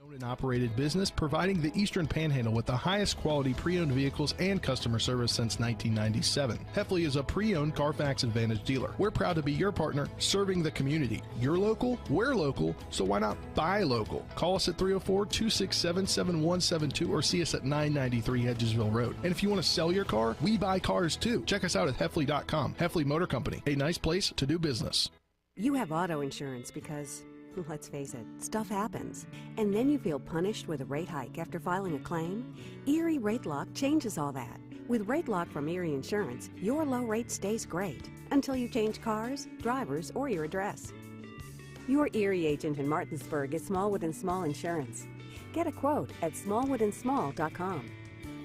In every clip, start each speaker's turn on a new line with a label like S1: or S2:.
S1: Owned and operated business providing the Eastern Panhandle with the highest quality pre-owned vehicles and customer service since 1997. Heffley is a pre-owned Carfax Advantage dealer. We're proud to be your partner serving the community. You're local, we're local, so why not buy local? Call us at 304-267-7172 or see us at 993 Hedgesville Road. And if you want to sell your car, we buy cars too. Check us out at Heffley.com. Heffley Motor Company, a nice place to do business.
S2: You have auto insurance because, let's face it, stuff happens. And then you feel punished with a rate hike after filing a claim? Erie Rate Lock changes all that. With Rate Lock from Erie Insurance, your low rate stays great until you change cars, drivers, or your address. Your Erie agent in Martinsburg is Smallwood & Small Insurance. Get a quote at smallwoodandsmall.com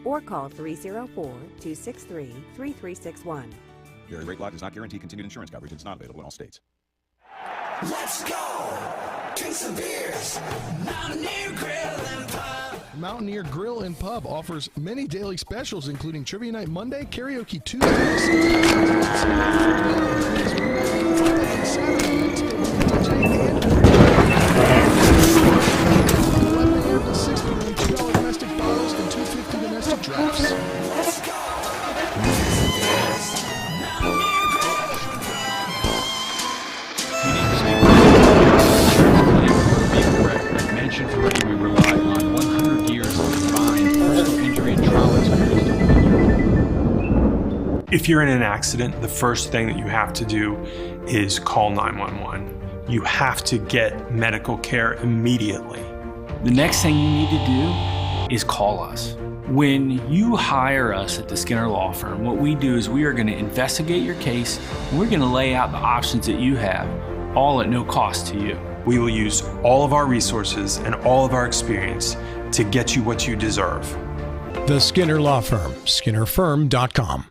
S2: or call 304-263-3361.
S3: Erie Rate Lock does not guarantee continued insurance coverage. It's not available in all states.
S4: Let's go! Drink some beers! Mountaineer Grill and Pub!
S1: Mountaineer Grill and Pub offers many daily specials, including Trivia Night Monday, Karaoke Tuesday, $11 to $6 domestic bottles and $2.50 domestic drafts.
S4: Let's go!
S5: We rely on 100 years of combined personal injury and trauma experience.
S6: If you're in an accident, the first thing that you have to do is call 911. You have to get medical care immediately.
S7: The next thing you need to do is call us. When you hire us at the Skinner Law Firm, what we do is we are going to investigate your case, and we're going to lay out the options that you have, all at no cost to you.
S6: We will use all of our resources and all of our experience to get you what you deserve.
S8: The Skinner Law Firm, SkinnerFirm.com.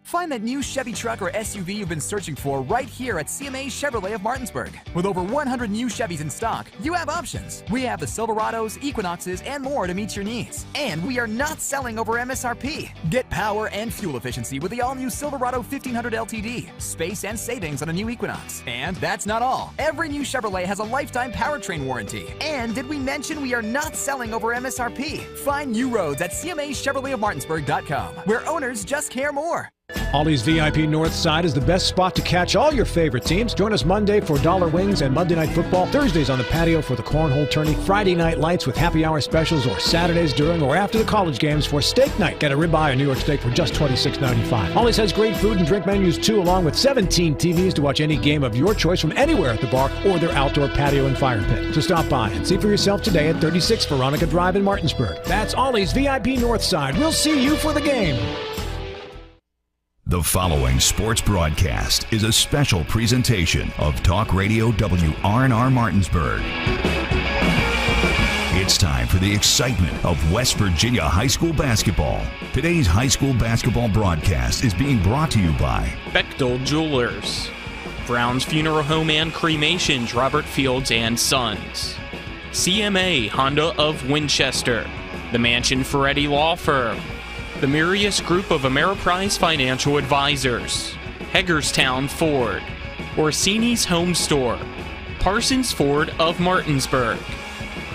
S9: Find that new Chevy truck or SUV you've been searching for right here at CMA Chevrolet of Martinsburg. With over 100 new Chevys in stock, you have options. We have the Silverados, Equinoxes, and more to meet your needs. And we are not selling over MSRP. Get power and fuel efficiency with the all-new Silverado 1500 LTD, space and savings on a new Equinox. And that's not all. Every new Chevrolet has a lifetime powertrain warranty. And did we mention we are not selling over MSRP? Find new roads at CMAChevroletofMartinsburg.com, where owners just care more.
S8: Ollie's VIP North Side is the best spot to catch all your favorite teams. Join us Monday for Dollar Wings and Monday Night Football, Thursdays on the patio for the Cornhole Tourney, Friday Night Lights with happy hour specials, or Saturdays during or after the college games for Steak Night. Get a ribeye or New York steak for just $26.95. Ollie's has great food and drink menus too, along with 17 TVs to watch any game of your choice from anywhere at the bar or their outdoor patio and fire pit. So stop by and see for yourself today at 36 Veronica Drive in Martinsburg. That's Ollie's VIP North Side. We'll see you for the game.
S10: The following sports broadcast is a special presentation of Talk Radio WRNR Martinsburg. It's time for the excitement of West Virginia high school basketball. Today's high school basketball broadcast is being brought to you by
S11: Bechtel Jewelers, Brown's Funeral Home and Cremations, Robert Fields and Sons, CMA Honda of Winchester, the Mansion Ferretti Law Firm, the Mirius Group of Ameriprise Financial Advisors, Hagerstown Ford, Orsini's Home Store, Parsons Ford of Martinsburg,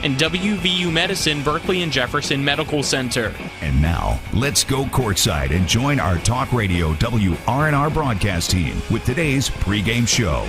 S11: and WVU Medicine Berkeley and Jefferson Medical Center.
S10: And now, let's go courtside and join our Talk Radio WRNR broadcast team with today's pregame show.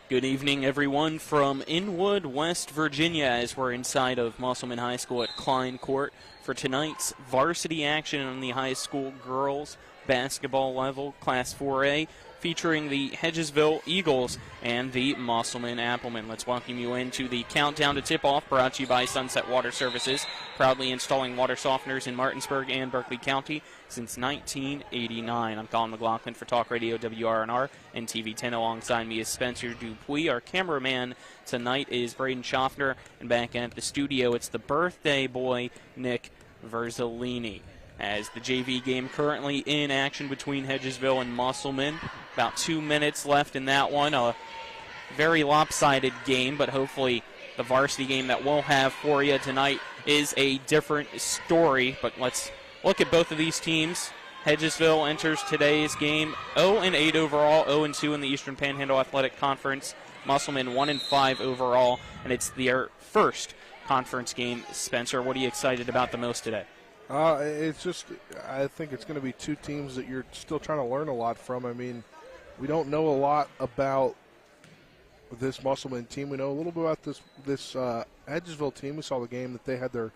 S11: Good evening, everyone, from Inwood, West Virginia, as we're inside of Musselman High School at Klein Court for tonight's varsity action on the high school girls basketball level, Class 4A, featuring the Hedgesville Eagles and the Musselman Applemen. Let's welcome you into the countdown to tip-off, brought to you by Sunset Water Services, proudly installing water softeners in Martinsburg and Berkeley County since 1989. I'm Colin McLaughlin for Talk Radio WRNR and TV 10. Alongside me is Spencer Dupuis. Our cameraman tonight is Braden Schaffner, and back at the studio, it's the birthday boy, Nick Verzolini. As the JV game currently in action between Hedgesville and Musselman. About 2 minutes left in that one. A very lopsided game, but hopefully the varsity game that we'll have for you tonight is a different story. But let's look at both of these teams Hedgesville enters today's game 0-8 overall, 0-2 in the Eastern Panhandle Athletic Conference. Musselman 1-5 overall, and it's their first conference game. Spencer, what are you excited about the most today?
S12: It's just, I think it's going to be two teams that you're still trying to learn a lot from. I mean, we don't know a lot about this Musselman team. We know a little bit about this Hedgesville team. We saw the game that they had their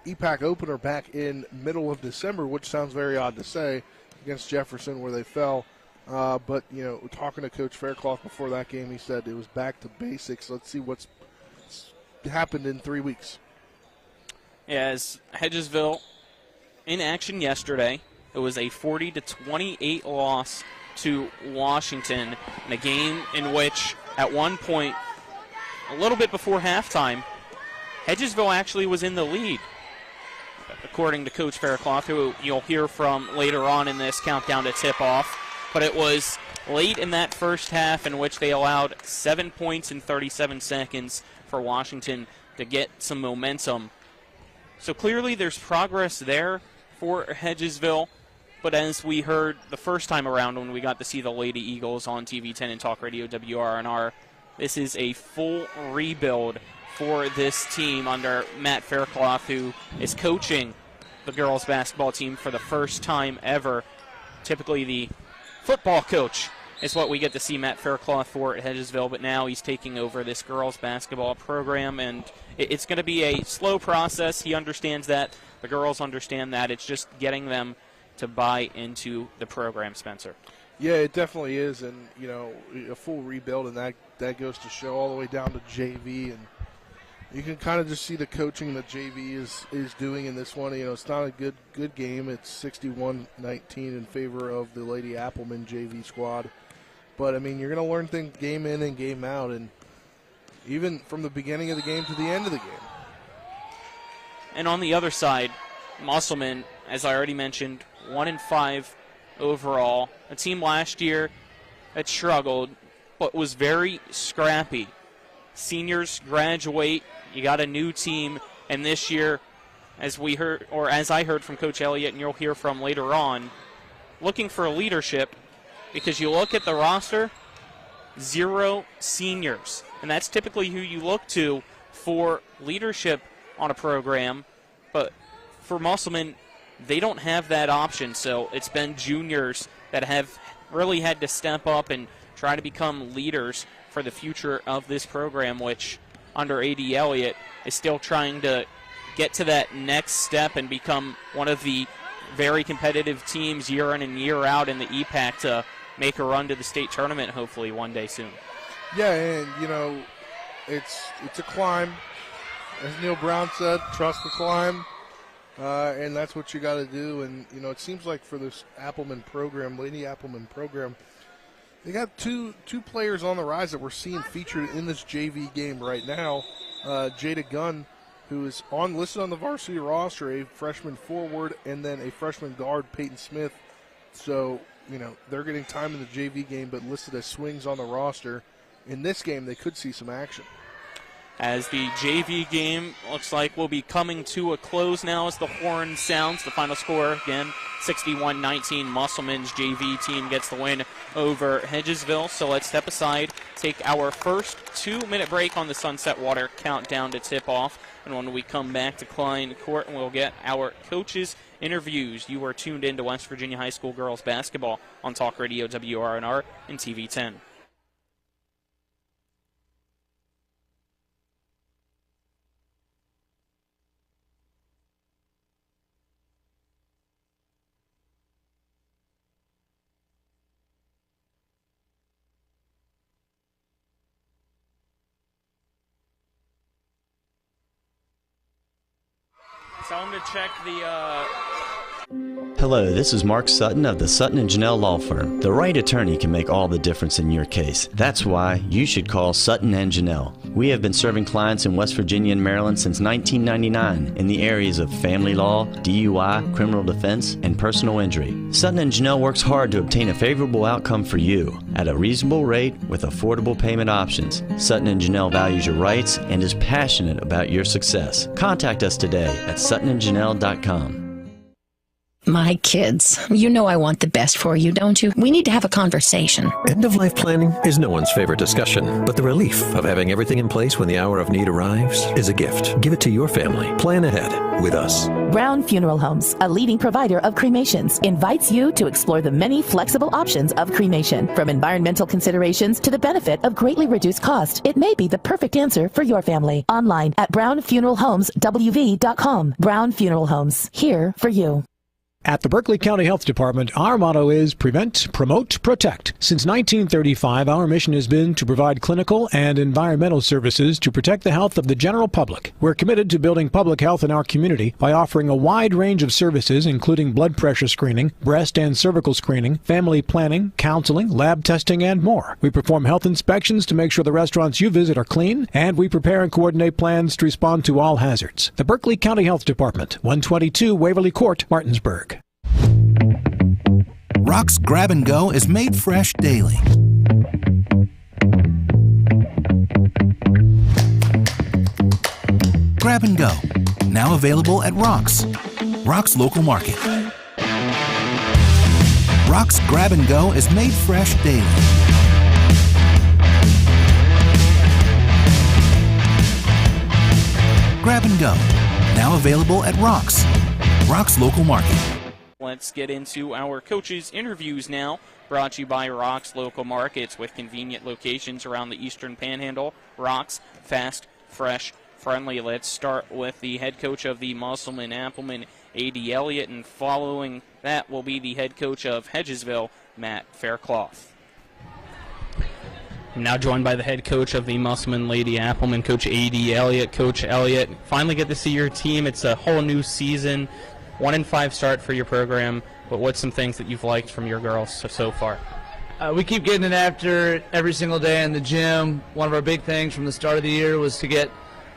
S12: EPAC opener back in middle of December, which sounds very odd to say, against Jefferson where they fell. But, you know, talking to Coach Faircloth before that game, he said it was back to basics. Let's see what's happened in 3 weeks.
S11: As Hedgesville in action yesterday, it was a 40-28 loss to Washington in a game in which, at one point, a little bit before halftime, Hedgesville actually was in the lead, according to Coach Faircloth, who you'll hear from later on in this countdown to tip-off. But it was late in that first half in which they allowed 7 points in 37 seconds for Washington to get some momentum. So clearly there's progress there for Hedgesville. But as we heard the first time around when we got to see the Lady Eagles on TV 10 and Talk Radio WRNR, this is a full rebuild for this team under Matt Faircloth, who is coaching the girls basketball team for the first time ever. Typically the football coach is what we get to see Matt Faircloth for at Hedgesville, but now he's taking over this girls basketball program, and it's going to be a slow process. He understands that. The girls understand that. It's just getting them to buy into the program, Spencer.
S12: Yeah, it definitely is, and, you know, a full rebuild, and that goes to show all the way down to JV, and you can kind of just see the coaching that JV is doing in this one. You know, it's not a good game. It's 61-19 in favor of the Lady Applemen JV squad. But, I mean, you're going to learn things game in and game out, and even from the beginning of the game to the end of the game.
S11: And on the other side, Musselman, as I already mentioned, 1-5 overall. A team last year that struggled, but was very scrappy. Seniors graduate, you got a new team, and this year, as we heard, or as I heard from Coach Elliott, and you'll hear from later on, looking for leadership, because you look at the roster, 0 seniors, and that's typically who you look to for leadership on a program, but for Musselman, they don't have that option, so it's been juniors that have really had to step up and try to become leaders for the future of this program, which under A.D. Elliott is still trying to get to that next step and become one of the very competitive teams year in and year out in the EPAC to make a run to the state tournament hopefully one day soon.
S12: Yeah, and, you know, it's a climb. As Neil Brown said, trust the climb. And that's what you got to do. And, you know, it seems like for this Applemen program, Lady Applemen program, they got two players on the rise that we're seeing featured in this JV game right now. Jada Gunn, who is listed on the varsity roster, a freshman forward, and then a freshman guard, Peyton Smith. So, you know, they're getting time in the JV game, but listed as swings on the roster. In this game, they could see some action.
S11: As the JV game looks like will be coming to a close now as the horn sounds. The final score, again, 61-19. Musselman's JV team gets the win over Hedgesville. So let's step aside, take our first 2-minute break on the Sunset Water countdown to tip-off. And when we come back to Klein Court, we'll get our coaches' interviews. You are tuned in to West Virginia High School girls basketball on Talk Radio WRNR and TV 10. Tell them to check the...
S13: Hello, this is Mark Sutton of the Sutton & Janelle Law Firm. The right attorney can make all the difference in your case. That's why you should call Sutton & Janelle. We have been serving clients in West Virginia and Maryland since 1999 in the areas of family law, DUI, criminal defense, and personal injury. Sutton & Janelle works hard to obtain a favorable outcome for you at a reasonable rate with affordable payment options. Sutton & Janelle values your rights and is passionate about your success. Contact us today at suttonandjanelle.com.
S14: My kids, you know I want the best for you, don't you? We need to have a conversation.
S15: End-of-life planning is no one's favorite discussion, but the relief of having everything in place when the hour of need arrives is a gift. Give it to your family. Plan ahead with us.
S16: Brown Funeral Homes, a leading provider of cremations, invites you to explore the many flexible options of cremation. From environmental considerations to the benefit of greatly reduced cost, it may be the perfect answer for your family. Online at brownfuneralhomeswv.com. Brown Funeral Homes, here for you.
S8: At the Berkeley County Health Department, our motto is prevent, promote, protect. Since 1935, our mission has been to provide clinical and environmental services to protect the health of the general public. We're committed to building public health in our community by offering a wide range of services, including blood pressure screening, breast and cervical screening, family planning, counseling, lab testing, and more. We perform health inspections to make sure the restaurants you visit are clean, and we prepare and coordinate plans to respond to all hazards. The Berkeley County Health Department, 122 Waverly Court, Martinsburg.
S17: Rock's Grab and Go is made fresh daily. Grab and Go, now available at Rock's local market. Rock's Grab and Go is made fresh daily. Grab and Go, now available at Rock's local market.
S11: Let's get into our coaches' interviews now, brought to you by Rock's Local Markets with convenient locations around the Eastern Panhandle. Rock's, fast, fresh, friendly. Let's start with the head coach of the Musselman Applemen, A.D. Elliott, and following that will be the head coach of Hedgesville, Matt Faircloth. I'm now joined by the head coach of the Musselman Lady Applemen, Coach A.D. Elliott. Coach Elliott, finally get to see your team. It's a whole new season. 1-5 start for your program, but what's some things that you've liked from your girls so far?
S18: We keep getting it after every single day in the gym. One of our big things from the start of the year was to get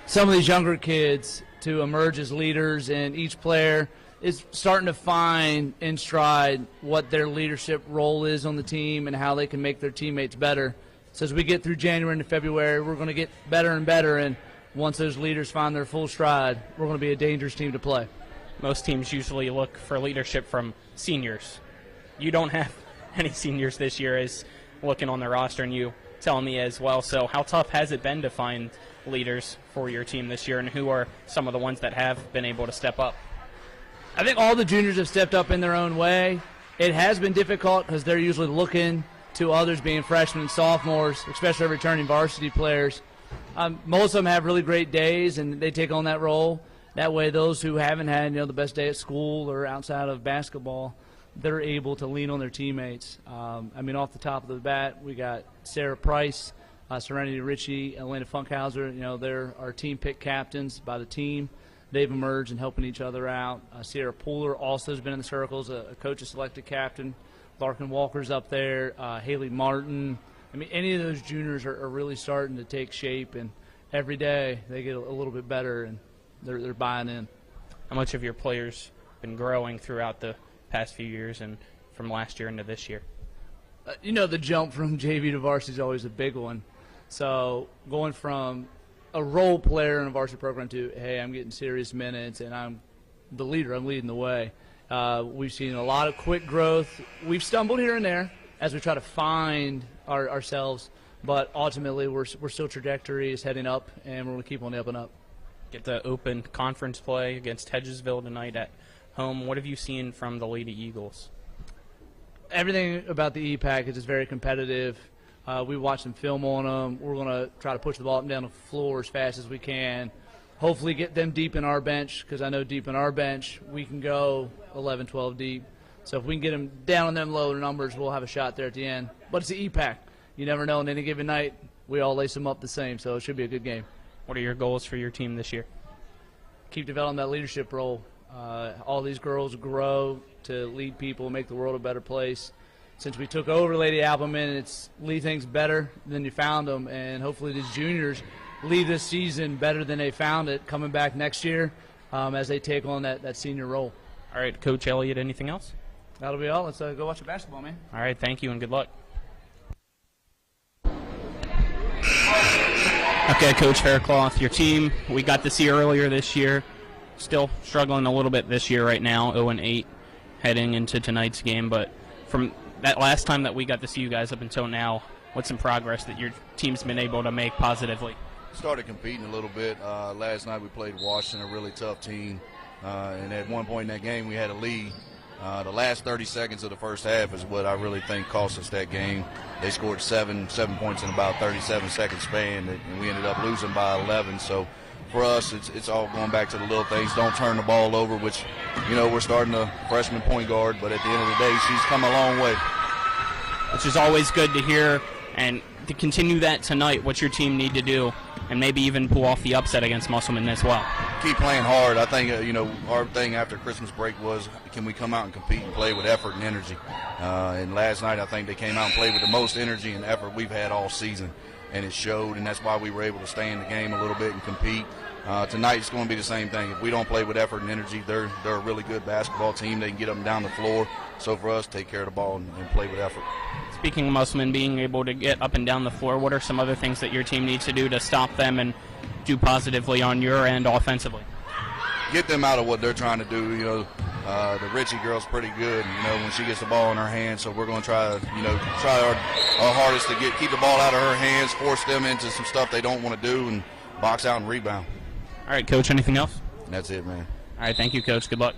S18: some of these younger kids to emerge as leaders, and each player is starting to find in stride what their leadership role is on the team and how they can make their teammates better. So as we get through January into February, we're going to get better and better, and once those leaders find their full stride, we're going to be a dangerous team to play.
S11: Most teams usually look for leadership from seniors. You don't have any seniors this year, as looking on the roster, and you tell me as well. So how tough has it been to find leaders for your team this year, and who are some of the ones that have been able to step up?
S18: I think all the juniors have stepped up in their own way. It has been difficult because they're usually looking to others being freshmen and sophomores, especially returning varsity players. Most of them have really great days, and they take on that role. That way, those who haven't had the best day at school or outside of basketball, they're able to lean on their teammates. Off the top of the bat, we got Sarah Price, Serenity Ritchie, Elena Funkhauser. They're our team pick captains by the team. They've emerged and helping each other out. Sierra Pooler also has been in the circles, a coach has selected captain. Larkin Walker's up there, Haley Martin. Any of those juniors are really starting to take shape, and every day they get a little bit better, and they're buying in.
S11: How much have your players been growing throughout the past few years and from last year into this year?
S18: The jump from JV to varsity is always a big one. So going from a role player in a varsity program to, hey, I'm getting serious minutes and I'm the leader, I'm leading the way. We've seen a lot of quick growth. We've stumbled here and there as we try to find ourselves, but ultimately we're still trajectory is heading up, and we're going to keep on the up and up.
S11: Get the open conference play against Hedgesville tonight at home. What have you seen from the Lady Eagles?
S18: Everything about the EPAC is just very competitive. We watch some film on them. We're going to try to push the ball up and down the floor as fast as we can. Hopefully get them deep in our bench, because I know deep in our bench we can go 11, 12 deep. So if we can get them down on them lower numbers, we'll have a shot there at the end. But it's the EPAC. You never know. On any given night, we all lace them up the same, so it should be a good game.
S11: What are your goals for your team this year?
S18: Keep developing that leadership role. All these girls grow to lead people, make the world a better place. Since we took over Lady Applemen, it's leave things better than you found them, and hopefully these juniors leave this season better than they found it, coming back next year as they take on that senior role.
S11: All right, Coach Elliott, anything else?
S18: That'll be all. Let's go watch the basketball, man.
S11: All right, thank you and good luck. Okay, Coach Faircloth, your team, we got to see earlier this year, still struggling a little bit this year right now, 0-8, heading into tonight's game, but from that last time that we got to see you guys up until now, what's some progress that your team's been able to make positively?
S19: Started competing a little bit. Last night we played Washington, a really tough team, and at one point in that game we had a lead. The last 30 seconds of the first half is what I really think cost us that game. They scored seven points in about 37 second span, and we ended up losing by 11. So for us, it's all going back to the little things. Don't turn the ball over, which, we're starting a freshman point guard, but at the end of the day, she's come a long way.
S11: Which is always good to hear, and to continue that tonight, what's your team need to do, and maybe even pull off the upset against Musselman as well?
S19: Keep playing hard. I think, our thing after Christmas break was, can we come out and compete and play with effort and energy? And last night, I think they came out and played with the most energy and effort we've had all season, and it showed, and that's why we were able to stay in the game a little bit and compete. Tonight, it's going to be the same thing. If we don't play with effort and energy, they're a really good basketball team. They can get up and down the floor. So for us, take care of the ball and play with effort.
S11: Speaking of Musselman being able to get up and down the floor, what are some other things that your team needs to do to stop them and do positively on your end offensively?
S19: Get them out of what they're trying to do. The Ritchie girl's pretty good, when she gets the ball in her hands. So we're going to try our hardest to keep the ball out of her hands, force them into some stuff they don't want to do, and box out and rebound.
S11: All right, Coach, anything else?
S19: That's it, man.
S11: All right, thank you, Coach. Good luck.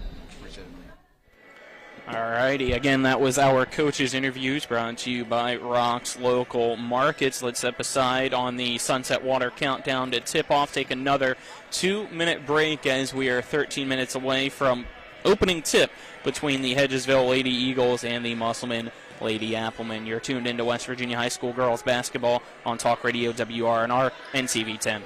S11: All righty, again, that was our coaches' interviews brought to you by Rock's Local Markets. Let's step aside on the Sunset Water countdown to tip-off. Take another 2-minute break as we are 13 minutes away from opening tip between the Hedgesville Lady Eagles and the Musselman Lady Applemen. You're tuned into West Virginia High School girls basketball on Talk Radio WRNR and CV10.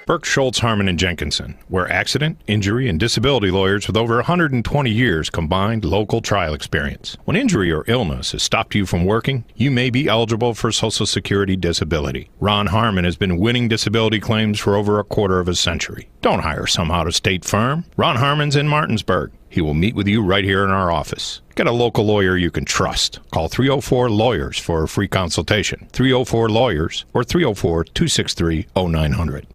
S20: Burke, Schultz, Harmon, and Jenkinson. We're accident, injury, and disability lawyers with over 120 years combined local trial experience. When injury or illness has stopped you from working, you may be eligible for Social Security disability. Ron Harmon has been winning disability claims for over a quarter of a century. Don't hire some out-of-state firm. Ron Harmon's in Martinsburg. He will meet with you right here in our office. Get a local lawyer you can trust. Call 304-LAWYERS for a free consultation. 304-LAWYERS or 304-263-0900.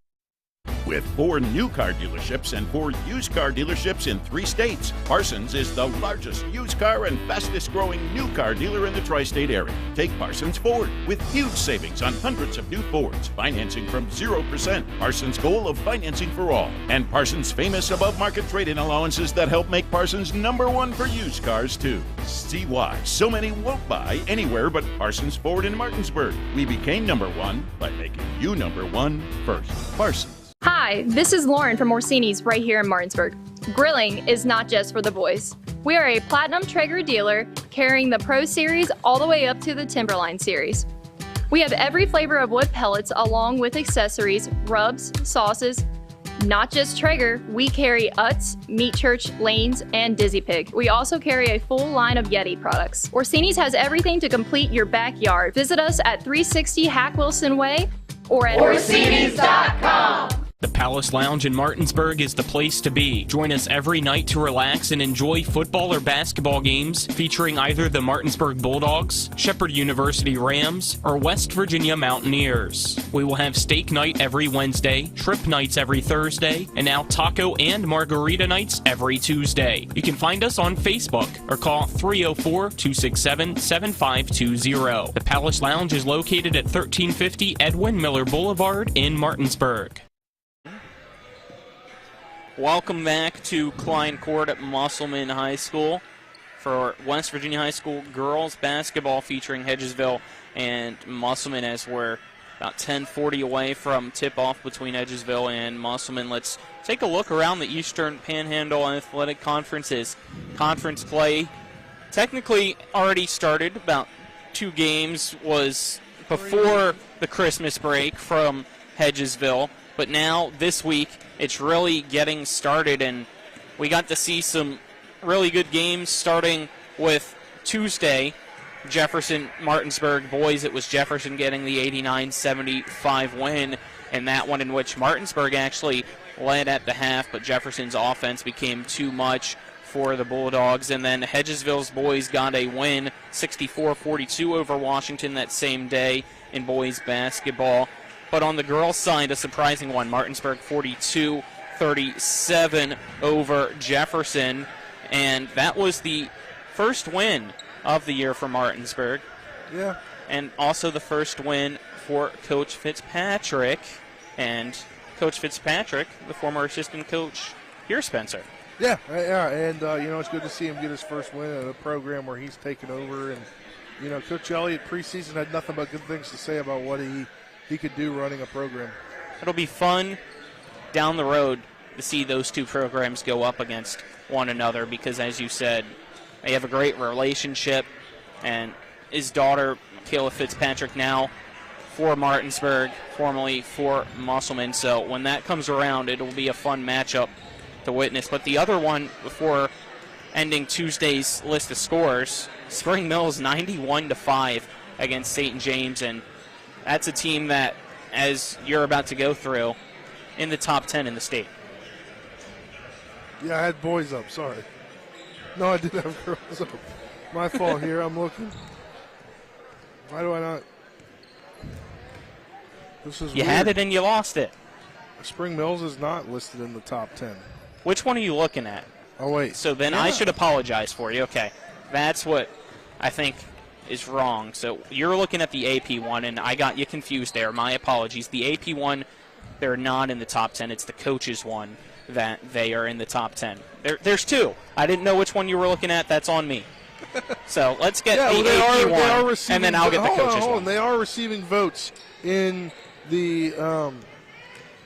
S21: With 4 new car dealerships and 4 used car dealerships in 3 states, Parsons is the largest used car and fastest growing new car dealer in the tri-state area. Take Parsons Ford with huge savings on hundreds of new Fords, financing from 0%. Parsons' goal of financing for all. And Parsons' famous above-market trade-in allowances that help make Parsons #1 for used cars, too. See why so many won't buy anywhere but Parsons Ford in Martinsburg. We became #1 by making you #1 first. Parsons.
S22: Hi, this is Lauren from Orsini's right here in Martinsburg. Grilling is not just for the boys. We are a Platinum Traeger dealer carrying the Pro Series all the way up to the Timberline Series. We have every flavor of wood pellets along with accessories, rubs, sauces. Not just Traeger, we carry Utz, Meat Church, Lanes, and Dizzy Pig. We also carry a full line of Yeti products. Orsini's has everything to complete your backyard. Visit us at 360 Hack Wilson Way or at Orsinis.com.
S11: The Palace Lounge in Martinsburg is the place to be. Join us every night to relax and enjoy football or basketball games featuring either the Martinsburg Bulldogs, Shepherd University Rams, or West Virginia Mountaineers. We will have steak night every Wednesday, shrimp nights every Thursday, and now taco and margarita nights every Tuesday. You can find us on Facebook or call 304-267-7520. The Palace Lounge is located at 1350 Edwin Miller Boulevard in Martinsburg. Welcome back to Klein Court at Musselman High School for West Virginia High School girls basketball featuring Hedgesville and Musselman, as we're about 10:40 away from tip-off between Hedgesville and Musselman. Let's take a look around the Eastern Panhandle Athletic Conferences. Conference play technically already started. About 2 games was before the Christmas break from Hedgesville, but now this week it's really getting started, and we got to see some really good games starting with Tuesday. Jefferson-Martinsburg boys, it was Jefferson getting the 89-75 win, and that one in which Martinsburg actually led at the half, but Jefferson's offense became too much for the Bulldogs. And then Hedgesville's boys got a win, 64-42 over Washington that same day in boys basketball. But on the girls' side, a surprising one. Martinsburg 42-37 over Jefferson. And that was the first win of the year for Martinsburg.
S12: Yeah.
S11: And also the first win for Coach Fitzpatrick. And Coach Fitzpatrick, the former assistant coach here, Spencer.
S12: Yeah, and it's good to see him get his first win at a program where he's taken over. And Coach Elliott preseason had nothing but good things to say about what he could do running a program.
S11: It'll be fun down the road to see those two programs go up against one another because, as you said, they have a great relationship. And his daughter, Kayla Fitzpatrick, now for Martinsburg, formerly for Musselman. So when that comes around, it'll be a fun matchup to witness. But the other one, before ending Tuesday's list of scores, Spring Mills 91-5 against St. James, and that's a team that, as you're about to go through, in the top 10 in the state.
S12: Yeah, I had boys up, sorry. No, I didn't have girls up. My fault here, I'm looking. Why do I not? This is
S11: You
S12: weird.
S11: had it and you lost it.
S12: Spring Mills is not listed in the top 10.
S11: Which one are you looking at?
S12: Oh, wait.
S11: So then I should apologize for you. Okay. That's what I think is wrong. So you're looking at the AP one, and I got you confused there. My apologies. The AP one, they're not in the top 10. It's the coaches one that they are in the top 10. There's two. I didn't know which one you were looking at. That's on me. So let's get the AP one, and then I'll get the coaches one.
S12: They are receiving votes in the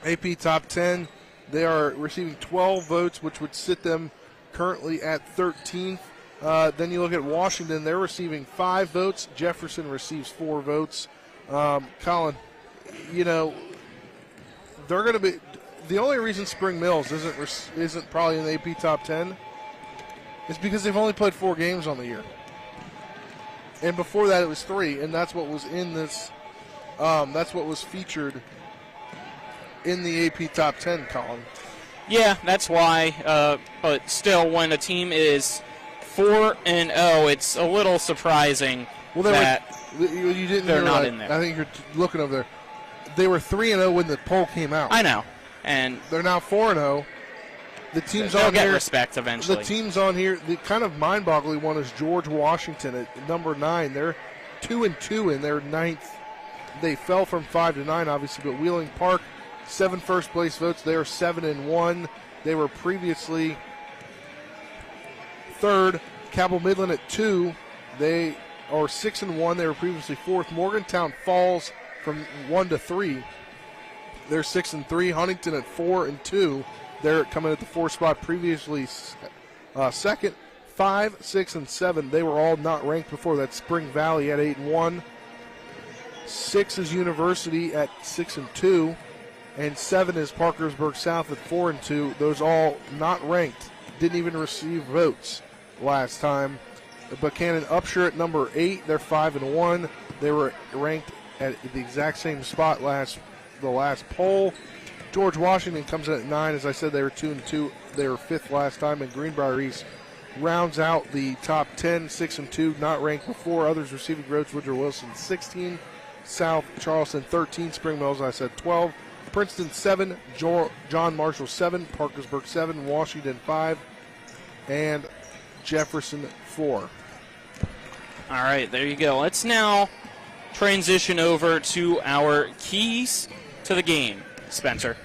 S12: AP top 10. They are receiving 12 votes, which would sit them currently at 13th. Then you look at Washington. They're receiving 5 votes. Jefferson receives 4 votes. Colin, they're going to be – the only reason Spring Mills isn't probably in the AP top 10 is because they've only played 4 games on the year. And before that it was 3, and that's what was in this that's what was featured in the AP top 10 column.
S11: Yeah, that's why. But still, when a team is 4-0, it's a little surprising that
S12: you didn't
S11: they're not in there.
S12: I think you're looking over there. They were 3-0 when the poll came out.
S11: I know, and
S12: they're now 4-0. The teams
S11: they'll
S12: on
S11: get
S12: here,
S11: respect eventually.
S12: The teams on here, the kind of mind-boggling one is George Washington at number 9. They're 2-2 in their 9th. They fell from 5 to 9, obviously, but Wheeling Park, 7 first-place votes. They are 7-1. They were previously 3rd. Cabell Midland at 2. They are 6-1. They were previously 4th. Morgantown falls from 1 to 3. They're 6-3. Huntington at 4-2. They're coming at the 4th spot, previously 2nd. 5, 6, and 7. They were all not ranked before that. Spring Valley at 8-1. 6 is University at 6-2. And 7 is Parkersburg South at 4-2. Those all not ranked. Didn't even receive votes last time. Buchanan Upshur at number 8. They're 5-1. They were ranked at the exact same spot the last poll. George Washington comes in at 9. As I said, they were 2-2. They were 5th last time. And Greenbrier East rounds out the top 10, 6-2, not ranked before. Others receiving votes: Woodrow Wilson 16, South Charleston 13, Spring Mills, I said 12, Princeton 7, John Marshall 7, Parkersburg 7, Washington 5, and Jefferson 4.
S11: All right, there you go. Let's now transition over to our keys to the game, Spencer.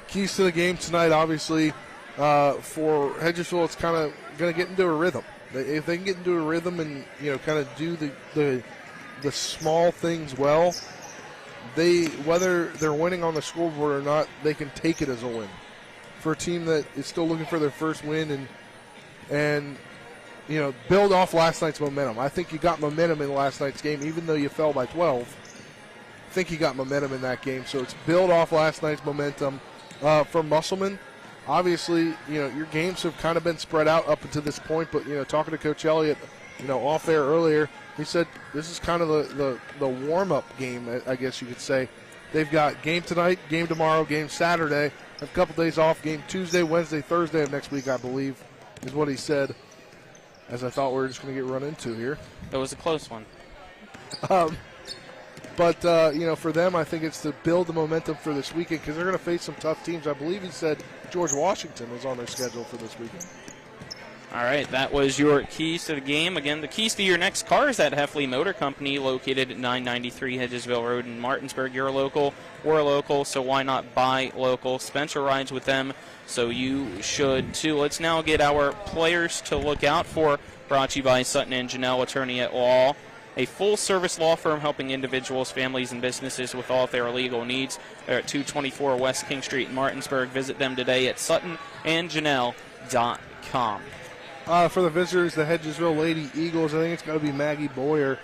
S12: Keys to the game tonight, obviously, for Hedgesville, it's kind of going to get into a rhythm. If they can get into a rhythm and kind of do the small things well, whether they're winning on the scoreboard or not, they can take it as a win. For a team that is still looking for their first win and build off last night's momentum. I think you got momentum in last night's game, even though you fell by 12. I think you got momentum in that game, so it's build off last night's momentum. For Musselman, obviously, your games have kind of been spread out up until this point, but, talking to Coach Elliott, off air earlier, he said this is kind of the warm-up game, I guess you could say. They've got game tonight, game tomorrow, game Saturday, a couple days off, game Tuesday, Wednesday, Thursday of next week, I believe, is what he said, as I thought we were just going to get run into here.
S11: It was a close one.
S12: But, for them, I think it's to build the momentum for this weekend because they're going to face some tough teams. I believe he said George Washington is on their schedule for this weekend.
S11: All right, that was your keys to the game. Again, the keys to your next car is at Heffley Motor Company, located at 993 Hedgesville Road in Martinsburg. You're local, we're local, so why not buy local? Spencer rides with them, so you should too. Let's now get our players to look out for, brought to you by Sutton and Janelle, attorney at law. A full-service law firm helping individuals, families, and businesses with all of their legal needs. They're at 224 West King Street in Martinsburg. Visit them today at suttonandjanelle.com.
S12: For the visitors, the Hedgesville Lady Eagles, I think it's got to be Maggie Boyer.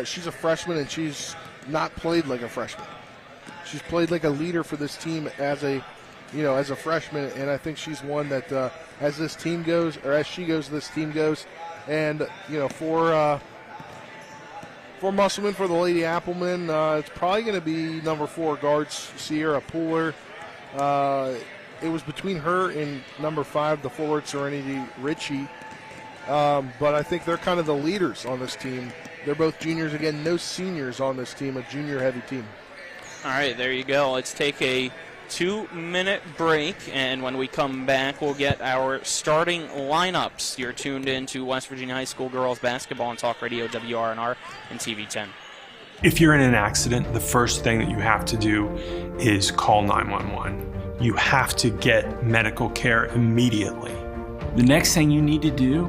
S12: She's a freshman, and she's not played like a freshman. She's played like a leader for this team as a freshman, and I think she's one that as this team goes, or as she goes, this team goes. And for Musselman, for the Lady Applemen, it's probably going to be number 4 guards, Sierra Pooler. It was between her and number 5, the forward, Serenity Ritchie. But I think they're kind of the leaders on this team. They're both juniors. Again, no seniors on this team, a junior-heavy team.
S11: All right, there you go. Let's take a 2-minute break, and when we come back, we'll get our starting lineups. You're tuned in to West Virginia High School Girls Basketball on Talk Radio, WRNR, and TV 10.
S6: If you're in an accident, the first thing that you have to do is call 911. You have to get medical care immediately.
S7: The next thing you need to do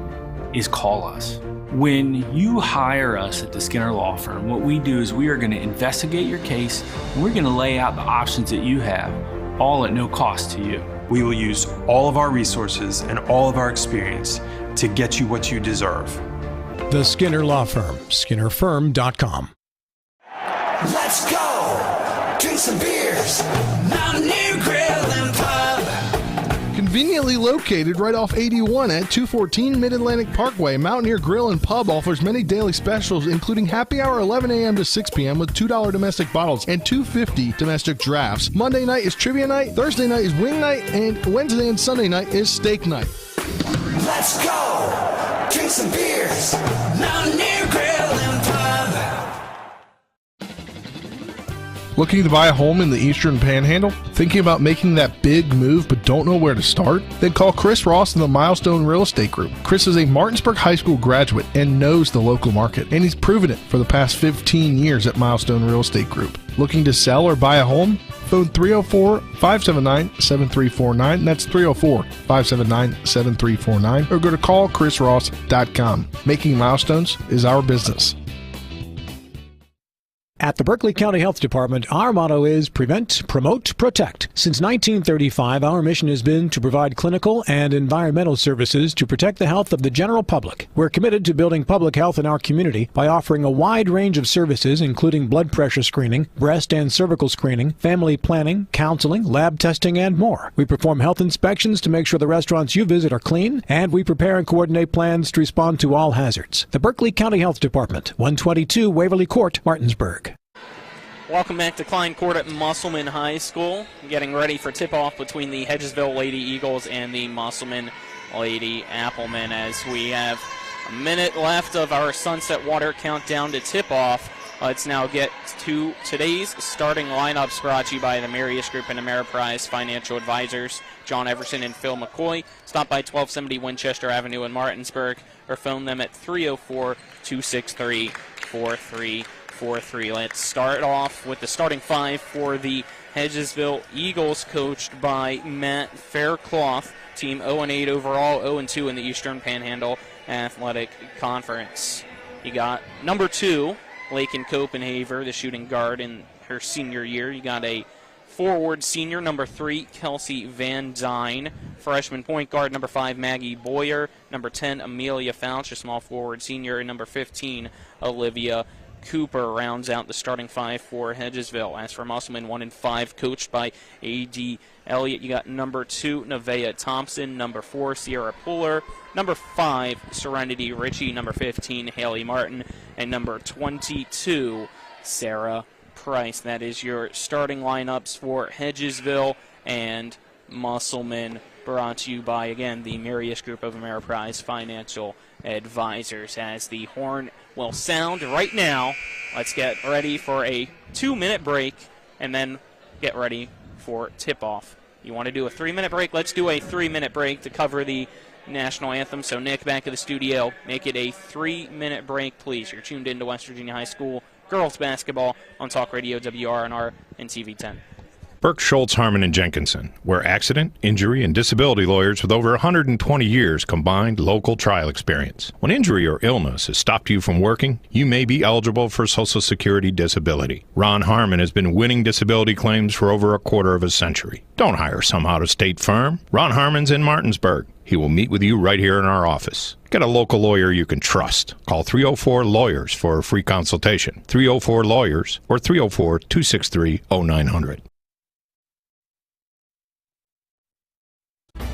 S7: is call us. When you hire us at the Skinner Law Firm, what we do is we are going to investigate your case, and we're going to lay out the options that you have, all at no cost to you.
S6: We will use all of our resources and all of our experience to get you what you deserve.
S8: The Skinner Law Firm, SkinnerFirm.com.
S4: Let's go! Drink some beers! Mountaineer Grill and Pub!
S1: Conveniently located right off 81 at 214 Mid-Atlantic Parkway, Mountaineer Grill and Pub offers many daily specials, including happy hour 11 a.m. to 6 p.m. with $2 domestic bottles and $2.50 domestic drafts. Monday night is trivia night, Thursday night is wing night, and Wednesday and Sunday night is steak night.
S4: Let's go! Drink some beers! Mountaineer Grill and Pub!
S1: Looking to buy a home in the Eastern Panhandle? Thinking about making that big move but don't know where to start? Then call Chris Ross in the Milestone Real Estate Group. Chris is a Martinsburg High School graduate and knows the local market, and he's proven it for the past 15 years at Milestone Real Estate Group. Looking to sell or buy a home? Phone 304-579-7349. That's 304-579-7349. Or go to callchrisross.com. Making milestones is our business.
S8: At the Berkeley County Health Department, our motto is prevent, promote, protect. Since 1935, our mission has been to provide clinical and environmental services to protect the health of the general public. We're committed to building public health in our community by offering a wide range of services, including blood pressure screening, breast and cervical screening, family planning, counseling, lab testing, and more. We perform health inspections to make sure the restaurants you visit are clean, and we prepare and coordinate plans to respond to all hazards. The Berkeley County Health Department, 122 Waverly Court, Martinsburg.
S11: Welcome back to Klein Court at Musselman High School. Getting ready for tip-off between the Hedgesville Lady Eagles and the Musselman Lady Applemen, as we have a minute left of our Sunset Water countdown to tip-off. Let's now get to today's starting lineups, brought to you by the Marius Group and Ameriprise Financial Advisors, John Everson and Phil McCoy. Stop by 1270 Winchester Avenue in Martinsburg or phone them at 304-263-4343. Let's start off with the starting 5 for the Hedgesville Eagles, coached by Matt Faircloth. Team 0-8 overall, 0-2 in the Eastern Panhandle Athletic Conference. You got number 2, Lakin Copenhaver, the shooting guard in her senior year. You got a forward senior, number 3, Kelsey Van Dyne. Freshman point guard, number 5, Maggie Boyer. Number 10, Amelia Fouch, a small forward senior. And number 15, Olivia Cooper rounds out the starting 5 for Hedgesville. As for Musselman, 1-5, coached by A.D. Elliott. You got number 2, Nevaeh Thompson. Number 4, Sierra Pooler. Number 5, Serenity Ritchie. Number 15, Haley Martin. And number 22, Sarah Price. That is your starting lineups for Hedgesville and Musselman, brought to you by, again, the Marius Group of Ameriprise Financial Advisors. As the horn will sound right now, let's get ready for a 2-minute break and then get ready for tip-off. You want to do a 3-minute break? Let's do a 3-minute break to cover the national anthem. So, Nick, back at the studio, make it a 3-minute break, please. You're tuned into West Virginia High School girls basketball on Talk Radio WRNR and TV 10.
S20: Burke, Schultz, Harmon, and Jenkinson. We're accident, injury, and disability lawyers with over 120 years combined local trial experience. When injury or illness has stopped you from working, you may be eligible for Social Security disability. Ron Harmon has been winning disability claims for over a quarter of a century. Don't hire some out-of-state firm. Ron Harmon's in Martinsburg. He will meet with you right here in our office. Get a local lawyer you can trust. Call 304-LAWYERS for a free consultation. 304-LAWYERS or 304-263-0900.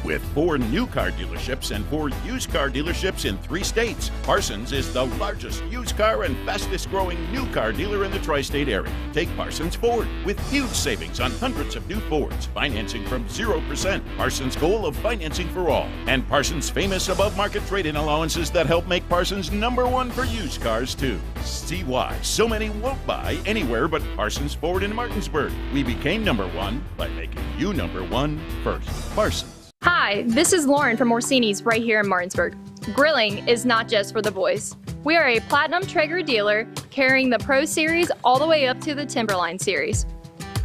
S21: With 4 new car dealerships and 4 used car dealerships in 3 states, Parsons is the largest used car and fastest growing new car dealer in the tri-state area. Take Parsons Ford with huge savings on hundreds of new Fords, financing from 0%. Parsons' goal of financing for all. And Parsons' famous above-market trade-in allowances that help make Parsons #1 for used cars, too. See why so many won't buy anywhere but Parsons Ford in Martinsburg. We became #1 by making you #1 first. Parsons.
S22: Hi, this is Lauren from Orsini's right here in Martinsburg. Grilling is not just for the boys. We are a Platinum Traeger dealer carrying the Pro Series all the way up to the Timberline Series.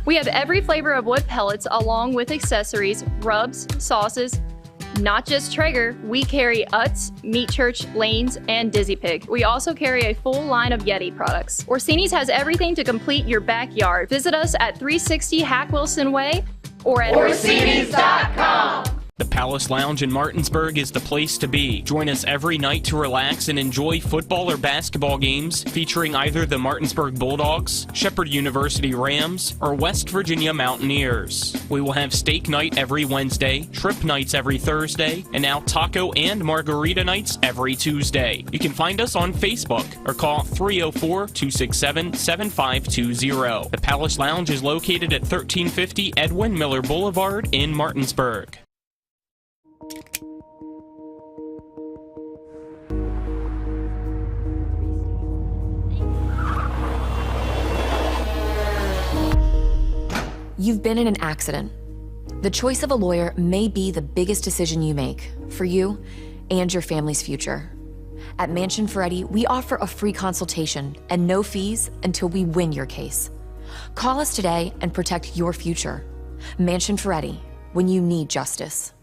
S22: We have every flavor of wood pellets along with accessories, rubs, sauces. Not just Traeger, we carry Utz, Meat Church, Lanes, and Dizzy Pig. We also carry a full line of Yeti products. Orsini's has everything to complete your backyard. Visit us at 360 Hack Wilson Way or at Orsinis.com.
S11: The Palace Lounge in Martinsburg is the place to be. Join us every night to relax and enjoy football or basketball games featuring either the Martinsburg Bulldogs, Shepherd University Rams, or West Virginia Mountaineers. We will have steak night every Wednesday, trip nights every Thursday, and now taco and margarita nights every Tuesday. You can find us on Facebook or call 304-267-7520. The Palace Lounge is located at 1350 Edwin Miller Boulevard in Martinsburg.
S2: You've been in an accident. The choice of a lawyer may be the biggest decision you make for you and your family's future. At Mansion Ferretti, we offer a free consultation and no fees until we win your case. Call us today and protect your future. Mansion Ferretti, when you need justice.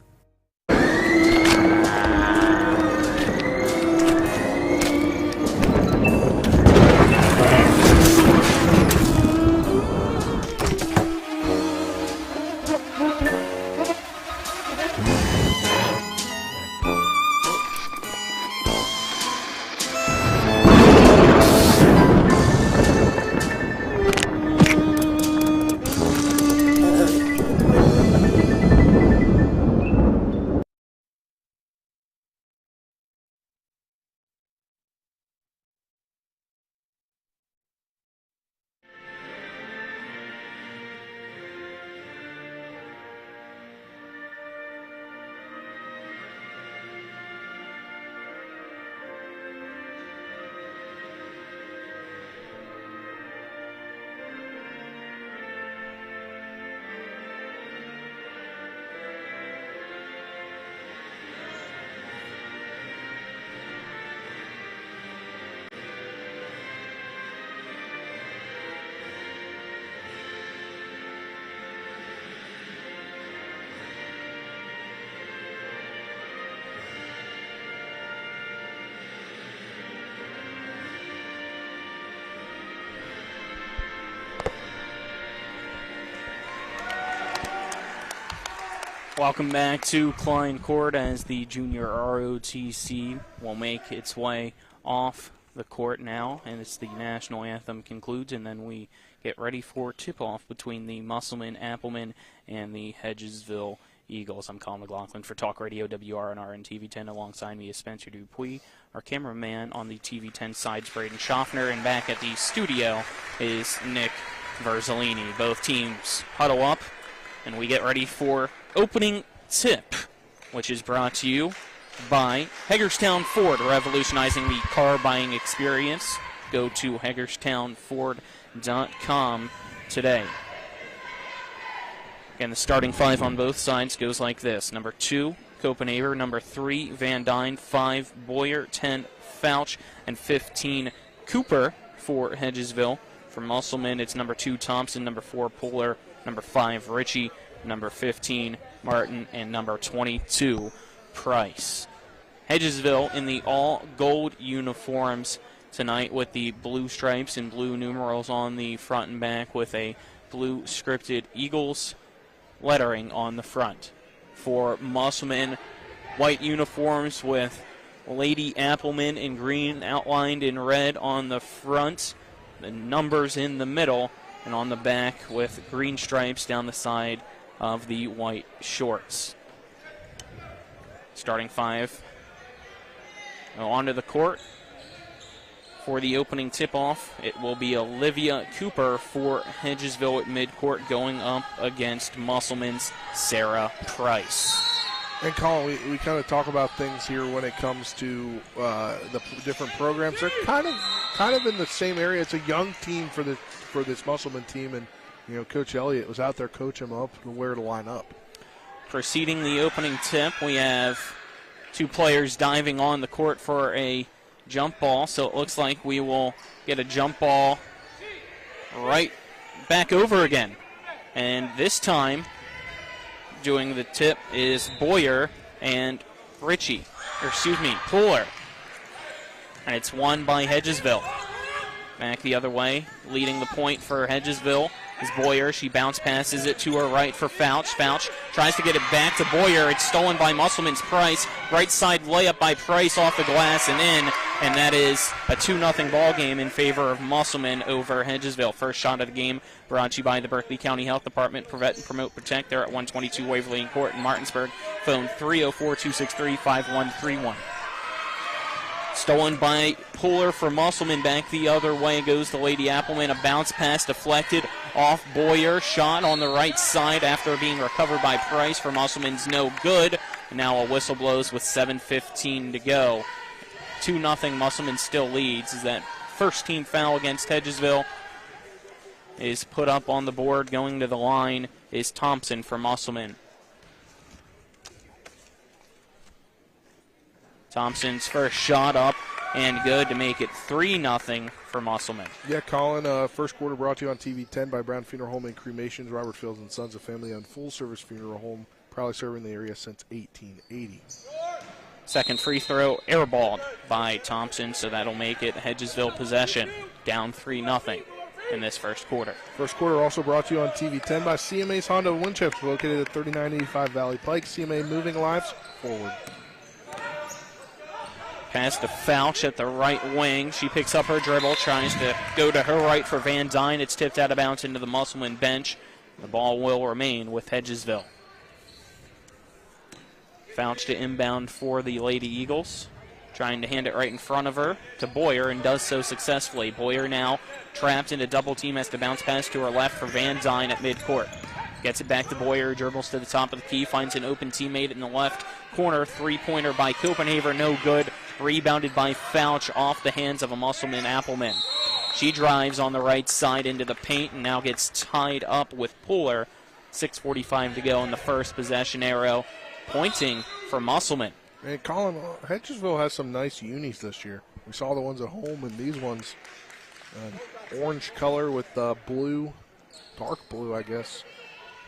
S11: Welcome back to Klein Court as the junior ROTC will make its way off the court now, and it's the national anthem concludes, and then we get ready for tip-off between the Musselman, Applemen, and the Hedgesville Eagles. I'm Colin McLaughlin for Talk Radio WRNR and TV 10. Alongside me is Spencer Dupuis. Our cameraman on the TV 10 side is Braden Schaffner, and back at the studio is Nick Verzolini. Both teams huddle up, and we get ready for opening tip, which is brought to you by Hagerstown Ford, revolutionizing the car buying experience. Go to HagerstownFord.com today. Again, the starting five on both sides goes like this. Number 2, Copenhagen, number 3, Van Dyne, 5, Boyer, 10, Fouch, and 15, Cooper for Hedgesville. For Musselman, it's number 2, Thompson, number 4, Puller, number 5, Ritchie, number 15, Martin, and number 22, Price. Hedgesville in the all-gold uniforms tonight with the blue stripes and blue numerals on the front and back with a blue scripted Eagles lettering on the front. For Musselman, white uniforms with Lady Applemen in green outlined in red on the front, the numbers in the middle, and on the back with green stripes down the side of the white shorts. Starting 5 onto the court. For the opening tip-off, it will be Olivia Cooper for Hedgesville at midcourt going up against Musselman's Sarah Price.
S12: And Colin, we kind of talk about things here when it comes to the different programs. They're kind of in the same area. It's a young team for this Musselman team, and Coach Elliott was out there coaching them up and where to line up.
S11: Preceding the opening tip, we have 2 players diving on the court for a jump ball, so it looks like we will get a jump ball right back over again. And this time, doing the tip is Boyer and Puller. And it's won by Hedgesville. Back the other way, leading the point for Hedgesville is Boyer. She bounce passes it to her right for Fouch. Fouch tries to get it back to Boyer. It's stolen by Musselman's Price. Right side layup by Price off the glass and in. And that is a 2-0 ball game in favor of Musselman over Hedgesville. First shot of the game brought to you by the Berkeley County Health Department. Prevent and Promote Protect. They're at 122 Waverly in Court in Martinsburg. Phone 304-263-5131. Stolen by Puller for Musselman. Back the other way goes the Lady Applemen. A bounce pass deflected off Boyer. Shot on the right side after being recovered by Price for Musselman's no good. And now a whistle blows with 7:15 to go. 2-0 Musselman still leads as that first team foul against Hedgesville is put up on the board. Going to the line is Thompson for Musselman. Thompson's first shot up and good to make it 3-0 for Musselman.
S12: Yeah, Colin, first quarter brought to you on TV 10 by Brown Funeral Home and Cremations, Robert Fields and Sons, a family-owned full-service funeral home, proudly serving the area since 1880.
S11: Second free throw airballed by Thompson, so that'll make it Hedgesville possession, down 3-0 in this first quarter.
S12: First quarter also brought to you on TV 10 by CMA's Honda Winchester, located at 3985 Valley Pike. CMA, moving lives forward.
S11: Pass to Fouch at the right wing. She picks up her dribble, tries to go to her right for Van Dyne. It's tipped out of bounds into the Musselman bench. The ball will remain with Hedgesville. Fouch to inbound for the Lady Eagles. Trying to hand it right in front of her to Boyer and does so successfully. Boyer now trapped into double team, has to bounce pass to her left for Van Dyne at midcourt. Gets it back to Boyer, dribbles to the top of the key, finds an open teammate in the left corner. Three-pointer by Copenhagen, no good. Rebounded by Fouch off the hands of a Musselman Applemen. She drives on the right side into the paint and now gets tied up with Puller. 6:45 to go in the first possession arrow, pointing for Musselman.
S12: And Colin, Hedgesville has some nice unis this year. We saw the ones at home, and these ones, orange color with blue, dark blue, I guess.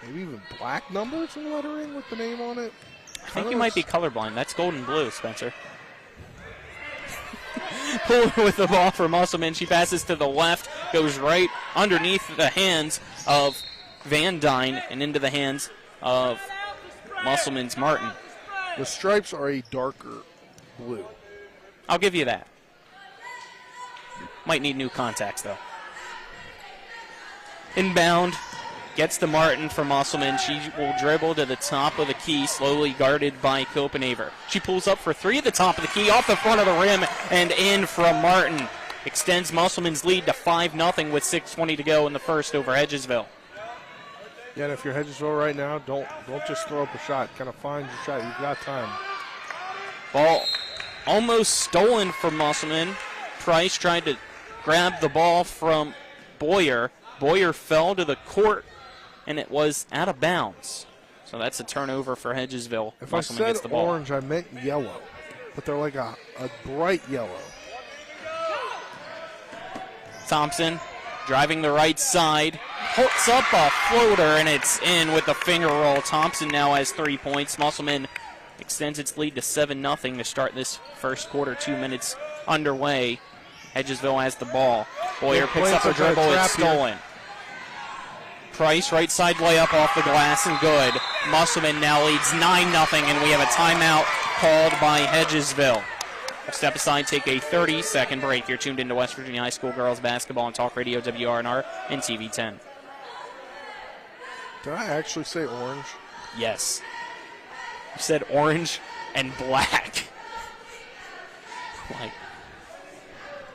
S12: Maybe even black numbers and lettering with the name on it.
S11: I think you might be colorblind. That's gold and blue, Spencer. Puller with the ball for Musselman. She passes to the left, goes right underneath the hands of Van Dyne and into the hands of Musselman's Martin.
S12: The stripes are a darker blue.
S11: I'll give you that. Might need new contacts, though. Inbound. Gets to Martin for Musselman. She will dribble to the top of the key, slowly guarded by Copenhagen. She pulls up for three at the top of the key, off the front of the rim, and in from Martin. Extends Musselman's lead to 5-0 with 6:20 to go in the first over Hedgesville.
S12: Yeah, and if you're Hedgesville right now, don't just throw up a shot. Kind of find your shot. You've got time.
S11: Ball almost stolen from Musselman. Price tried to grab the ball from Boyer. Boyer fell to the court, and it was out of bounds. So that's a turnover for Hedgesville.
S12: If
S11: Musselman
S12: I said
S11: gets the ball.
S12: orange, I meant yellow, but they're like a bright yellow.
S11: Thompson driving the right side, hooks up a floater, and it's in with the finger roll. Thompson now has 3 points. Musselman extends its lead to 7-0 to start this first quarter, 2 minutes underway. Hedgesville has the ball. Boyer picks up a dribble, it's stolen. Price, right side layup off the glass and good. Musselman now leads 9-0, and we have a timeout called by Hedgesville. We'll step aside, take a 30-second break. You're tuned into West Virginia High School girls basketball on Talk Radio WRNR and TV 10.
S12: Did I actually say orange?
S11: Yes. You said orange and black. Like,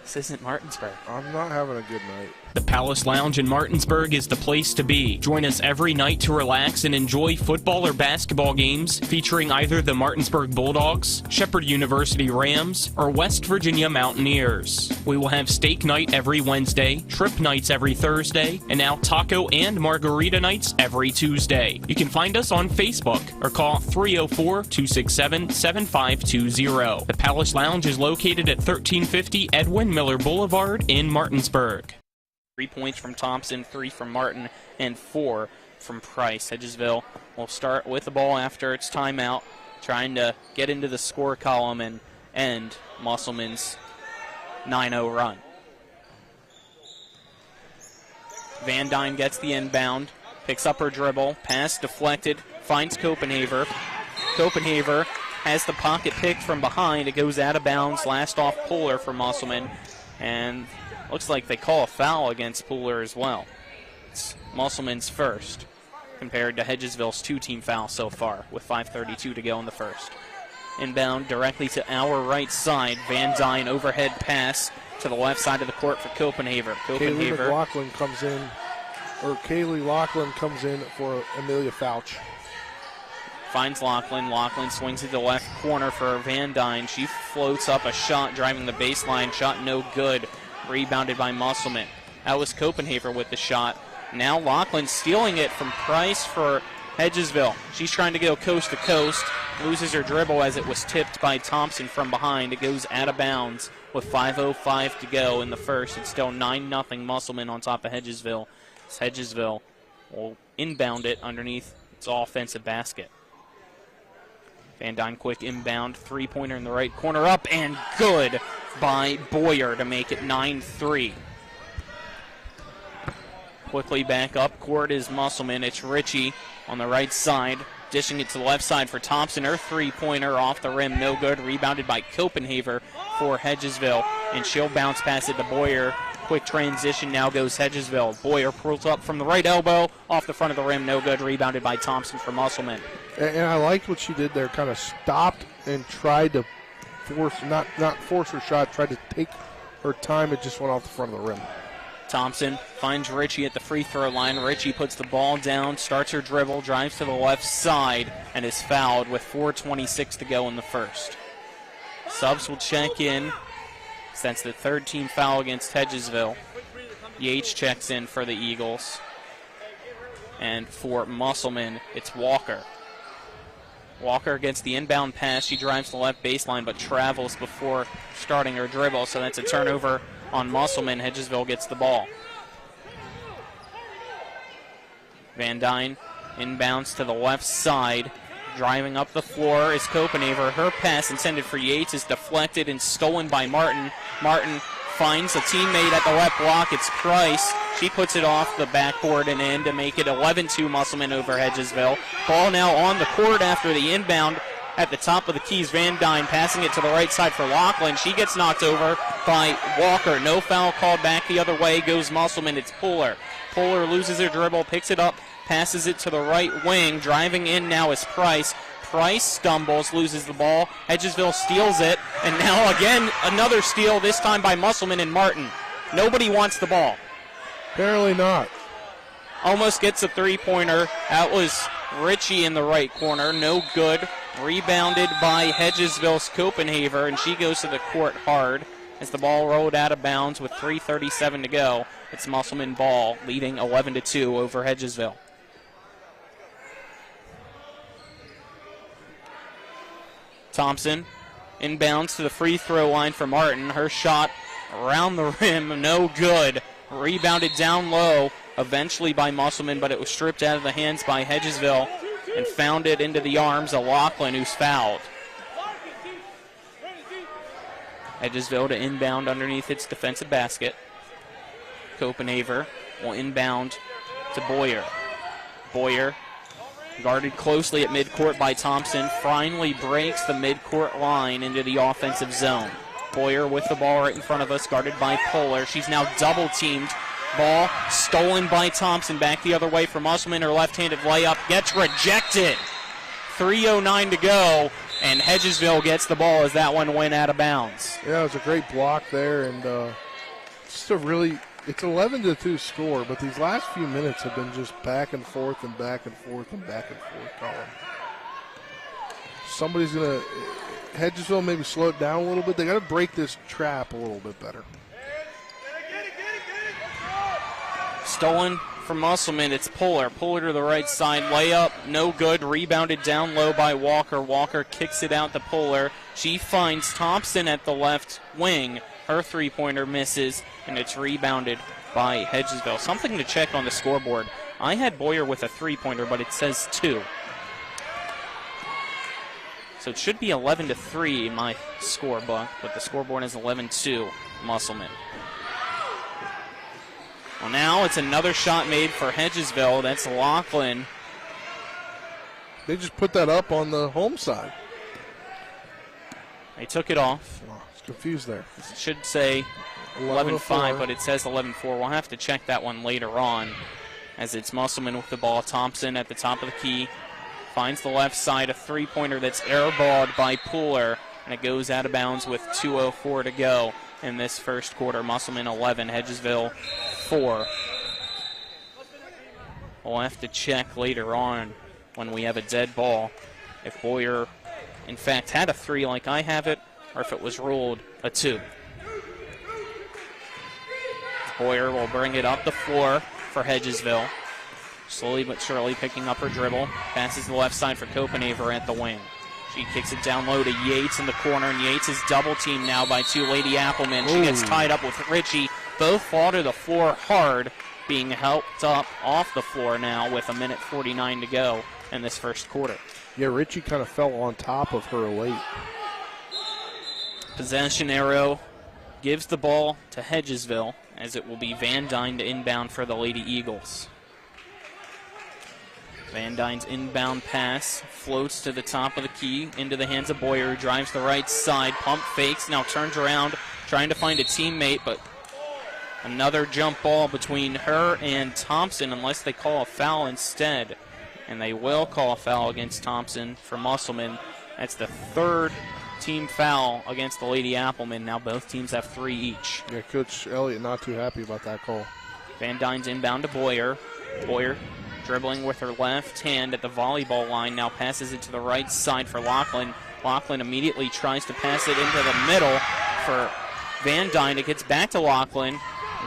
S11: this isn't Martinsburg.
S12: I'm not having a good night.
S3: The Palace Lounge in Martinsburg is the place to be. Join us every night to relax and enjoy football or basketball games featuring either the Martinsburg Bulldogs, Shepherd University Rams, or West Virginia Mountaineers. We will have steak night every Wednesday, trip nights every Thursday, and now taco and margarita nights every Tuesday. You can find us on Facebook or call 304-267-7520. The Palace Lounge is located at 1350 Edwin Miller Boulevard in Martinsburg.
S11: 3 points from Thompson, 3 from Martin, and 4 from Price. Hedgesville will start with the ball after its timeout, trying to get into the score column and end Musselman's 9-0 run. Van Dyne gets the inbound, picks up her dribble, pass deflected, finds Copenhaver. Copenhaver has the pocket picked from behind. It goes out of bounds, last off Puller for Musselman, and looks like they call a foul against Pooler as well. It's Musselman's first, compared to Hedgesville's 2-team foul so far, with 5:32 to go in the first. Inbound directly to our right side. Van Dyne overhead pass to the left side of the court for Copenhaver.
S12: Kaylee Laughlin comes in for Amelia Fouch.
S11: Finds Laughlin. Laughlin swings it to the left corner for Van Dyne. She floats up a shot, driving the baseline. Shot no good. Rebounded by Musselman. That was Copenhaver with the shot. Now Laughlin stealing it from Price for Hedgesville. She's trying to go coast to coast. Loses her dribble as it was tipped by Thompson from behind. It goes out of bounds with 5:05 to go in the first. It's still 9-0 Musselman on top of Hedgesville. Hedgesville will inbound it underneath its offensive basket. Van Dyne quick inbound, three-pointer in the right corner, up and good by Boyer to make it 9-3. Quickly back up court is Musselman. It's Ritchie on the right side, dishing it to the left side for Thompson. Her three-pointer off the rim, no good. Rebounded by Copenhaver for Hedgesville, and she'll bounce pass it to Boyer. Quick transition, now goes Hedgesville. Boyer pulls up from the right elbow, off the front of the rim, no good. Rebounded by Thompson for Musselman.
S12: And I liked what she did there, kind of stopped and tried to force, not force her shot, tried to take her time. It just went off the front of the rim.
S11: Thompson finds Ritchie at the free throw line. Ritchie puts the ball down, starts her dribble, drives to the left side, and is fouled with 4:26 to go in the first. Subs will check in. That's the third-team foul against Hedgesville. Yates checks in for the Eagles. And for Musselman, it's Walker. Walker gets the inbound pass. She drives the left baseline but travels before starting her dribble, so that's a turnover on Musselman. Hedgesville gets the ball. Van Dyne inbounds to the left side. Driving up the floor is Copenhaver. Her pass intended for Yates is deflected and stolen by Martin. Martin finds a teammate at the left block. It's Price. She puts it off the backboard and in to make it 11-2 Musselman over Hedgesville. Ball now on the court after the inbound at the top of the keys. Van Dyne passing it to the right side for Laughlin. She gets knocked over by Walker. No foul called. Back the other way goes Musselman. It's Puller. Puller loses her dribble, picks it up, passes it to the right wing. Driving in now is Price. Price stumbles, loses the ball. Hedgesville steals it, and now again another steal, this time by Musselman and Martin. Nobody wants the ball.
S12: Apparently not.
S11: Almost gets a three-pointer. That was Ritchie in the right corner. No good. Rebounded by Hedgesville's Copenhaver, and she goes to the court hard as the ball rolled out of bounds with 3:37 to go. It's Musselman ball, leading 11-2 over Hedgesville. Thompson inbounds to the free throw line for Martin. Her shot around the rim, no good. Rebounded down low, eventually by Musselman, but it was stripped out of the hands by Hedgesville and found it into the arms of Lachlan, who's fouled. Hedgesville to inbound underneath its defensive basket. Copenhaver will inbound to Boyer. Boyer, guarded closely at midcourt by Thompson, finally breaks the midcourt line into the offensive zone. Boyer with the ball right in front of us, guarded by Poehler. She's now double-teamed. Ball stolen by Thompson, back the other way for Musselman. Her left-handed layup gets rejected. 3:09 to go, and Hedgesville gets the ball as that one went out of bounds.
S12: Yeah, it was a great block there, and just a really, it's 11-2 score, but these last few minutes have been just back and forth and back and forth and back and forth, Colin. Somebody's going to, Hedgesville maybe slow it down a little bit. They got to break this trap a little bit better.
S11: Stolen from Musselman, it's Poehler. Poehler to the right side, layup, no good. Rebounded down low by Walker. Walker kicks it out to Poehler. She finds Thompson at the left wing. Her three-pointer misses, and it's rebounded by Hedgesville. Something to check on the scoreboard. I had Boyer with a three-pointer, but it says 2. So it should be 11-3 in my scorebook, but the scoreboard is 11-2 Musselman. Well, now it's another shot made for Hedgesville. That's Lachlan.
S12: They just put that up on the home side.
S11: They took it off.
S12: Oh, I was confused there.
S11: It should say 11-5, but it says 11-4. We'll have to check that one later on, as it's Musselman with the ball. Thompson at the top of the key. Finds the left side, a three-pointer that's airballed by Poehler, and it goes out of bounds with 2:04 to go in this first quarter. Musselman 11, Hedgesville 4. We'll have to check later on when we have a dead ball if Boyer, in fact, had a 3 like I have it, or if it was ruled a 2. Boyer will bring it up the floor for Hedgesville. Slowly but surely picking up her dribble. Passes the left side for Copenhaver at the wing. She kicks it down low to Yates in the corner, and Yates is double-teamed now by 2 Lady Applemen. She gets tied up with Ritchie. Both fall to the floor hard, being helped up off the floor now with 1:49 to go in this first quarter.
S12: Yeah, Ritchie kind of fell on top of her late.
S11: Possession arrow gives the ball to Hedgesville, as it will be Van Dyne to inbound for the Lady Eagles. Van Dyne's inbound pass floats to the top of the key into the hands of Boyer, who drives the right side, pump fakes, now turns around, trying to find a teammate, but another jump ball between her and Thompson unless they call a foul instead. And they will call a foul against Thompson for Musselman. That's the 3rd team foul against the Lady Applemen. Now both teams have 3 each.
S12: Yeah, Coach Elliott not too happy about that call.
S11: Van Dyne's inbound to Boyer. Boyer dribbling with her left hand at the volleyball line, now passes it to the right side for Lachlan. Lachlan immediately tries to pass it into the middle for Van Dyne. It gets back to Lachlan.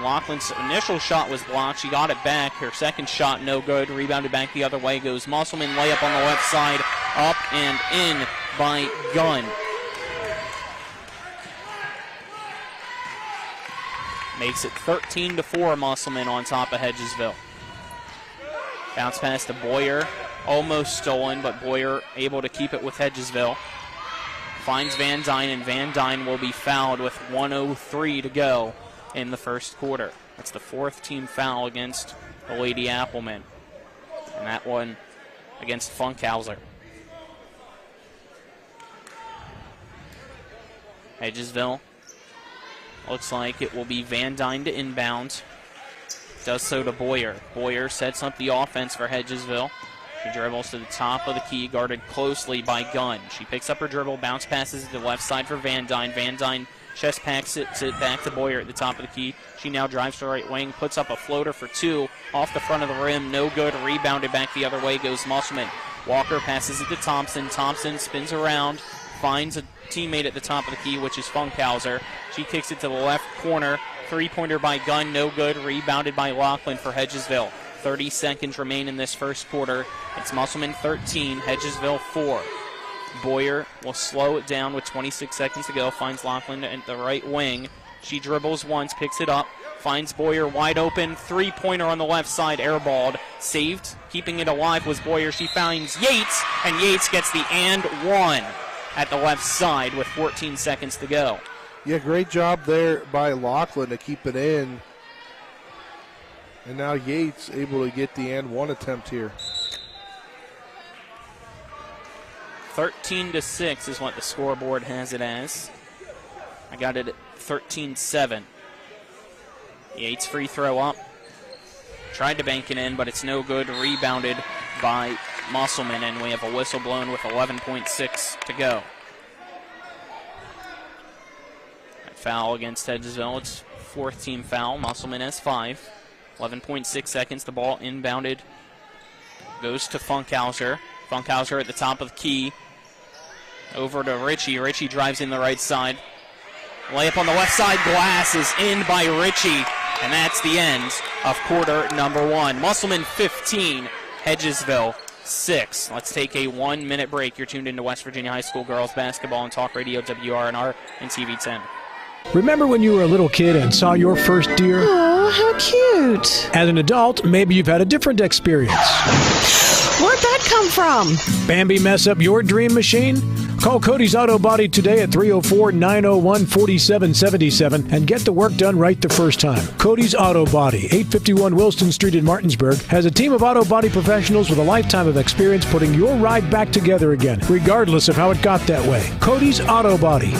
S11: Lachlan's initial shot was blocked. She got it back. Her second shot, no good. Rebounded back the other way. Goes Musselman. Layup on the left side. Up and in by Gunn. Makes it 13-4 Musselman on top of Hedgesville. Bounce pass to Boyer. Almost stolen, but Boyer able to keep it with Hedgesville. Finds Van Dyne, and Van Dyne will be fouled with 1:03 to go in the first quarter. That's the 4th team foul against the Lady Applemen. And that one against Funkhauser. Hedgesville. Looks like it will be Van Dyne to inbound. Does so to Boyer. Boyer sets up the offense for Hedgesville. She dribbles to the top of the key, guarded closely by Gunn. She picks up her dribble, bounce passes to the left side for Van Dyne. Van Dyne chest packs it back to Boyer at the top of the key. She now drives to the right wing, puts up a floater for 2 off the front of the rim. No good. Rebounded back the other way goes Musselman. Walker passes it to Thompson. Thompson spins around, finds a teammate at the top of the key, which is Funkhauser. She kicks it to the left corner. Three-pointer by Gunn, no good. Rebounded by Lachlan for Hedgesville. 30 seconds remain in this first quarter. It's Musselman 13, Hedgesville 4. Boyer will slow it down with 26 seconds to go, finds Lachlan at the right wing. She dribbles once, picks it up, finds Boyer wide open, three-pointer on the left side, airballed, saved, keeping it alive was Boyer. She finds Yates, and Yates gets the and one at the left side with 14 seconds to go.
S12: Yeah, great job there by Lachlan to keep it in. And now Yates able to get the and one attempt here.
S11: 13-6 is what the scoreboard has it as. I got it at 13-7. Yates free throw up. Tried to bank it in, but it's no good. Rebounded by Musselman, and we have a whistle blown with 11.6 to go. That foul against Hedgesville. It's fourth team foul. Musselman has 5. 11.6 seconds. The ball inbounded. Goes to Funkhauser. Funkhauser at the top of the key. Over to Ritchie. Ritchie drives in the right side. Layup on the left side. Glass is in by Ritchie. And that's the end of quarter number 1. Musselman 15, Hedgesville 6. Let's take a 1-minute break. You're tuned into West Virginia High School girls basketball on Talk Radio WRNR and TV 10.
S8: Remember when you were a little kid and saw your first deer?
S14: Oh, how cute.
S8: As an adult, maybe you've had a different experience.
S14: Where'd that come from?
S8: Bambi mess up your dream machine? Call Cody's Auto Body today at 304-901-4777 and get the work done right the first time. Cody's Auto Body, 851 Wilston Street in Martinsburg, has a team of auto body professionals with a lifetime of experience putting your ride back together again, regardless of how it got that way. Cody's Auto Body.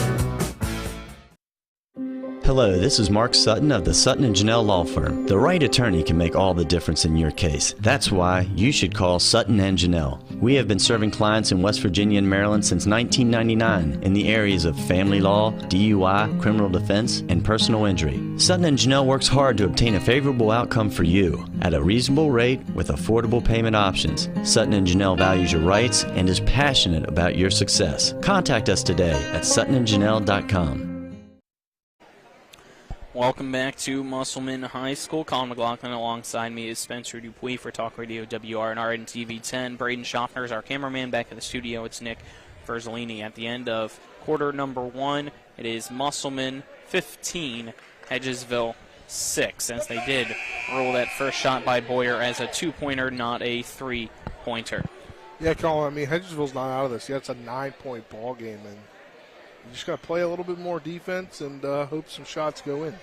S13: Hello, this is Mark Sutton of the Sutton & Janelle Law Firm. The right attorney can make all the difference in your case. That's why you should call Sutton & Janelle. We have been serving clients in West Virginia and Maryland since 1999 in the areas of family law, DUI, criminal defense, and personal injury. Sutton & Janelle works hard to obtain a favorable outcome for you at a reasonable rate with affordable payment options. Sutton & Janelle values your rights and is passionate about your success. Contact us today at suttonandjanelle.com.
S11: Welcome back to Musselman High School. Colin McLaughlin alongside me is Spencer Dupuis for Talk Radio WRNR and TV 10. Braden Schaffner is our cameraman. Back in the studio, it's Nick Verzolini. At the end of quarter number 1, it is Musselman 15, Hedgesville 6, as they did rule that first shot by Boyer as a 2-pointer, not a 3-pointer.
S12: Yeah, Colin, I mean, Hedgesville's not out of this. Yeah, it's a 9-point ball game, and you just got to play a little bit more defense and hope some shots go in.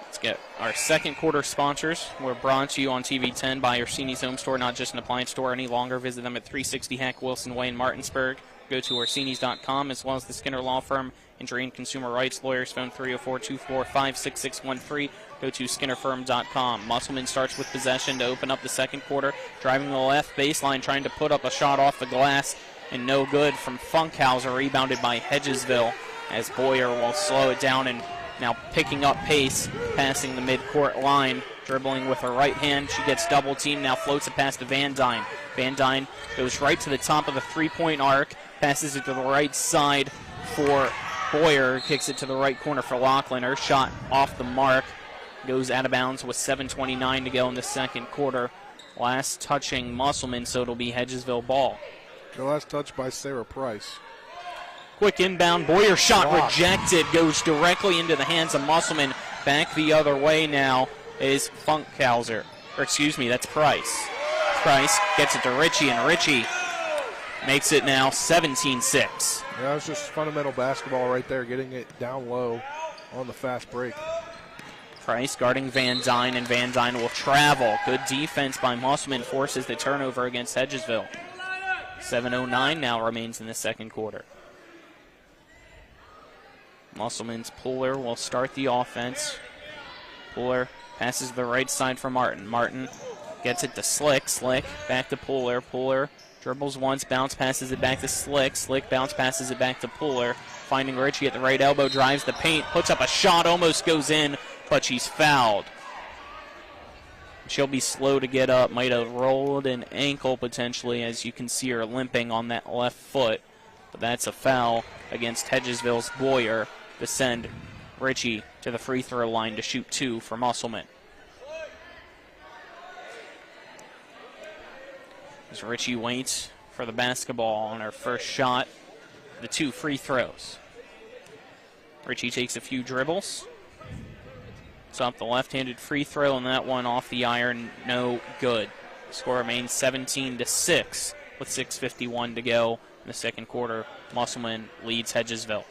S11: Let's get our second quarter sponsors. We're brought to you on TV 10 by Orsini's Home Store, not just an appliance store any longer. Visit them at 360 Hack Wilson Way in Martinsburg. Go to Orsinis.com, as well as the Skinner Law Firm, Injury and Consumer Rights Lawyers, phone 304-245-6613. Go to SkinnerFirm.com. Musselman starts with possession to open up the second quarter, driving the left baseline, trying to put up a shot off the glass, and no good from Funkhauser, rebounded by Hedgesville, as Boyer will slow it down and now picking up pace, passing the midcourt line, dribbling with her right hand. She gets double teamed, now floats it past to Van Dyne. Van Dyne goes right to the top of the three-point arc, passes it to the right side for Boyer, kicks it to the right corner for Lachlan. Her shot off the mark, goes out of bounds with 7:29 to go in the second quarter. Last touching Musselman, so it'll be Hedgesville ball.
S12: The last touch by Sarah Price.
S11: Quick inbound, Boyer shot rejected, goes directly into the hands of Musselman. Back the other way now is Funkhauser. Or excuse me, that's Price. Price gets it to Ritchie, and Ritchie makes it now 17-6.
S12: Yeah, it's just fundamental basketball right there, getting it down low on the fast break.
S11: Price guarding Van Dyne, and Van Dyne will travel. Good defense by Musselman, forces the turnover against Hedgesville. 7:09 now remains in the second quarter. Musselman's Puller will start the offense. Puller passes the right side for Martin. Martin gets it to Slick. Slick back to Puller. Puller dribbles once, bounce passes it back to Slick. Slick bounce passes it back to Puller. Finding Ritchie at the right elbow, drives the paint, puts up a shot, almost goes in, but she's fouled. She'll be slow to get up, might have rolled an ankle potentially, as you can see her limping on that left foot. But that's a foul against Hedgesville's Boyer to send Ritchie to the free throw line to shoot 2 for Musselman. As Ritchie waits for the basketball on her first shot. The 2 free throws. Ritchie takes a few dribbles. It's up the left-handed free throw, and that one off the iron, no good. Score remains 17-6 with 6:51 to go in the second quarter. Musselman leads Hedgesville.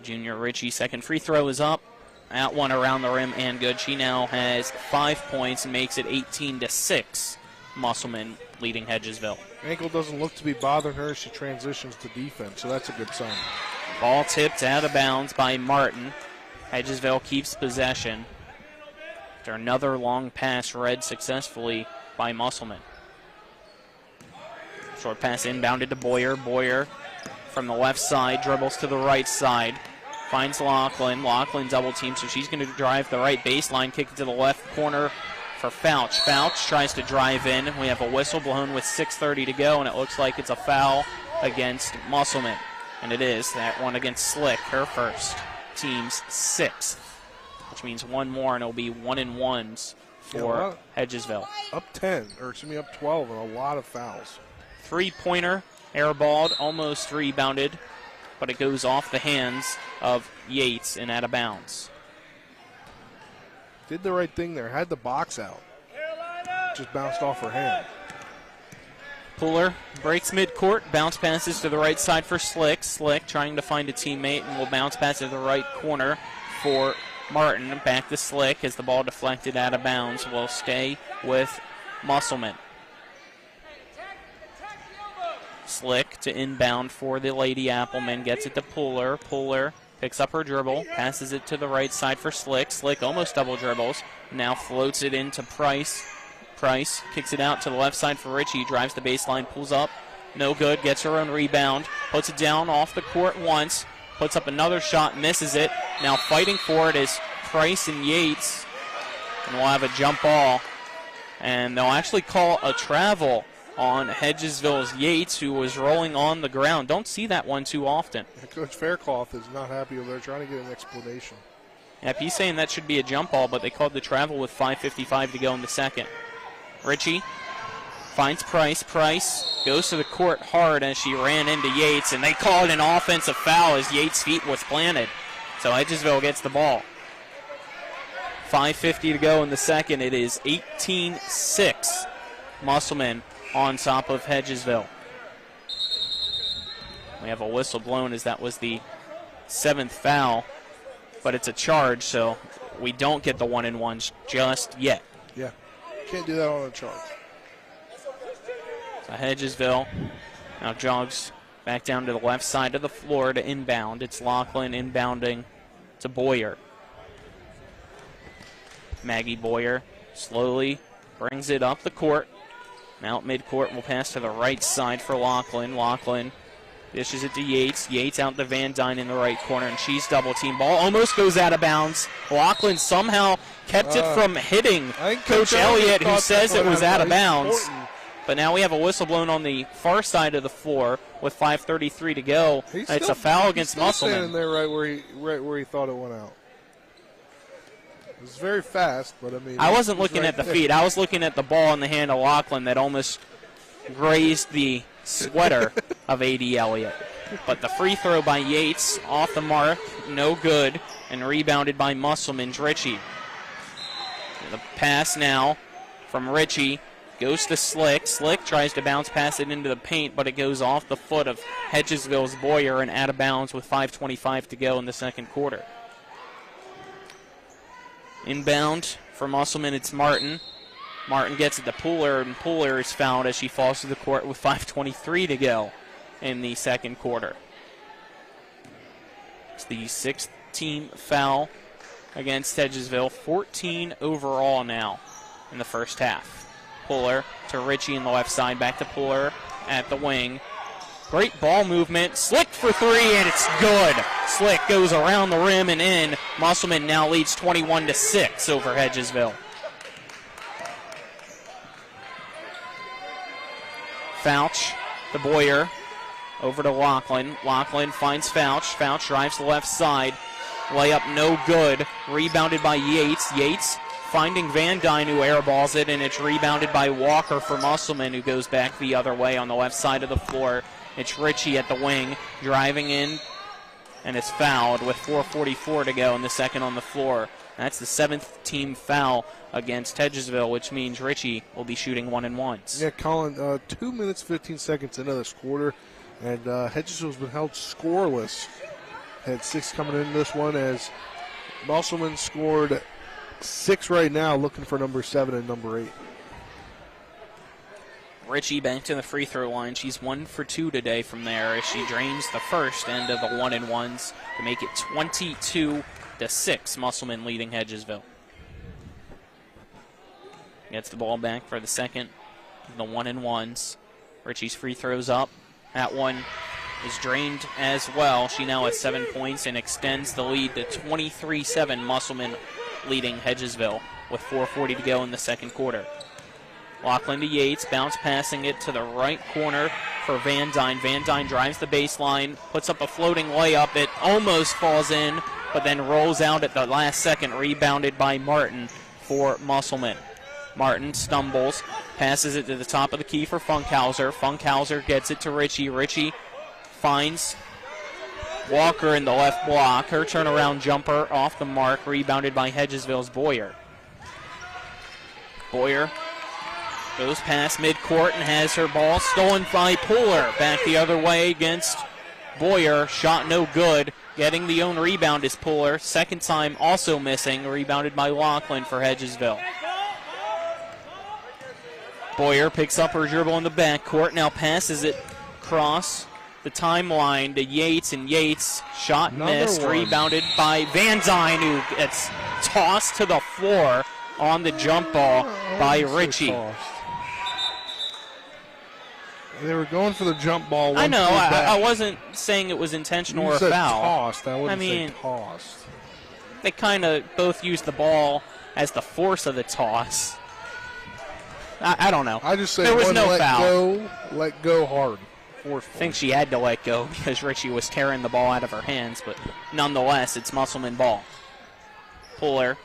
S11: Junior Ritchie, second free throw is up. That one around the rim and good. She now has 5 points and makes it 18-6. Musselman leading Hedgesville.
S12: Ankle doesn't look to be bothering her as she transitions to defense, so that's a good sign.
S11: Ball tipped out of bounds by Martin. Hedgesville keeps possession. After another long pass read successfully by Musselman. Short pass inbounded to Boyer. Boyer from the left side dribbles to the right side. Finds Lachlan. Lachlan double team, so she's going to drive the right baseline, kick it to the left corner for Fouch. Fouch tries to drive in. We have a whistle blown with 6:30 to go, and it looks like it's a foul against Musselman. And it is. That one against Slick, her first. Team's 6th, which means one more, and it'll be 1-and-1s for Hedgesville.
S12: Up 10, or excuse me, up 12, and a lot of fouls.
S11: Three-pointer, airballed, almost rebounded, but it goes off the hands of Yates and out of bounds.
S12: Did the right thing there, had the box out. Just bounced off her hand.
S11: Puller breaks midcourt, bounce passes to the right side for Slick. Slick trying to find a teammate and will bounce pass to the right corner for Martin. Back to Slick as the ball deflected out of bounds. Will stay with Musselman. Slick to inbound for the Lady Applemen. Gets it to Puller. Puller picks up her dribble, passes it to the right side for Slick. Slick almost double dribbles. Now floats it into Price. Price kicks it out to the left side for Ritchie. Drives the baseline, pulls up. No good. Gets her own rebound. Puts it down off the court once. Puts up another shot. Misses it. Now fighting for it is Price and Yates. And we'll have a jump ball. And they'll actually call a travel on Hedgesville's Yates, who was rolling on the ground. Don't see that one too often.
S12: Coach Faircloth is not happy over there, trying to get an explanation.
S11: Yep, he's saying that should be a jump ball, but they called the travel with 5:55 to go in the second. Ritchie finds Price. Price goes to the court hard as she ran into Yates, and they called an offensive foul as Yates' feet was planted. So Hedgesville gets the ball. 5:50 to go in the second. It is 18-6. Musselman on top of Hedgesville. We have a whistle blown as that was the 7th foul, but it's a charge, so we don't get the 1-and-1s just yet.
S12: Yeah, can't do that on a charge.
S11: So Hedgesville now jogs back down to the left side of the floor to inbound. It's Lachlan inbounding to Boyer. Maggie Boyer slowly brings it up the court. Now at midcourt, will pass to the right side for Lachlan. Lachlan dishes it to Yates. Yates out to Van Dyne in the right corner, and she's double-team. Ball almost goes out of bounds. Lachlan somehow kept it from hitting Coach Elliott, who says it was out of bounds. But now we have a whistle blown on the far side of the floor with 5:33 to go. It's a foul against Musselman.
S12: Standing there right where he thought it went out. It was very fast, but I mean...
S11: I wasn't looking at the feet. I was looking at the ball in the hand of Lachlan that almost grazed the sweater of A.D. Elliott. But the free throw by Yates off the mark, no good, and rebounded by Musselman's Ritchie. The pass now from Ritchie goes to Slick. Slick tries to bounce pass it into the paint, but it goes off the foot of Hedgesville's Boyer and out of bounds with 5:25 to go in the second quarter. Inbound for Musselman, it's Martin. Martin gets it to Puller, and Puller is fouled as she falls to the court with 5:23 to go in the second quarter. It's the 6th team foul against Hedgesville. 14 overall now in the first half. Puller to Ritchie in the left side, back to Puller at the wing. Great ball movement. Slick for three, and it's good. Slick goes around the rim and in. Musselman now leads 21-6 over Hedgesville. Fouch to Boyer. Over to Lachlan. Lachlan finds Fouch. Fouch drives to the left side. Layup no good. Rebounded by Yates. Yates finding Van Dyne, who airballs it, and it's rebounded by Walker for Musselman, who goes back the other way on the left side of the floor. It's Ritchie at the wing, driving in, and it's fouled with 4:44 to go in the second on the floor. That's the 7th team foul against Hedgesville, which means Ritchie will be shooting 1-and-1s.
S12: Yeah, Colin, 2 minutes, 15 seconds into this quarter, and Hedgesville's been held scoreless. Had 6 coming into this one as Musselman scored 6 right now, looking for number 7 and number 8.
S11: Ritchie back to the free throw line. She's 1 for 2 today from there as she drains the first end of the 1-and-1s to make it 22-6. Musselman leading Hedgesville. Gets the ball back for the second of the 1-and-1s. Ritchie's free throws up. That one is drained as well. She now has 7 points and extends the lead to 23-7. Musselman leading Hedgesville with 4:40 to go in the second quarter. Lachlan to Yates, bounce passing it to the right corner for Van Dyne. Van Dyne drives the baseline, puts up a floating layup. It almost falls in, but then rolls out at the last second, rebounded by Martin for Musselman. Martin stumbles, passes it to the top of the key for Funkhauser. Funkhauser gets it to Ritchie. Ritchie finds Walker in the left block. Her turnaround jumper off the mark, rebounded by Hedgesville's Boyer. Boyer goes past midcourt and has her ball stolen by Pooler. Back the other way against Boyer. Shot no good. Getting the own rebound is Pooler. Second time also missing. Rebounded by Lachlan for Hedgesville. Boyer picks up her dribble in the backcourt. Now passes it across the timeline to Yates, and Yates shot missed. Rebounded by Van Dyne, who gets tossed to the floor on the jump ball by Ritchie.
S12: They were going for the jump ball.
S11: I know. I wasn't saying it was intentional or a foul.
S12: Tossed. I wouldn't say tossed.
S11: They kind of both used the ball as the force of the toss. I don't know.
S12: I just say
S11: there was no foul.
S12: Let go hard. Forceful.
S11: I think she had to let go because Ritchie was tearing the ball out of her hands, but nonetheless, it's Musselman ball. Pooler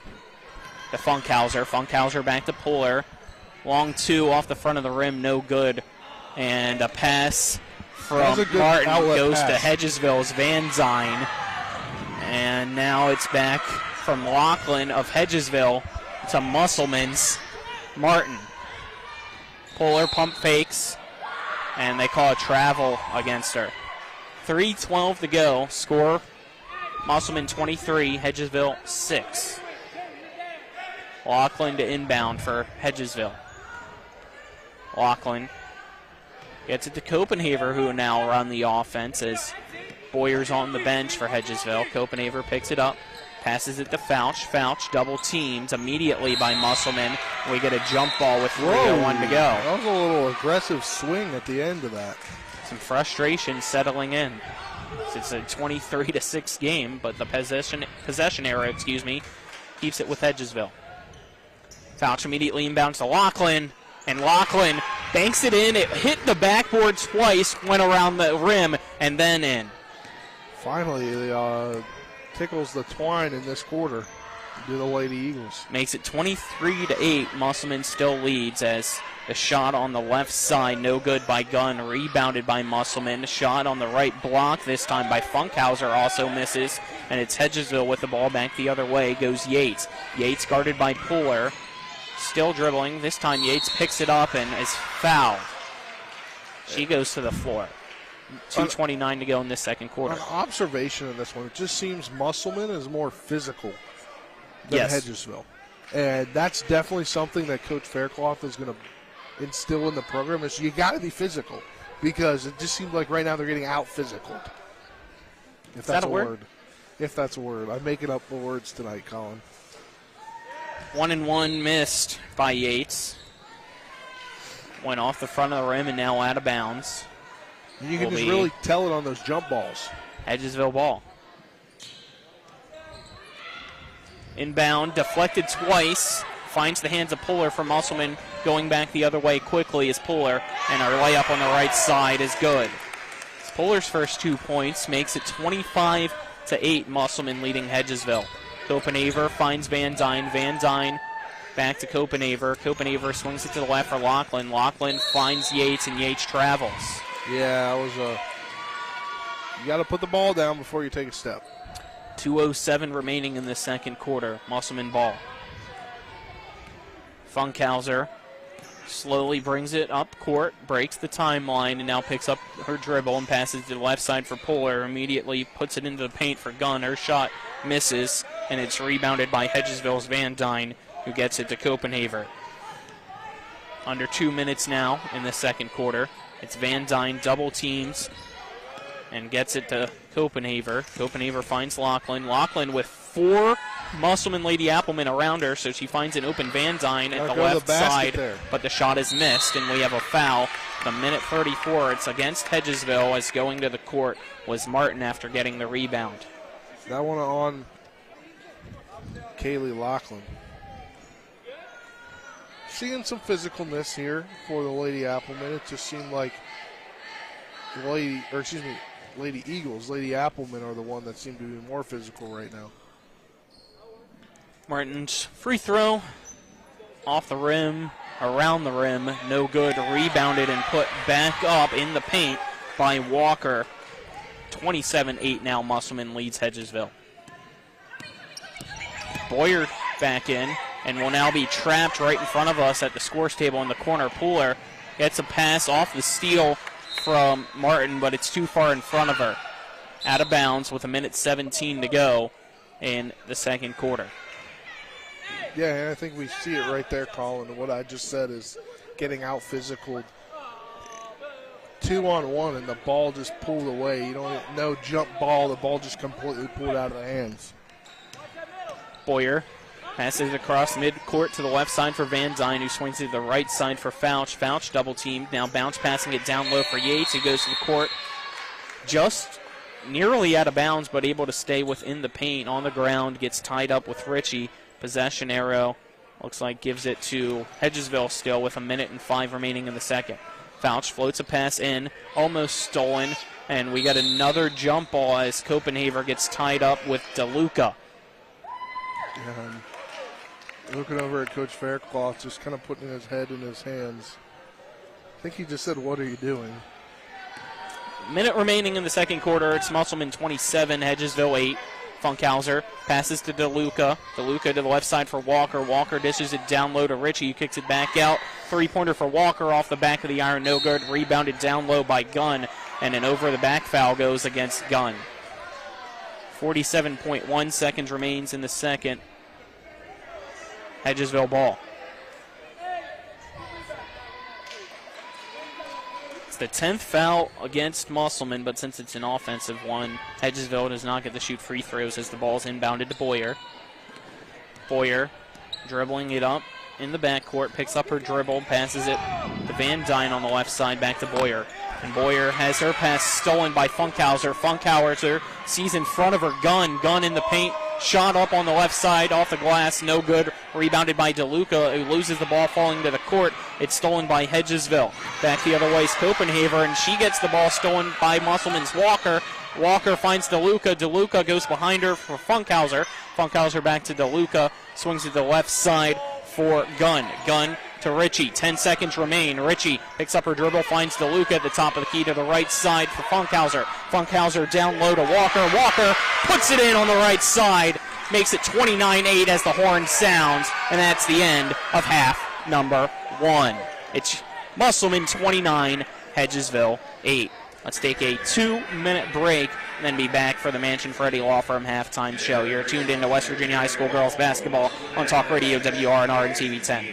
S11: to Funkhauser. Funkhauser back to Pooler. Long 2 off the front of the rim, no good. And a pass from Martin goes to Hedgesville's Van Dyne. And now it's back from Lachlan of Hedgesville to Musselman's Martin. Pooler pump fakes, and they call a travel against her. 3:12 to go. Score, Musselman 23, Hedgesville 6. Lachlan to inbound for Hedgesville. Lachlan gets it to Copenhaver, who now run the offense as Boyer's on the bench for Hedgesville. Copenhaver picks it up, passes it to Fouch. Fouch double teamed immediately by Musselman. We get a jump ball with 3:01 to go.
S12: That was a little aggressive swing at the end of that.
S11: Some frustration settling in. It's a 23-6 game, but the possession era, keeps it with Hedgesville. Fouch immediately inbounds to Lachlan, and Lachlan banks it in. It hit the backboard twice, went around the rim, and then in.
S12: Finally, tickles the twine in this quarter. Do the Lady Eagles.
S11: Makes it 23-8. Musselman still leads as the shot on the left side, no good by Gunn, rebounded by Musselman. Shot on the right block, this time by Funkhauser, also misses, and it's Hedgesville with the ball back the other way. Goes Yates. Yates guarded by Pooler. Still dribbling. This time Yates picks it up and is fouled. She goes to the floor. 2:29 to go in this second quarter.
S12: An observation in this one, it just seems Musselman is more physical than Hedgesville. And that's definitely something that Coach Faircloth is going to instill in the program, is you got to be physical, because it just seems like right now they're getting out physical. If that's a word. If that's a word. I'm making up the words tonight, Colin.
S11: 1-and-1 missed by Yates. Went off the front of the rim and now out of bounds.
S12: And you can just really tell it on those jump balls.
S11: Hedgesville ball. Inbound, deflected twice. Finds the hands of Pooler from Musselman, going back the other way quickly is Pooler, and our layup on the right side is good. It's Pooler's first 2 points, makes it 25-8, Musselman leading Hedgesville. Copenhaver finds Van Dyne. Van Dyne Back to Copenhaver. Copenhaver swings it to the left for Lachlan. Lachlan finds Yates, and Yates travels.
S12: Yeah, it was you got to put the ball down before you take a step.
S11: 2:07 remaining in the second quarter. Musselman ball. Funkhauser slowly brings it up court, breaks the timeline, and now picks up her dribble and passes to the left side for Puller. Immediately puts it into the paint for Gunn. Her shot misses, and it's rebounded by Hedgesville's Van Dyne, who gets it to Copenhaver. Under 2 minutes now in the second quarter. It's Van Dyne double teams and gets it to Copenhaver. Copenhaver finds Lachlan. Lachlan with 4 Musselman Lady Applemen around her, so she finds an open Van Dyne at the left side, but the shot is missed, and we have a foul. The minute 34, it's against Hedgesville, as going to the court was Martin after getting the rebound.
S12: That one on Kaylee Lachlan. Seeing some physicalness here for the Lady Applemen. It just seemed like Lady Eagles, Lady Applemen are the one that seem to be more physical right now.
S11: Martin's free throw off the rim, around the rim, no good. Rebounded and put back up in the paint by Walker. 27-8 now. Musselman leads Hedgesville. Boyer back in and will now be trapped right in front of us at the scores table in the corner. Puller gets a pass off the steal from Martin, but it's too far in front of her. Out of bounds with 1:17 to go in the second quarter.
S12: Yeah, and I think we see it right there, Colin. What I just said is getting out physical. 2-on-1, and the ball just pulled away. You don't no jump ball. The ball just completely pulled out of the hands.
S11: Boyer passes it across midcourt to the left side for Van Dyne, who swings it to the right side for Fouch. Fouch double teamed. Now bounce passing it down low for Yates, who goes to the court just nearly out of bounds, but able to stay within the paint on the ground. Gets tied up with Ritchie. Possession arrow looks like gives it to Hedgesville still with 1:05 remaining in the second. Fouch floats a pass in, almost stolen, and we got another jump ball as Copenhaver gets tied up with DeLuca.
S12: Looking over at Coach Faircloth, just kind of putting his head in his hands. I think he just said, "What are you doing?"
S11: Minute remaining in the second quarter. It's Musselman 27, Hedgesville 8. Funkhauser passes to DeLuca. DeLuca to the left side for Walker. Walker dishes it down low to Ritchie, who kicks it back out. Three-pointer for Walker off the back of the iron. No good. Rebounded down low by Gunn, and an over-the-back foul goes against Gunn. 47.1 seconds remains in the second. Hedgesville ball. It's the 10th foul against Musselman, but since it's an offensive one, Hedgesville does not get to shoot free throws as the ball is inbounded to Boyer. Boyer dribbling it up in the backcourt, picks up her dribble, passes it to Van Dyne on the left side, back to Boyer. And Boyer has her pass stolen by Funkhauser. Funkhauser sees in front of her Gunn. Gunn in the paint. Shot up on the left side off the glass. No good. Rebounded by DeLuca, who loses the ball falling to the court. It's stolen by Hedgesville. Back the other way is Copenhaver, and she gets the ball stolen by Musselman's Walker. Walker finds DeLuca. DeLuca goes behind her for Funkhauser. Funkhauser back to DeLuca. Swings to the left side for Gunn. Gunn to Ritchie. 10 seconds remain. Ritchie picks up her dribble, finds DeLuca at the top of the key to the right side for Funkhauser. Funkhauser down low to Walker. Walker puts it in on the right side. Makes it 29-8 as the horn sounds. And that's the end of half number 1. It's Musselman 29, Hedgesville 8. Let's take a 2-minute break and then be back for the Mansion Freddie Law Firm halftime show. You're tuned in to West Virginia High School girls basketball on Talk Radio WRNR and TV 10.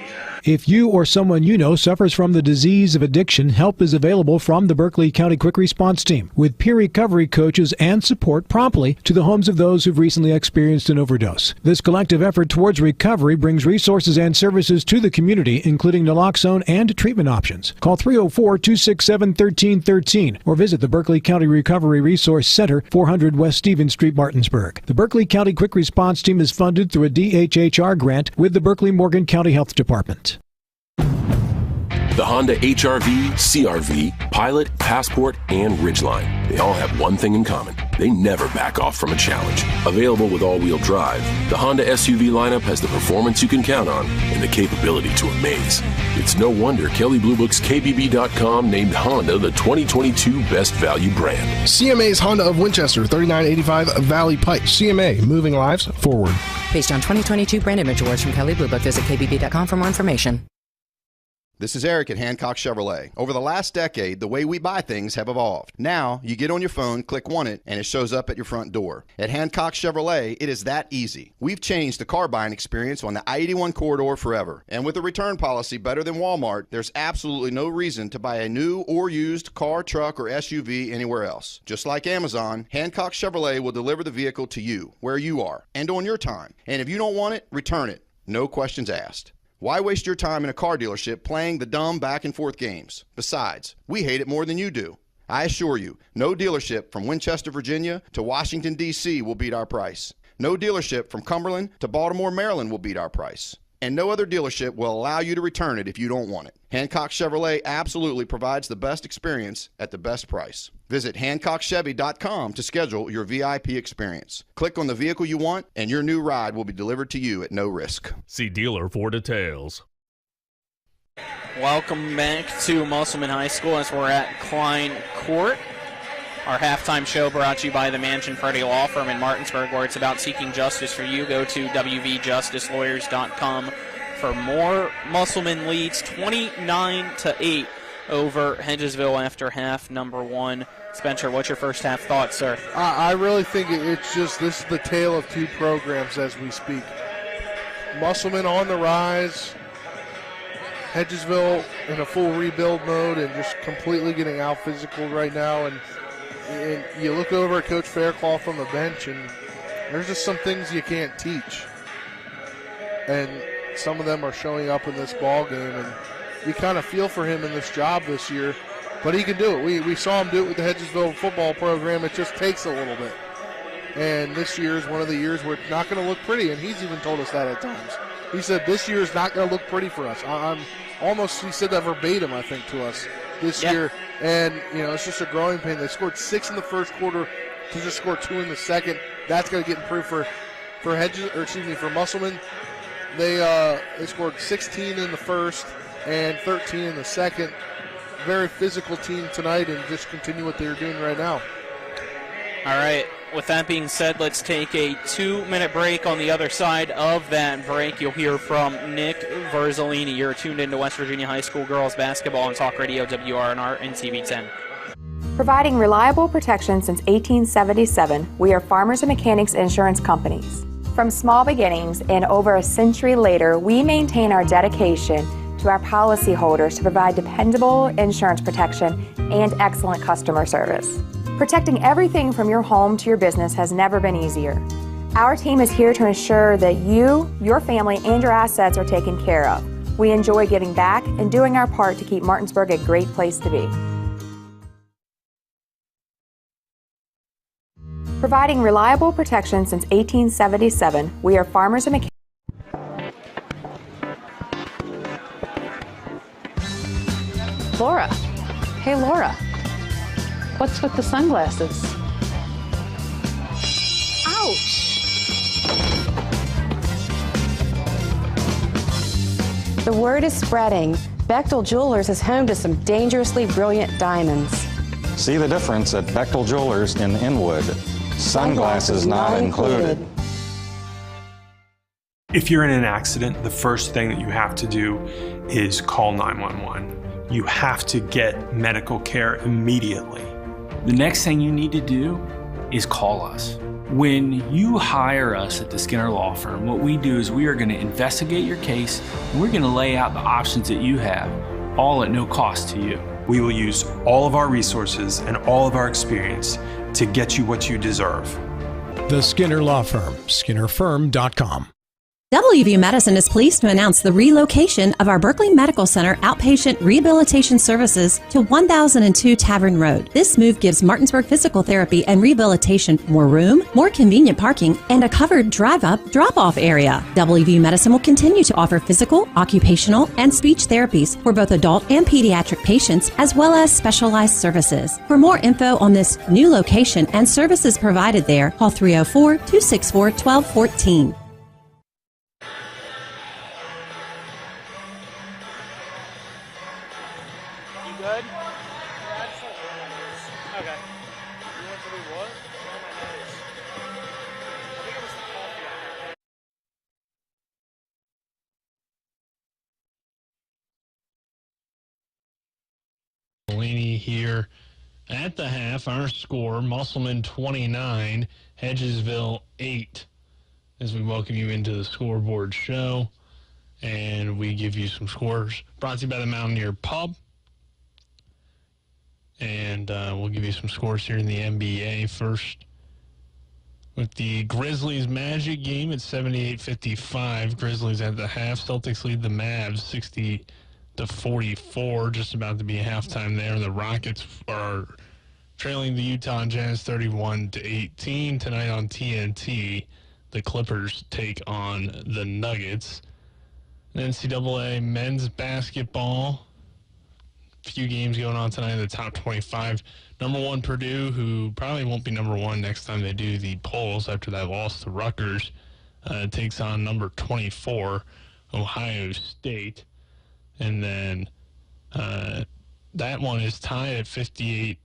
S8: If you or someone you know suffers from the disease of addiction, help is available from the Berkeley County Quick Response Team with peer recovery coaches and support promptly to the homes of those who've recently experienced an overdose. This collective effort towards recovery brings resources and services to the community, including naloxone and treatment options. Call 304-267-1313 or visit the Berkeley County Recovery Resource Center, 400 West Stevens Street, Martinsburg. The Berkeley County Quick Response Team is funded through a DHHR grant with the Berkeley Morgan County Health Department.
S5: The Honda HR-V, CR-V, Pilot, Passport, and Ridgeline. They all have one thing in common. They never back off from a challenge. Available with all-wheel drive, the Honda SUV lineup has the performance you can count on and the capability to amaze. It's no wonder Kelley Blue Book's KBB.com named Honda the 2022 Best Value brand.
S1: CMA's Honda of Winchester, 3985 Valley Pike. CMA, moving lives forward.
S9: Based on 2022 brand image awards from Kelley Blue Book, visit KBB.com for more information.
S23: This is Eric at Hancock Chevrolet. Over the last decade, the way we buy things have evolved. Now, you get on your phone, click Want It, and it shows up at your front door. At Hancock Chevrolet, it is that easy. We've changed the car buying experience on the I-81 corridor forever. And with a return policy better than Walmart, there's absolutely no reason to buy a new or used car, truck, or SUV anywhere else. Just like Amazon, Hancock Chevrolet will deliver the vehicle to you, where you are, and on your time. And if you don't want it, return it. No questions asked. Why waste your time in a car dealership playing the dumb back and forth games? Besides, we hate it more than you do. I assure you, no dealership from Winchester, Virginia to Washington, D.C. will beat our price. No dealership from Cumberland to Baltimore, Maryland will beat our price. And no other dealership will allow you to return it if you don't want it. Hancock Chevrolet absolutely provides the best experience at the best price. Visit HancockChevy.com to schedule your VIP experience. Click on the vehicle you want, and your new ride will be delivered to you at no risk.
S24: See dealer for details.
S11: Welcome back to Musselman High School as we're at Klein Court. Our halftime show brought to you by the Mansion Freddie Law Firm in Martinsburg, where it's about seeking justice for you. Go to wvjusticelawyers.com for more. Musselman leads 29-8 over Hedgesville after half number one. Spencer, what's your first half thoughts, sir?
S12: I really think it's just this is the tale of two programs as we speak. Musselman on the rise, Hedgesville in a full rebuild mode and just completely getting out physical right now. And you look over at Coach Faircloth from the bench, and there's just some things you can't teach. And some of them are showing up in this ball game, and you kind of feel for him in this job this year. But he can do it. We saw him do it with the Hedgesville football program. It just takes a little bit. And this year is one of the years where it's not going to look pretty, and he's even told us that at times. He said this year is not going to look pretty for us. He said that verbatim, I think, to us this year. And, it's just a growing pain. They scored 6 in the first quarter to just score 2 in the second. That's going to get improved for Musselman. They scored 16 in the first and 13 in the second. Very physical team tonight, and just continue what they're doing right now.
S11: All right. With that being said, let's take a 2-minute break. On the other side of that break, you'll hear from Nick Verzolini. You're tuned into West Virginia High School girls basketball on Talk Radio, WRNR, and TV10.
S25: Providing reliable protection since 1877, we are Farmers and Mechanics Insurance Companies. From small beginnings and over a century later, we maintain our dedication to our policyholders to provide dependable insurance protection and excellent customer service. Protecting everything from your home to your business has never been easier. Our team is here to ensure that you, your family, and your assets are taken care of. We enjoy giving back and doing our part to keep Martinsburg a great place to be. Providing reliable protection since 1877, we are Farmers and Mechanics.
S26: Laura. Hey, Laura. What's with the sunglasses? Ouch! The word is spreading. Bechtel Jewelers is home to some dangerously brilliant diamonds.
S27: See the difference at Bechtel Jewelers in Inwood. Sunglasses not included.
S6: If you're in an accident, the first thing that you have to do is call 911. You have to get medical care immediately.
S7: The next thing you need to do is call us. When you hire us at the Skinner Law Firm, what we do is we are going to investigate your case, and we're going to lay out the options that you have, all at no cost to you.
S6: We will use all of our resources and all of our experience to get you what you deserve.
S8: The Skinner Law Firm, SkinnerFirm.com.
S4: WVU Medicine is pleased to announce the relocation of our Berkeley Medical Center outpatient rehabilitation services to 1002 Tavern Road. This move gives Martinsburg Physical Therapy and Rehabilitation more room, more convenient parking, and a covered drive-up, drop-off area. WVU Medicine will continue to offer physical, occupational, and speech therapies for both adult and pediatric patients, as well as specialized services. For more info on this new location and services provided there, call 304-264-1214.
S10: Here at the half, our score, Musselman 29, Hedgesville 8, as we welcome you into the scoreboard show, and we give you some scores brought to you by the Mountaineer Pub, and we'll give you some scores here in the NBA first. With the Grizzlies Magic game at 78-55, Grizzlies at the half, Celtics lead the Mavs 60-44, just about to be halftime there. The Rockets are trailing the Utah Jazz 31-18 tonight on TNT. The Clippers take on the Nuggets. NCAA men's basketball. A few games going on tonight in the top 25. Number 1 Purdue, who probably won't be number 1 next time they do the polls after that loss to Rutgers, takes on number 24 Ohio State. And then that one is tied at 58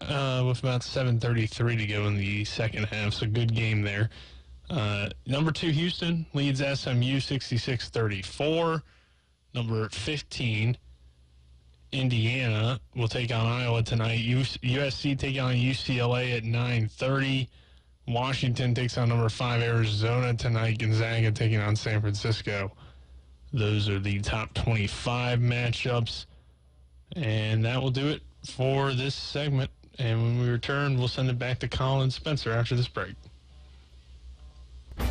S10: with about 7:33 to go in the second half. So good game there. Number 2 Houston leads SMU 66-34. Number 15 Indiana will take on Iowa tonight. USC take on UCLA at 9:30. Washington takes on number 5 Arizona tonight. Gonzaga taking on San Francisco. Those are the top 25 matchups. And that will do it for this segment. And when we return, we'll send it back to Colin Spencer after this break.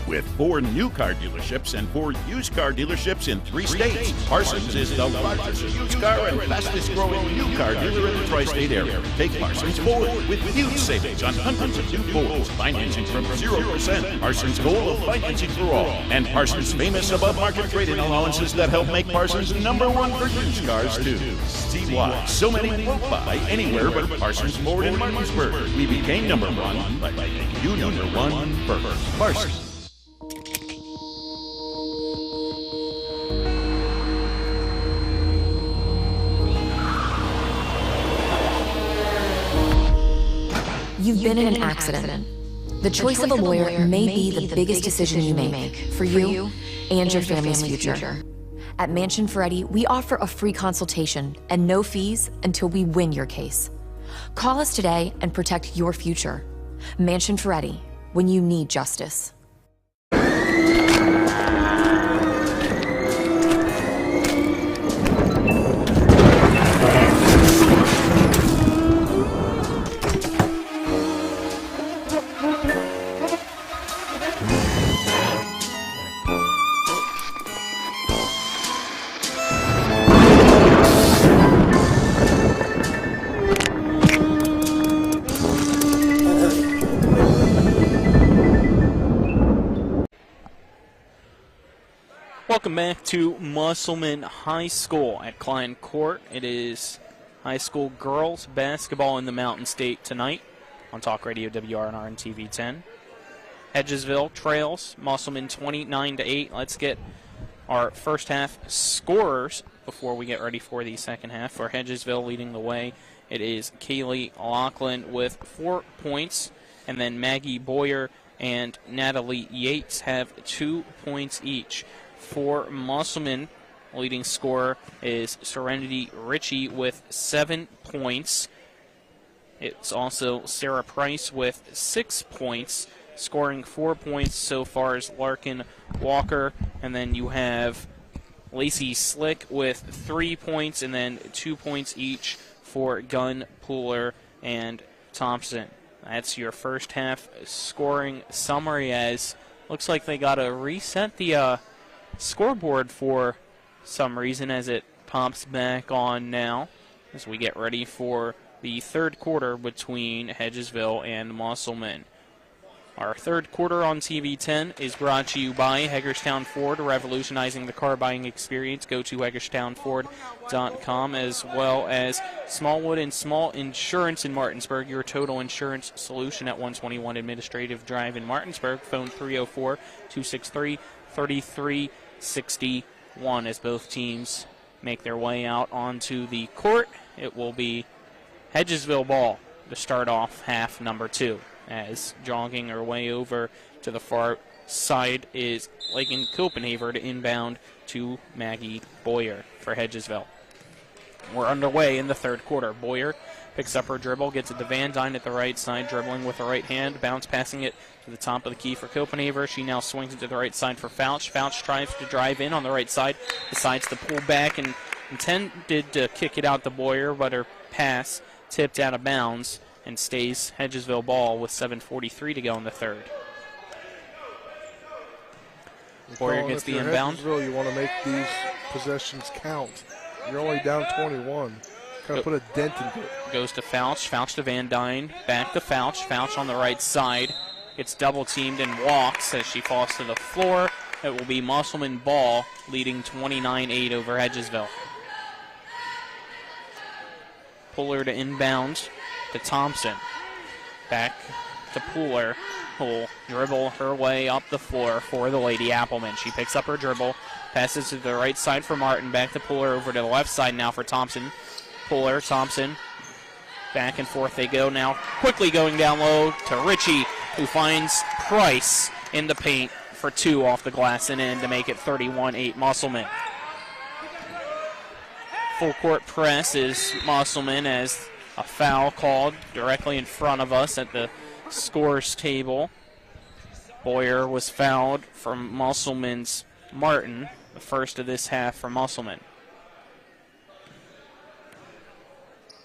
S21: With 4 new car dealerships and 4 used car dealerships in 3 states, Parsons is the largest used car and fastest growing new car dealer in the tri-state area. Take Parsons Ford with huge savings on hundreds of new Fords, financing from 0%, Parsons' goal of financing for all, and Parsons' famous above-market trade-in allowances that help make Parsons #1 for used cars too. See why so many won't buy anywhere but Parsons Ford in Martinsburg. We became #1 by making you #1 first. Parsons.
S2: You've been in an accident. The choice of a lawyer may be the biggest decision you make for you and your family's future. At Mansion Ferretti, we offer a free consultation and no fees until we win your case. Call us today and protect your future. Mansion Ferretti, when you need justice.
S11: Welcome back to Musselman High School at Klein Court. It is high school girls basketball in the Mountain State tonight on Talk Radio WRNR and TV 10. Hedgesville trails Musselman 29-8. Let's get our first half scorers before we get ready for the second half. For Hedgesville leading the way, it is Kaylee Lachlan with 4 points, and then Maggie Boyer and Natalie Yates have 2 points each. For Musselman, leading scorer is Serenity Ritchie with 7 points. It's also Sarah Price with 6 points. Scoring 4 points so far is Larkin Walker. And then you have Lacey Slick with 3 points, and then 2 points each for Gunn, Pooler, and Thompson. That's your first half scoring summary as Looks like they got to reset the scoreboard for some reason as it pops back on now as we get ready for the third quarter between Hedgesville and Musselman. Our third quarter on TV 10 is brought to you by Hagerstown Ford, revolutionizing the car buying experience. Go to HagerstownFord.com, as well as Smallwood and Small Insurance in Martinsburg, your total insurance solution at 121 Administrative Drive in Martinsburg. Phone 304-263-3361 as both teams make their way out onto the court. It will be Hedgesville ball to start off half number 2. As jogging our way over to the far side is Lakin Copenhaver to inbound to Maggie Boyer for Hedgesville. We're underway in the third quarter. Boyer picks up her dribble, gets it to Van Dyne at the right side, dribbling with the right hand, bounce passing it to the top of the key for Copenhaver. She now swings it to the right side for Fouch. Fouch tries to drive in on the right side, decides to pull back and intended to kick it out to Boyer, but her pass tipped out of bounds and stays Hedgesville ball with 7:43 to go in the third. Boyer gets the inbound.
S12: Hedgesville, you want to make these possessions count. You're only down 21. Kind of put a dent into it.
S11: Goes to Fouch. Fouch to Van Dyne. Back to Fouch. Fouch on the right side. Gets double teamed and walks as she falls to the floor. It will be Musselman ball, leading 29-8 over Hedgesville. Puller to inbound to Thompson. Back to Pooler, who will dribble her way up the floor for the Lady Applemen. She picks up her dribble, passes to the right side for Martin, back to Pooler, over to the left side now for Thompson. Pooler, Thompson, back and forth they go now. Quickly going down low to Ritchie, who finds Price in the paint for 2 off the glass and in to make it 31-8 Musselman. Full court press is Musselman as a foul called directly in front of us at the scores table. Boyer was fouled from Musselman's Martin, the first of this half for Musselman.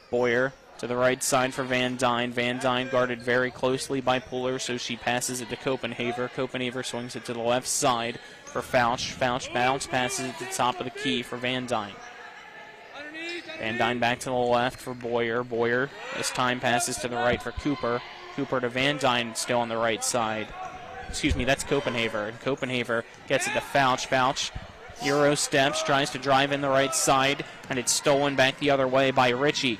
S11: Boyer to the right side for Van Dyne. Van Dyne guarded very closely by Pooler, so she passes it to Copenhaver. Copenhaver swings it to the left side for Fouch. Fouch bounce passes it to the top of the key for Van Dyne. Van Dyne back to the left for Boyer. Boyer, this time, passes to the right for Cooper. Cooper to Van Dyne, still on the right side. Excuse me, that's Copenhaver. And Copenhaver gets it to Fouch. Fouch, Euro steps, tries to drive in the right side, and it's stolen back the other way by Ritchie.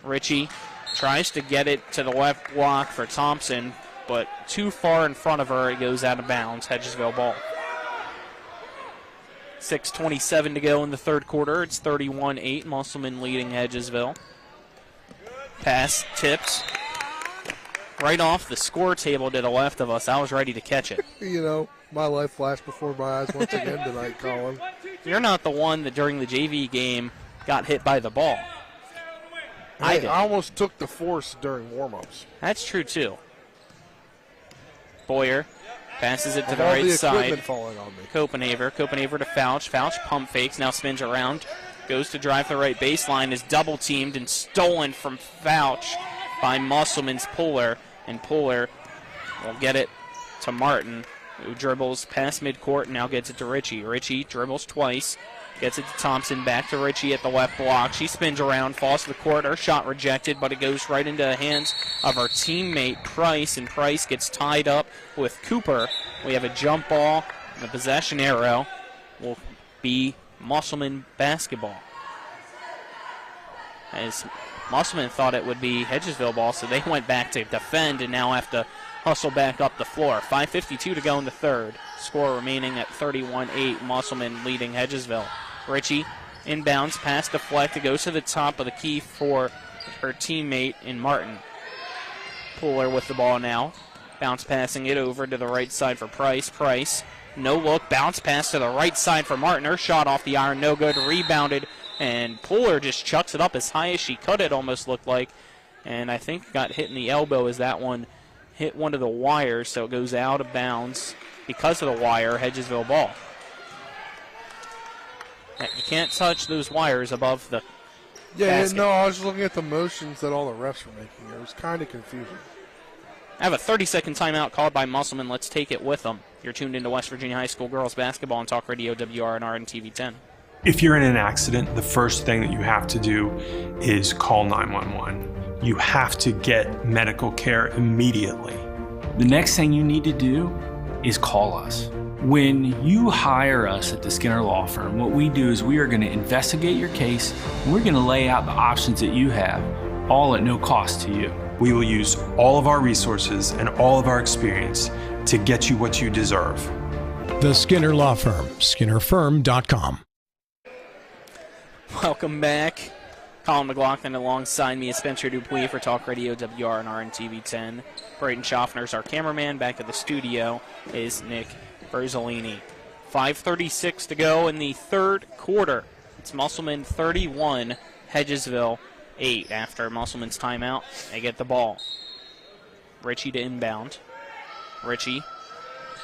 S11: Ritchie tries to get it to the left block for Thompson, but too far in front of her, it goes out of bounds. Hedgesville ball. 6:27 to go in the third quarter. It's 31-8. Musselman leading Hedgesville. Pass tips right off the score table to the left of us. I was ready to catch it.
S12: You know, my life flashed before my eyes once again tonight, Colin.
S11: You're not the one that during the JV game got hit by the ball.
S12: I almost took the force during warm-ups.
S11: That's true, too. Boyer passes it to the right side. Copenhaver to Fouch. Fouch pump fakes, now spins around. Goes to drive the right baseline, is double teamed and stolen from Fouch by Musselman's Pooler. And Pooler will get it to Martin, who dribbles past midcourt and now gets it to Ritchie. Ritchie dribbles twice, gets it to Thompson, back to Ritchie at the left block. She spins around, falls to the court. Her shot rejected, but it goes right into the hands of her teammate Price, and Price gets tied up with Cooper. We have a jump ball. The possession arrow will be Musselman basketball. As Musselman thought it would be Hedgesville ball, so they went back to defend and now have to hustle back up the floor. 5:52 to go in the third. Score remaining at 31-8. Musselman leading Hedgesville. Ritchie inbounds, pass deflected, goes to the top of the key for her teammate in Martin. Pooler with the ball now. Bounce passing it over to the right side for Price. Price, no look, bounce pass to the right side for Martin. Her shot off the iron, no good, rebounded, and Pooler just chucks it up as high as she could, it almost looked like. And I think got hit in the elbow as that one hit one of the wires, so it goes out of bounds because of the wire. Hedgesville ball. You can't touch those wires above the basket.
S12: No, I was looking at the motions that all the refs were making. It was kind of confusing.
S11: I have a 30-second timeout called by Musselman. Let's take it with them. You're tuned into West Virginia High School girls basketball on Talk Radio WRNR and TV 10.
S6: If you're in an accident, the first thing that you have to do is call 911. You have to get medical care immediately.
S7: The next thing you need to do is call us. When you hire us at the Skinner Law Firm, what we do is we are going to investigate your case, and we're going to lay out the options that you have, all at no cost to you.
S6: We will use all of our resources and all of our experience to get you what you deserve.
S8: The Skinner Law Firm, SkinnerFirm.com.
S11: Welcome back. Colin McLaughlin alongside me is Spencer Dupuis for Talk Radio WRNR and TV 10. Brayden Schaffner's our cameraman. Back at the studio is Nick Berzolini. 5:36 to go in the third quarter. It's Musselman 31, Hedgesville 8. After Musselman's timeout, they get the ball. Ritchie to inbound. Ritchie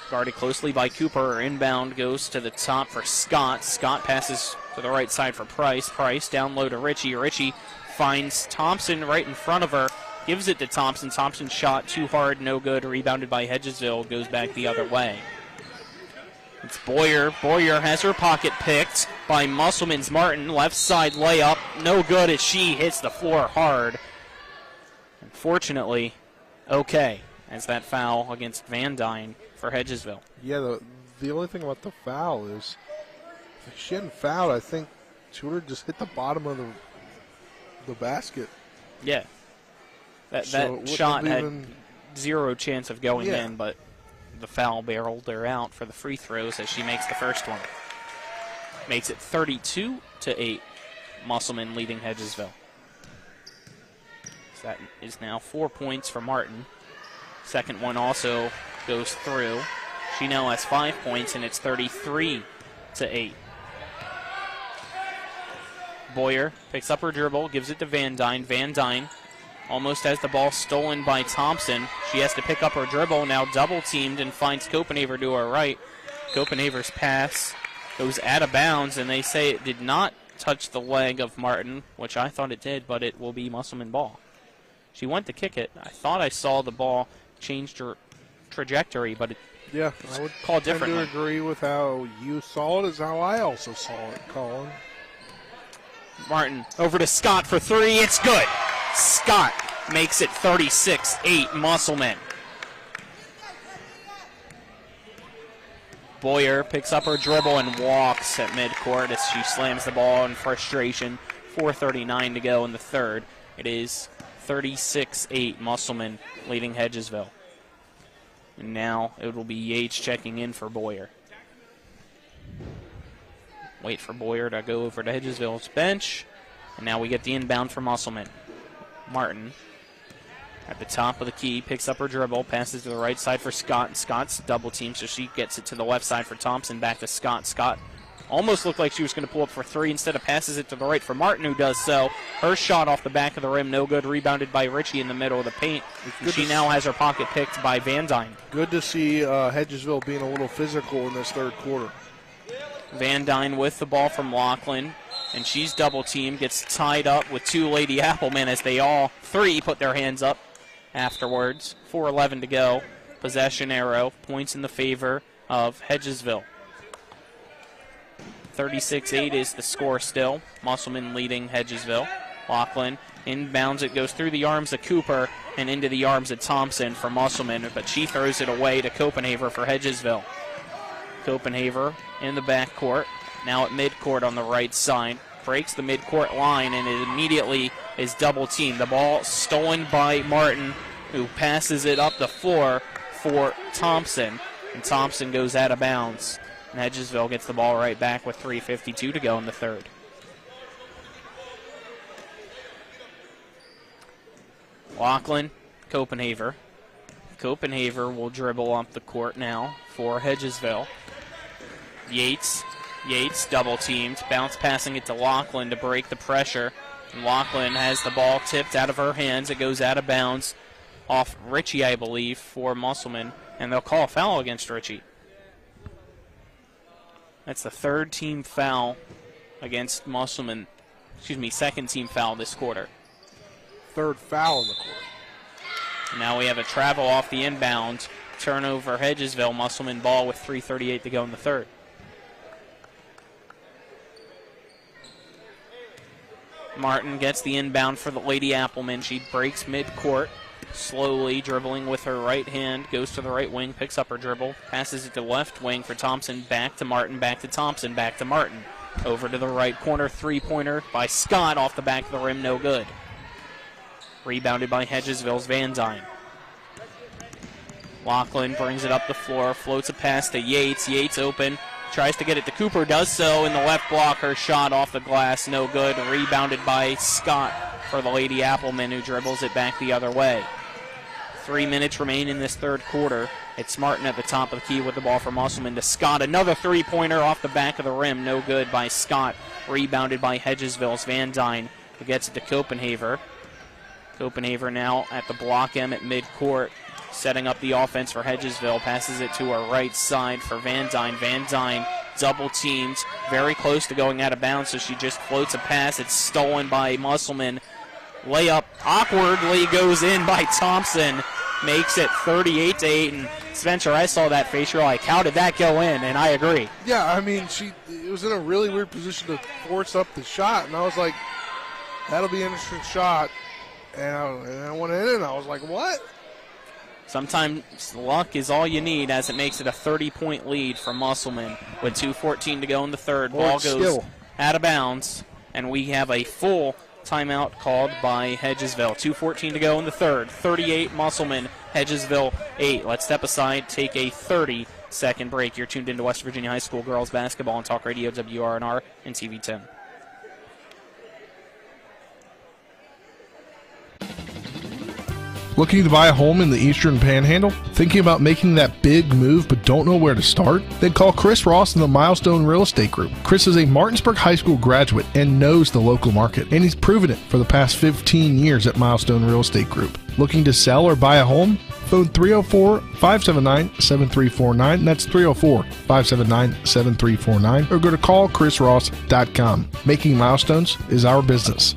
S11: guarded closely by Cooper. Inbound goes to the top for Scott. Scott passes to the right side for Price. Price down low to Ritchie. Ritchie finds Thompson right in front of her. Gives it to Thompson. Thompson shot too hard, no good. Rebounded by Hedgesville. Goes back the other way. It's Boyer. Boyer has her pocket picked by Musselman's Martin. Left side layup. No good as she hits the floor hard. Unfortunately, okay, as that foul against Van Dyne for Hedgesville.
S12: Yeah, the only thing about the foul is if she hadn't fouled, I think she would have just hit the bottom of the basket.
S11: Yeah. That shot had zero chance of going in, but the foul barreled her out for the free throws as she makes the first one. Makes it 32-8, Musselman leading Hedgesville. So that is now 4 points for Martin. Second one also goes through. She now has 5 points, and it's 33-8. Boyer picks up her dribble, gives it to Van Dyne. Van Dyne almost has the ball stolen by Thompson. She has to pick up her dribble, now double-teamed, and finds Copenhaver to her right. Copenhaver's pass goes out of bounds, and they say it did not touch the leg of Martin, which I thought it did, but it will be Musselman ball. She went to kick it. I thought I saw the ball changed her trajectory, but it
S12: I would
S11: called differently.
S12: tend to agree with how you saw it as how I also saw it, Colin.
S11: Martin over to Scott for three. It's good. Scott makes it 36-8 Musselman. Boyer picks up her dribble and walks at midcourt as she slams the ball in frustration. 4:39 to go in the third. It is 36-8 Musselman leading Hedgesville. And now it will be Yates checking in for Boyer. Wait for Boyer to go over to Hedgesville's bench. And now we get the inbound for Musselman. Martin at the top of the key, picks up her dribble, passes to the right side for Scott. Scott's double team, so she gets it to the left side for Thompson. Back to Scott. Scott almost looked like she was going to pull up for three. Instead of passes it to the right for Martin, who does so. Her shot off the back of the rim, no good. Rebounded by Ritchie in the middle of the paint. She now has her pocket picked by Van Dyne.
S12: Good to see Hedgesville being a little physical in this third quarter.
S11: Van Dyne with the ball from Laughlin, and she's double-teamed, gets tied up with two Lady Applemen as they all three put their hands up afterwards. 4:11 to go. Possession arrow, points in the favor of Hedgesville. 36-8 is the score still. Musselman leading Hedgesville. Laughlin inbounds it, goes through the arms of Cooper and into the arms of Thompson for Musselman, but she throws it away to Copenhaver for Hedgesville. Copenhaver in the backcourt, now at midcourt on the right side. Breaks the midcourt line, and it immediately is double-teamed. The ball stolen by Martin, who passes it up the floor for Thompson, and Thompson goes out of bounds. And Hedgesville gets the ball right back with 3:52 to go in the third. Laughlin, Copenhaver. Copenhaver will dribble up the court now for Hedgesville. Yates double-teamed, bounce passing it to Laughlin to break the pressure. And Laughlin has the ball tipped out of her hands. It goes out of bounds off Ritchie, I believe, for Musselman. And they'll call a foul against Ritchie. That's the third team foul against Musselman. Second team foul this quarter.
S12: Third foul in the quarter.
S11: Now we have a travel off the inbound Turnover, Hedgesville. Musselman ball with 3:38 to go in the third. Martin gets the inbound for the Lady Applemen. She breaks midcourt, slowly dribbling with her right hand, goes to the right wing, picks up her dribble, passes it to left wing for Thompson, back to Martin, back to Thompson, back to Martin. Over to the right corner, three-pointer by Scott off the back of the rim, no good. Rebounded by Hedgesville's Van Dyne. Lachlan brings it up the floor, floats a pass to Yates. Yates open, tries to get it to Cooper, does so in the left block. Her shot off the glass, no good. Rebounded by Scott for the Lady Applemen, who dribbles it back the other way. 3 minutes remain in this third quarter. It's Martin at the top of the key with the ball for Musselman to Scott. Another three-pointer off the back of the rim, no good by Scott. Rebounded by Hedgesville's Van Dyne, who gets it to Copenhaver. Copenhaver now at the block M at midcourt, setting up the offense for Hedgesville. Passes it to her right side for Van Dyne. Van Dyne double teamed, very close to going out of bounds, so she just floats a pass. It's stolen by Musselman. Layup awkwardly goes in by Thompson. Makes it 38-8. And Spencer, I saw that face. You're like, how did that go in? And I agree.
S12: Yeah, I mean, it was in a really weird position to force up the shot, and I was like, that'll be an interesting shot. And I went in, and I was like, what?
S11: Sometimes luck is all you need, as it makes it a 30-point lead for Musselman with 2:14 to go in the third. Ball goes out of bounds, and we have a full timeout called by Hedgesville. 2:14 to go in the third. 38 Musselman, Hedgesville 8. Let's step aside, take a 30-second break. You're tuned into West Virginia High School girls basketball on Talk Radio WRNR and TV 10.
S1: Looking to buy a home in the Eastern Panhandle? Thinking about making that big move but don't know where to start? Then call Chris Ross and the Milestone Real Estate Group. Chris is a Martinsburg High School graduate and knows the local market, and he's proven it for the past 15 years at Milestone Real Estate Group. Looking to sell or buy a home? Phone 304-579-7349. That's 304-579-7349. Or go to callchrisross.com. Making milestones is our business.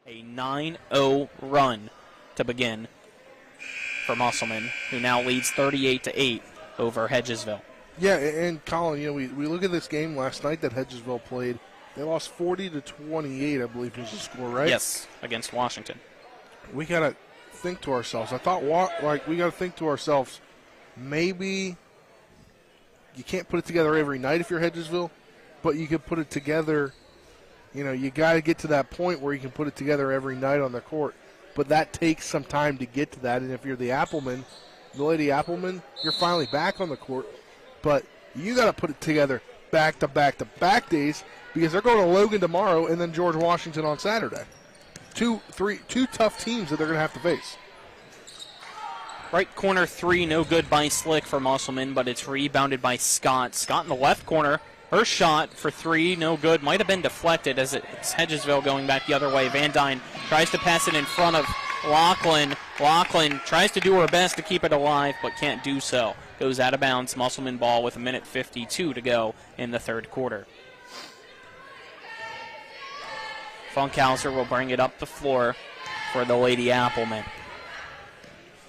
S11: A 9-0 run to begin for Musselman, who now leads 38-8 over Hedgesville.
S12: Yeah, and Colin, we look at this game last night that Hedgesville played. They lost 40-28, I believe was the score, right?
S11: Yes, against Washington.
S12: We got to think to ourselves. I thought, we got to think to ourselves, maybe you can't put it together every night if you're Hedgesville, but you could put it together. You got to get to that point where you can put it together every night on the court. But that takes some time to get to that. And if you're the Applemen, the Lady Applemen, you're finally back on the court. But you got to put it together back-to-back-to-back days because they're going to Logan tomorrow and then George Washington on Saturday. Two tough teams that they're going to have to face.
S11: Right corner three, no good by Slick for Musselman, but it's rebounded by Scott. Scott in the left corner. Her shot for three, no good. Might have been deflected as it's Hedgesville going back the other way. Van Dyne tries to pass it in front of Lachlan. Lachlan tries to do her best to keep it alive, but can't do so. Goes out of bounds. Musselman ball with 1:52 to go in the third quarter. Funkhauser will bring it up the floor for the Lady Applemen.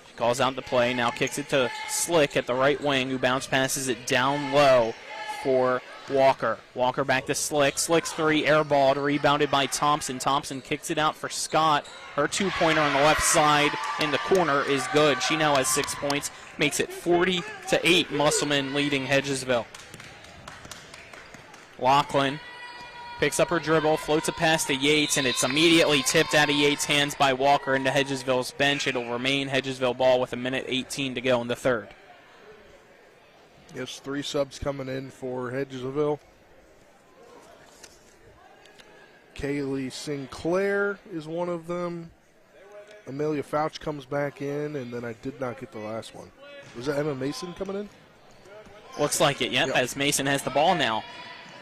S11: She calls out the play, now kicks it to Slick at the right wing, who bounce passes it down low for Walker. Walker back to Slick. Slick's three airballed, rebounded by Thompson. Thompson kicks it out for Scott. Her two-pointer on the left side in the corner is good. She now has 6 points. Makes it 40-8. Musselman leading Hedgesville. Lachlan picks up her dribble, floats a pass to Yates, and it's immediately tipped out of Yates' hands by Walker into Hedgesville's bench. It'll remain Hedgesville ball with 1:18 to go in the third.
S12: Yes, 3 subs coming in for Hedgesville. Kaylee Sinclair is one of them. Amelia Fouch comes back in, and then I did not get the last one. Was that Emma Mason coming in?
S11: Looks like it, yep, as Mason has the ball now.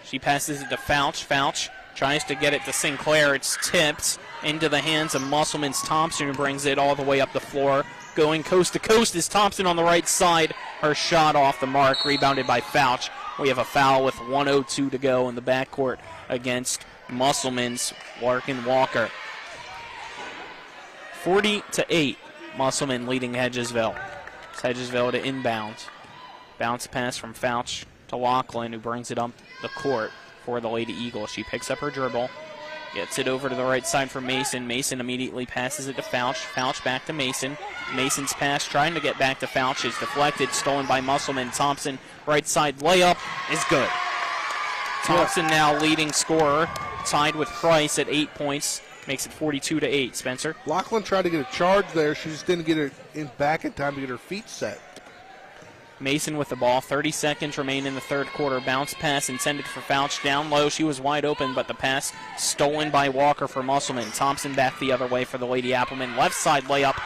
S11: She passes it to Fouch. Fouch tries to get it to Sinclair. It's tipped into the hands of Musselman's Thompson, who brings it all the way up the floor. Going coast to coast is Thompson on the right side. Her shot off the mark, rebounded by Fouch. We have a foul with 1:02 to go in the backcourt against Musselman's Larkin Walker. 40-8, Musselman leading Hedgesville. It's Hedgesville to inbound. Bounce pass from Fouch to Lachlan, who brings it up the court for the Lady Eagles. She picks up her dribble, gets it over to the right side for Mason. Mason immediately passes it to Fouch. Fouch back to Mason. Mason's pass trying to get back to Fouch is deflected, stolen by Musselman. Thompson, right side layup is good. Thompson now leading scorer, tied with Price at 8 points. Makes it 42-8, Spencer.
S12: Lachlan tried to get a charge there. She just didn't get her back in time to get her feet set.
S11: Mason with the ball. 30 seconds remain in the third quarter. Bounce pass intended for Fouch down low. She was wide open, but the pass stolen by Walker for Musselman. Thompson back the other way for the Lady Applemen. Left side layup,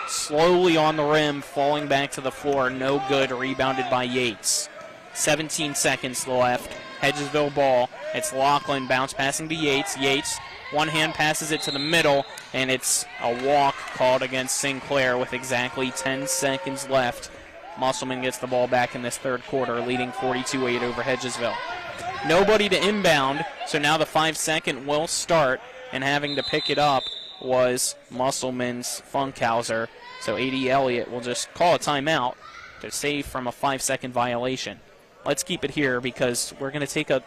S11: slowly on the rim, falling back to the floor. No good. Rebounded by Yates. 17 seconds left. Hedgesville ball. It's Lachlan bounce passing to Yates. Yates, one hand passes it to the middle, and it's a walk called against Sinclair with exactly 10 seconds left. Musselman gets the ball back in this third quarter, leading 42-8 over Hedgesville. Nobody to inbound, so now the 5-second will start, and having to pick it up was Musselman's Funkhauser. So A.D. Elliott will just call a timeout to save from a 5-second violation. Let's keep it here because we're going to take a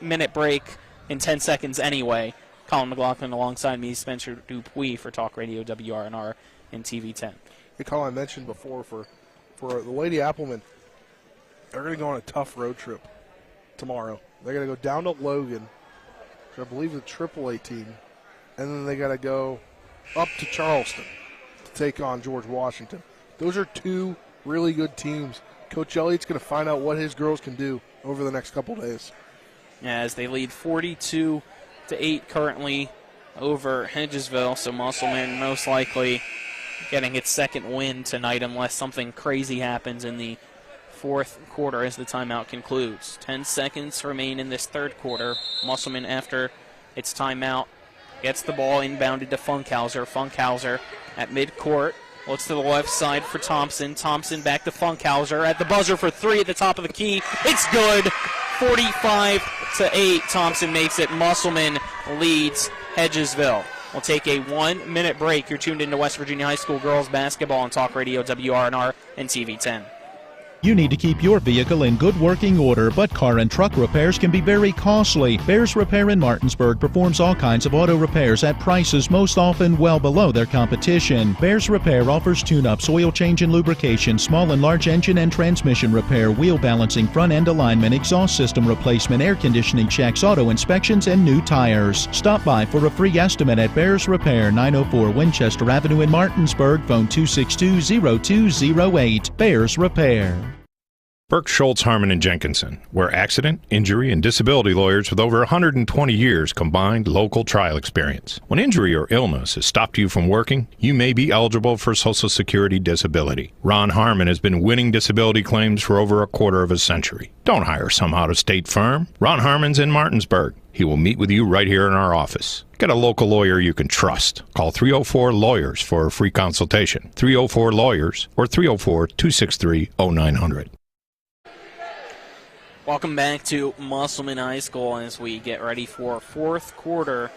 S11: minute break in 10 seconds anyway. Colin McLaughlin alongside me, Spencer Dupuis for Talk Radio WRNR and TV10.
S12: Hey, Colin, I mentioned before for the Lady Applemen, they're going to go on a tough road trip tomorrow. They're going to go down to Logan, which I believe is the AAA team, and then they got to go up to Charleston to take on George Washington. Those are two really good teams. Coach Elliott's going to find out what his girls can do over the next couple days.
S11: As they lead 42-8 currently over Hedgesville, so Musselman most likely getting its second win tonight unless something crazy happens in the fourth quarter as the timeout concludes. 10 seconds remain in this third quarter. Musselman, after its timeout, gets the ball inbounded to Funkhauser. Funkhauser at midcourt. Looks to the left side for Thompson. Thompson back to Funkhauser at the buzzer for three at the top of the key. It's good. 45-8. Thompson makes it. Musselman leads Hedgesville. We'll take a 1-minute break. You're tuned into West Virginia High School girls basketball on Talk Radio WRNR and TV10.
S15: You need to keep your vehicle in good working order, but car and truck repairs can be very costly. Bears Repair in Martinsburg performs all kinds of auto repairs at prices most often well below their competition. Bears Repair offers tune-ups, oil change and lubrication, small and large engine and transmission repair, wheel balancing, front-end alignment, exhaust system replacement, air conditioning checks, auto inspections, and new tires. Stop by for a free estimate at Bears Repair, 904 Winchester Avenue in Martinsburg, phone 262-0208. Bears Repair.
S16: Burke, Schultz, Harmon, and Jenkinson. We're accident, injury, and disability lawyers with over 120 years combined local trial experience. When injury or illness has stopped you from working, you may be eligible for Social Security disability. Ron Harmon has been winning disability claims for over a quarter of a century. Don't hire some out-of-state firm. Ron Harmon's in Martinsburg. He will meet with you right here in our office. Get a local lawyer you can trust. Call 304-LAWYERS for a free consultation. 304-LAWYERS or 304-263-0900.
S11: Welcome back to Musselman High School as we get ready for fourth quarter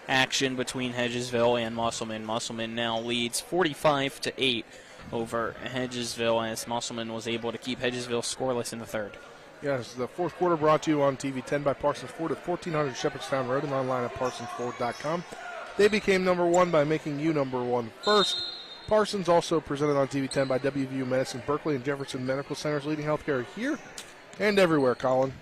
S11: action between Hedgesville and Musselman. Musselman now leads 45-8 over Hedgesville as Musselman was able to keep Hedgesville scoreless in the third.
S12: Yes, the fourth quarter brought to you on TV10 by Parsons Ford at 1400 Shepherdstown Road and online at parsonsford.com. They became number one by making you number one first. Parsons also presented on TV10 by WVU Medicine, Berkeley, and Jefferson Medical Centers, leading healthcare here and everywhere, Colin.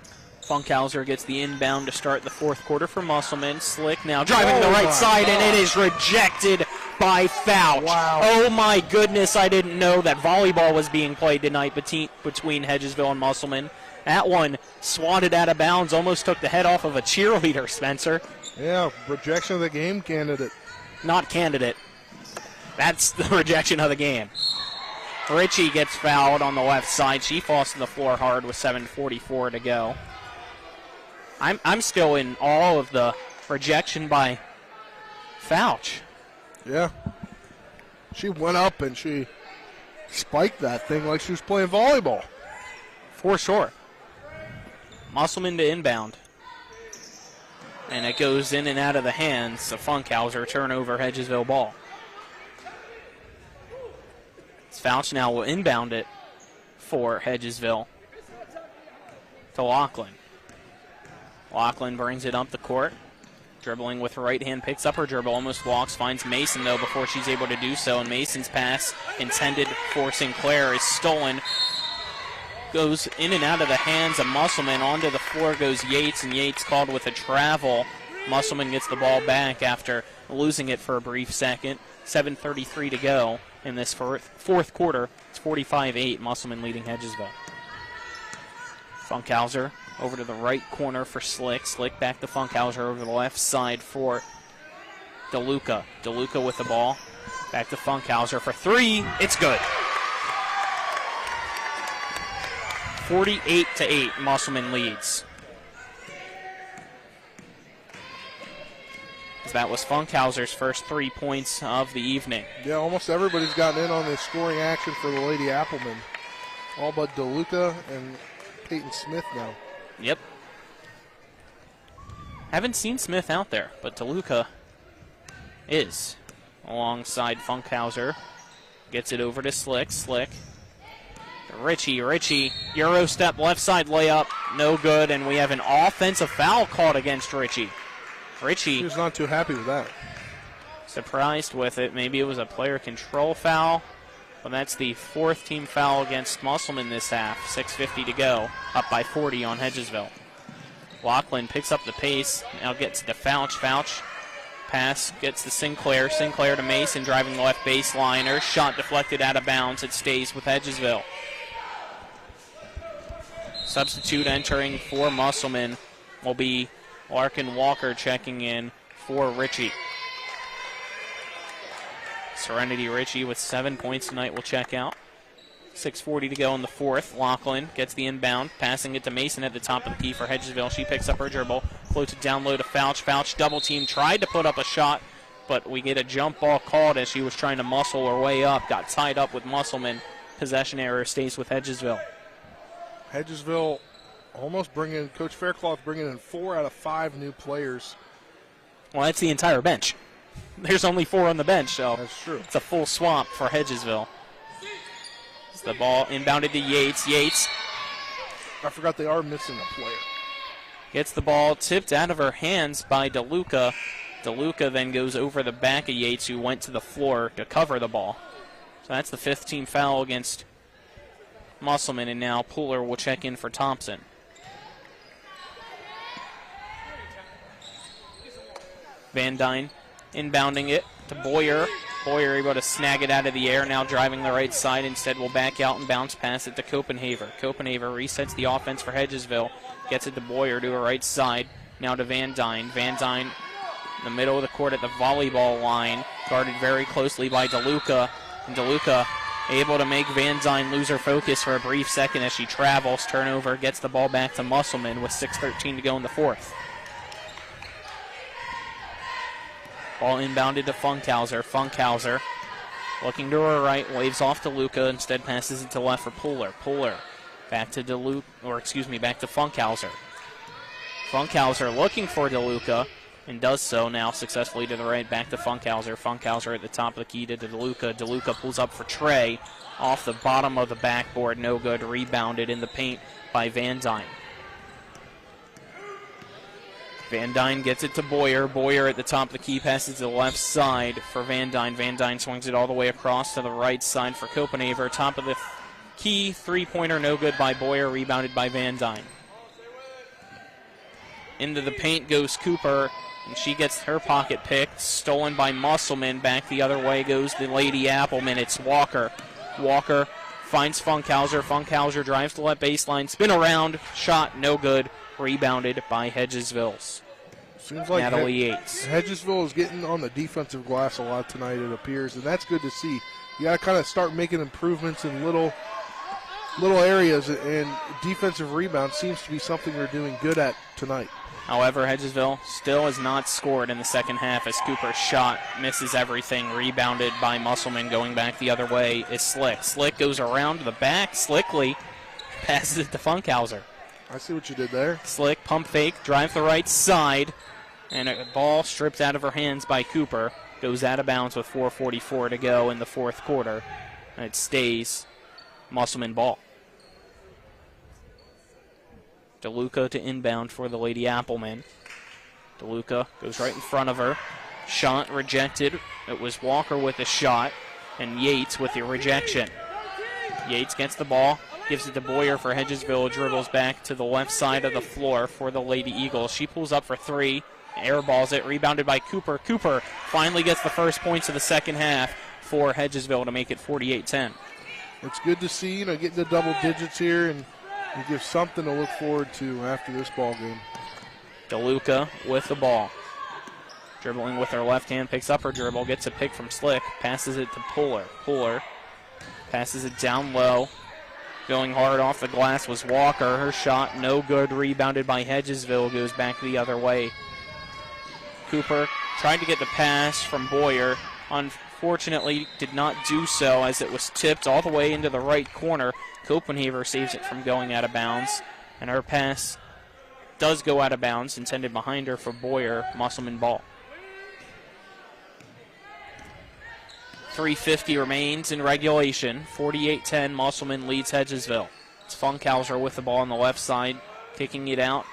S11: Funkhauser gets the inbound to start the fourth quarter for Musselman. Slick now driving to the right side, and it is rejected by Fouch.
S12: Wow.
S11: Oh, my goodness, I didn't know that volleyball was being played tonight between Hedgesville and Musselman. That one swatted out of bounds, almost took the head off of a cheerleader, Spencer.
S12: Yeah, rejection of the game candidate.
S11: Not candidate. That's the rejection of the game. Ritchie gets fouled on the left side. She falls to the floor hard with 7:44 to go. I'm still in awe of the rejection by Fouch.
S12: Yeah. She went up and she spiked that thing like she was playing volleyball.
S11: For sure. Musselman to inbound. And it goes in and out of the hands of Funkhauser. Turnover, Hedgesville ball. Fouch now will inbound it for Hedgesville to Lachlan. Lachlan brings it up the court. Dribbling with her right hand, picks up her dribble, almost walks, finds Mason, though, before she's able to do so. And Mason's pass, intended for Sinclair, is stolen. Goes in and out of the hands of Musselman. Onto the floor goes Yates, and Yates called with a travel. Musselman gets the ball back after losing it for a brief second. 7:33 to go in this fourth quarter. It's 45-8, Musselman leading Hedgesville. Funkhauser over to the right corner for Slick. Slick back to Funkhauser over the left side for DeLuca. DeLuca with the ball. Back to Funkhauser for three. It's good. 48-8, Musselman leads. That was Funkhauser's first 3 points of the evening.
S12: Yeah, almost everybody's gotten in on this scoring action for the Lady Applemen. All but DeLuca and Peyton Smith now.
S11: Yep. Haven't seen Smith out there, but DeLuca is alongside Funkhauser. Gets it over to Slick. Slick. Richie. Euro step left side layup. No good, and we have an offensive foul called against Richie.
S12: He was not too happy with that.
S11: Surprised with it. Maybe it was a player control foul. But that's the fourth team foul against Musselman this half. 6:50 to go. Up by 40 on Hedgesville. Lachlan picks up the pace. Now gets to Fouch. Fouch pass gets to Sinclair. Sinclair to Mason driving the left baseline. Her shot deflected out of bounds. It stays with Hedgesville. Substitute entering for Musselman will be Larkin Walker checking in for Richie. Serenity Richie with 7 points tonight will check out. 6:40 to go in the fourth. Lachlan gets the inbound, passing it to Mason at the top of the key for Hedgesville. She picks up her dribble, floats it down low to Fouch. Fouch double team, tried to put up a shot, but we get a jump ball called as she was trying to muscle her way up. Got tied up with Musselman. Possession error stays with Hedgesville.
S12: Hedgesville almost Coach Faircloth bringing in 4 out of 5 new players.
S11: Well, that's the entire bench. There's only 4 on the bench, so
S12: that's true.
S11: It's a full swap for Hedgesville. It's the ball inbounded to Yates. Yates.
S12: I forgot they are missing a player.
S11: Gets the ball tipped out of her hands by DeLuca. DeLuca then goes over the back of Yates, who went to the floor to cover the ball. So that's the 5th team foul against Musselman, and now Pooler will check in for Thompson. Van Dyne inbounding it to Boyer. Boyer able to snag it out of the air, now driving the right side. Instead will back out and bounce pass it to Copenhaver. Copenhaver resets the offense for Hedgesville. Gets it to Boyer to her right side. Now to Van Dyne. Van Dyne in the middle of the court at the volleyball line. Guarded very closely by DeLuca. And DeLuca able to make Van Dyne lose her focus for a brief second as she travels. Turnover, gets the ball back to Musselman with 6:13 to go in the fourth. Ball inbounded to Funkhauser. Funkhauser looking to her right, waves off to DeLuca, instead passes it to left for Pooler. Pooler back to back to Funkhauser. Funkhauser looking for DeLuca and does so now successfully to the right, back to Funkhauser. Funkhauser at the top of the key to DeLuca. DeLuca pulls up for Trey off the bottom of the backboard, no good, rebounded in the paint by Van Dyne. Van Dyne gets it to Boyer. Boyer at the top of the key, passes to the left side for Van Dyne. Van Dyne swings it all the way across to the right side for Copenhaver. Top of the key, three-pointer, no good by Boyer, rebounded by Van Dyne. Into the paint goes Cooper, and she gets her pocket picked. Stolen by Musselman. Back the other way goes the Lady Applemen. It's Walker. Walker finds Funkhauser. Funkhauser drives to left baseline. Spin around. Shot, no good. Rebounded by Hedgesville's
S12: Seems like
S11: Natalie Yates.
S12: Hedgesville is getting on the defensive glass a lot tonight, it appears, and that's good to see. You got to kind of start making improvements in little areas, and defensive rebound seems to be something they're doing good at tonight.
S11: However, Hedgesville still has not scored in the second half as Cooper's shot misses everything. Rebounded by Musselman. Going back the other way is Slick. Slick goes around to the back. Slickly passes it to Funkhauser.
S12: I see what you did there.
S11: Slick, pump fake, drives the right side, and a ball stripped out of her hands by Cooper. Goes out of bounds with 4:44 to go in the fourth quarter. and it stays Musselman ball. DeLuca to inbound for the Lady Applemen. DeLuca goes right in front of her. Shot rejected. It was Walker with a shot, and Yates with the rejection. Yates gets the ball, gives it to Boyer for Hedgesville, dribbles back to the left side of the floor for the Lady Eagles. She pulls up for three, airballs it, rebounded by Cooper. Cooper finally gets the first points of the second half for Hedgesville to make it 48-10.
S12: It's good to see, getting the double digits here, and it gives something to look forward to after this ball game.
S11: DeLuca with the ball. Dribbling with her left hand, picks up her dribble, gets a pick from Slick, passes it to Puller. Puller passes it down low. Going hard off the glass was Walker. Her shot no good, rebounded by Hedgesville, goes back the other way. Cooper tried to get the pass from Boyer. Unfortunately, did not do so as it was tipped all the way into the right corner. Copenhaver saves it from going out of bounds, and her pass does go out of bounds, intended behind her for Boyer. Musselman ball. 3:50 remains in regulation. 48-10, Musselman leads Hedgesville. It's Funkhauser with the ball on the left side, kicking it out.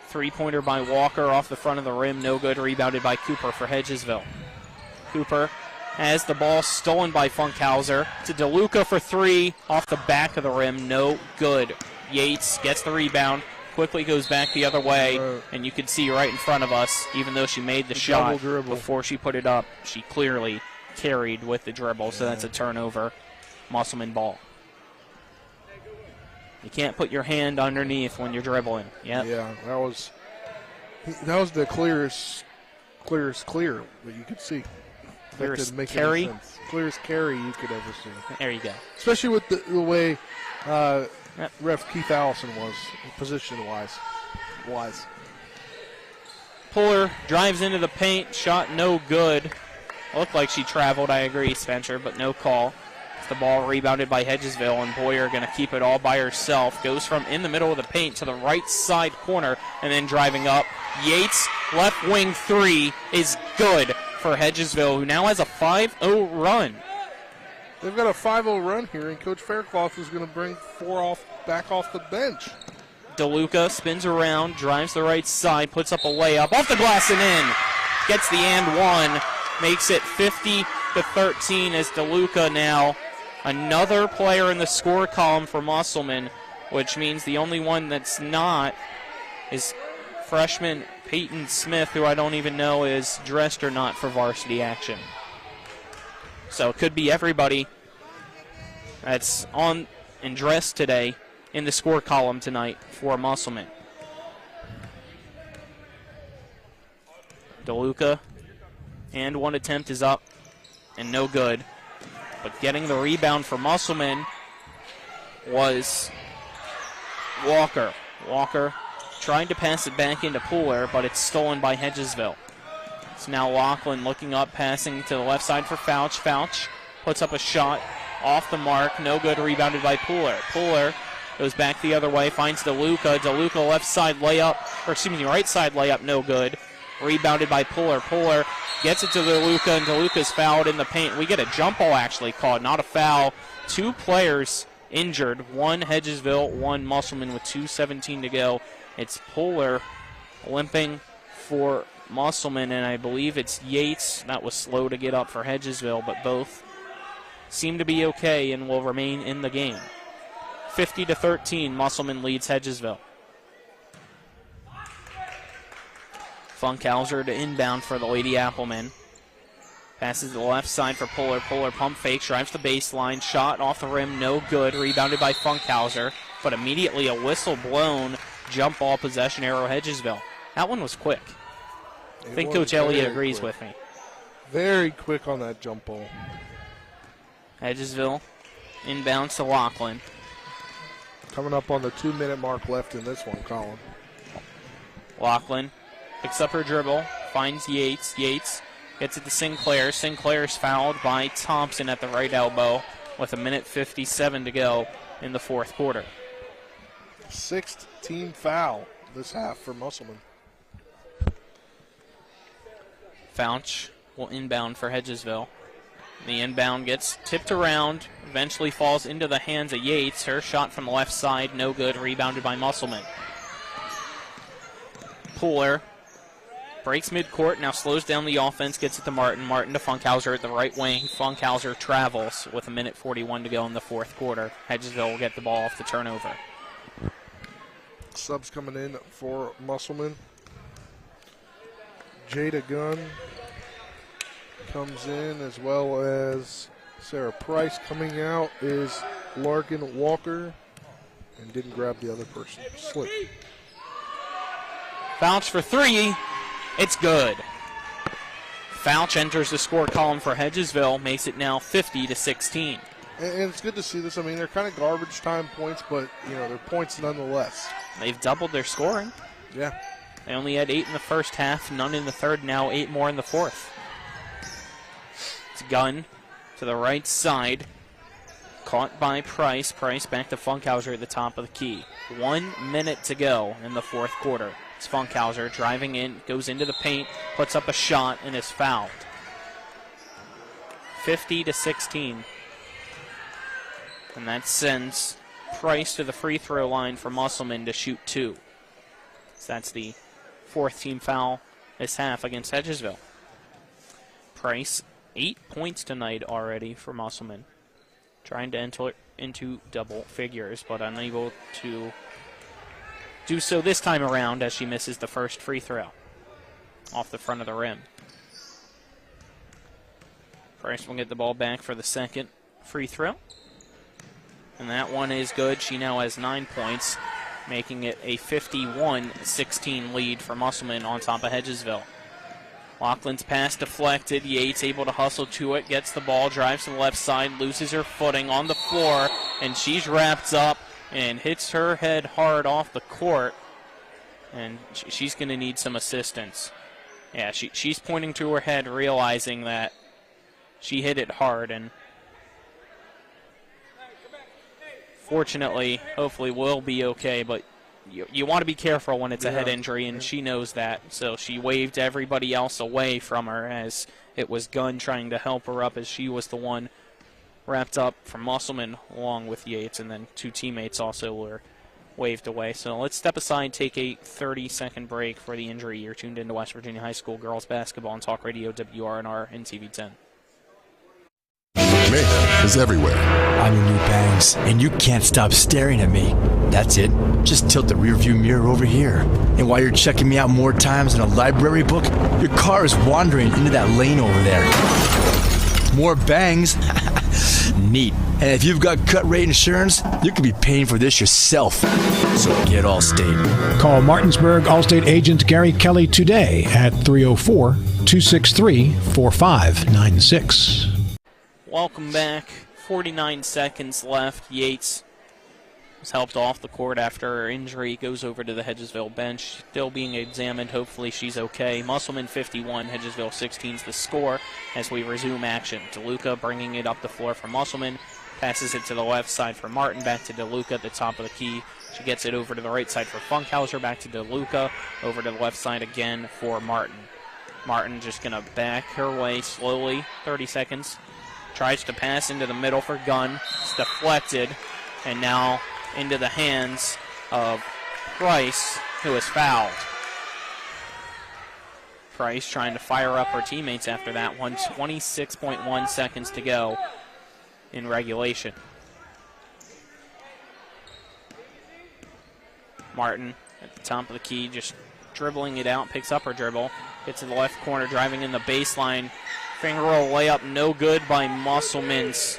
S11: Three-pointer by Walker off the front of the rim, no good, rebounded by Cooper for Hedgesville. Cooper has the ball stolen by Funkhauser to DeLuca for three, off the back of the rim, no good. Yates gets the rebound, quickly goes back the other way, and you can see right in front of us, even though she made the shot before she put it up, she clearly carried with the dribble, so that's a turnover. Musselman ball. You can't put your hand underneath when you're dribbling. Yep.
S12: Yeah, that was the clearest clear that you could see.
S11: Clearest carry?
S12: Clearest carry you could ever see.
S11: There you go.
S12: Especially with the way ref Keith Allison was, position-wise.
S11: Puller drives into the paint, shot no good. Looked like she traveled, I agree, Spencer, but no call. It's the ball rebounded by Hedgesville, and Boyer going to keep it all by herself. Goes from in the middle of the paint to the right side corner, and then driving up. Yates, left wing three, is good for Hedgesville, who now has a 5-0 run.
S12: They've got a 5-0 run here, and Coach Faircloth is going to bring four back off the bench.
S11: DeLuca spins around, drives the right side, puts up a layup, off the glass and in. Gets the and one, makes it 50-13 as DeLuca now another player in the score column for Musselman, which means the only one that's not is freshman Peyton Smith, who I don't even know is dressed or not for varsity action. So it could be everybody that's on and dressed today in the score column tonight for Musselman. DeLuca, and one attempt is up and no good. But getting the rebound for Musselman was Walker. Walker trying to pass it back into Puller, but it's stolen by Hedgesville. It's now Lachlan looking up, passing to the left side for Fouch. Fouch puts up a shot off the mark, no good, rebounded by Puller. Puller goes back the other way, finds DeLuca. DeLuca left side layup, right side layup, no good. Rebounded by Puller. Puller gets it to DeLuca, and DeLuca's fouled in the paint. We get a jump ball actually called, not a foul. Two players injured, one Hedgesville, one Musselman with 2:17 to go. It's Puller limping for Musselman, and I believe it's Yates that was slow to get up for Hedgesville, but both seem to be okay and will remain in the game. 50-13, Musselman leads Hedgesville. Funkhauser to inbound for the Lady Applemen. Passes to the left side for Puller. Puller pump fake, drives the baseline. Shot off the rim, no good. Rebounded by Funkhauser, but immediately a whistle blown. Jump ball possession, Arrow Hedgesville. That one was quick. I think Coach Elliott agrees with me.
S12: Very quick on that jump ball.
S11: Hedgesville inbounds to Lachlan.
S12: Coming up on the 2-minute mark left in this one, Colin.
S11: Lachlan picks up her dribble, finds Yates. Yates gets it to Sinclair. Sinclair's fouled by Thompson at the right elbow with 1:57 to go in the fourth quarter.
S12: Sixth team foul this half for Musselman.
S11: Fouch will inbound for Hedgesville. The inbound gets tipped around, eventually falls into the hands of Yates. Her shot from the left side, no good, rebounded by Musselman. Pooler breaks midcourt, now slows down the offense, gets it to Martin. Martin to Funkhauser at the right wing. Funkhauser travels with 1:41 to go in the fourth quarter. Hedgesville will get the ball off the turnover.
S12: Subs coming in for Musselman. Jada Gunn comes in, as well as Sarah Price. Coming out is Larkin Walker, and didn't grab the other person. Slip.
S11: Fouch for three. It's good. Fouch enters the score column for Hedgesville, makes it now 50-16.
S12: And it's good to see this. I mean, they're kind of garbage time points, but, you know, they're points nonetheless.
S11: They've doubled their scoring.
S12: Yeah.
S11: They only had 8 in the first half, none in the third, now 8 more in the fourth. It's Gunn to the right side. Caught by Price. Price back to Funkhauser at the top of the key. 1 minute to go in the fourth quarter. It's Funkhauser driving in, goes into the paint, puts up a shot, and is fouled. 50-16. And that sends Price to the free throw line for Musselman to shoot 2. So that's the 4th team foul this half against Hedgesville. Price, 8 points tonight already for Musselman. Trying to enter into double figures, but unable to do so this time around as she misses the first free throw off the front of the rim. Price will get the ball back for the second free throw. And that one is good. She now has 9 points, making it a 51-16 lead for Musselman on top of Hedgesville. Laughlin's pass deflected. Yates able to hustle to it, gets the ball, drives to the left side, loses her footing on the floor, and she's wrapped up and hits her head hard off the court. And she's going to need some assistance. Yeah, she's pointing to her head, realizing that she hit it hard, and fortunately, hopefully will be okay, but you want to be careful when it's a head injury, and she knows that. So she waved everybody else away from her as it was Gunn trying to help her up, as she was the one wrapped up from Musselman along with Yates, and then 2 teammates also were waved away. So let's step aside, take a 30-second break for the injury. You're tuned into West Virginia High School girls basketball on Talk Radio WRNR and TV 10.
S3: Mayhem is everywhere.
S14: I'm your new Bangs, and you can't stop staring at me. That's it. Just tilt the rearview mirror over here. And while you're checking me out more times than a library book, your car is wandering into that lane over there. More bangs. Neat. And if you've got cut rate insurance, you could be paying for this yourself. So get Allstate.
S8: Call Martinsburg Allstate agent Gary Kelly today at 304-263-4596.
S11: Welcome back. 49 seconds left. Yates was helped off the court after her injury. Goes over to the Hedgesville bench. Still being examined. Hopefully she's okay. Musselman 51, Hedgesville 16 is the score as we resume action. DeLuca bringing it up the floor for Musselman. Passes it to the left side for Martin. Back to DeLuca at the top of the key. She gets it over to the right side for Funkhauser. Back to DeLuca. Over to the left side again for Martin. Martin just going to back her way slowly. 30 seconds. Tries to pass into the middle for Gunn. It's deflected. And now into the hands of Price, who is fouled. Price trying to fire up her teammates after that one. 26.1 seconds to go in regulation. Martin at the top of the key, just dribbling it out, picks up her dribble, gets to the left corner, driving in the baseline. Finger roll layup, no good by Musselman's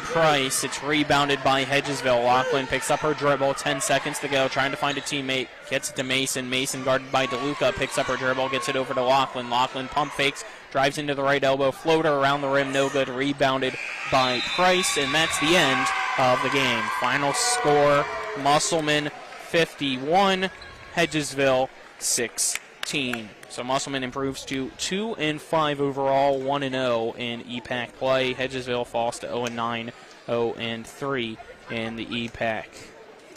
S11: Price. It's rebounded by Hedgesville. Laughlin picks up her dribble, 10 seconds to go, trying to find a teammate. Gets it to Mason. Mason guarded by DeLuca, picks up her dribble, gets it over to Laughlin. Laughlin pump fakes, drives into the right elbow, floater around the rim, no good, rebounded by Price, and that's the end of the game. Final score, Musselman 51, Hedgesville 16. So Musselman improves to 2-5 overall, 1-0 in EPAC play. Hedgesville falls to 0-9, 0-3 in the EPAC.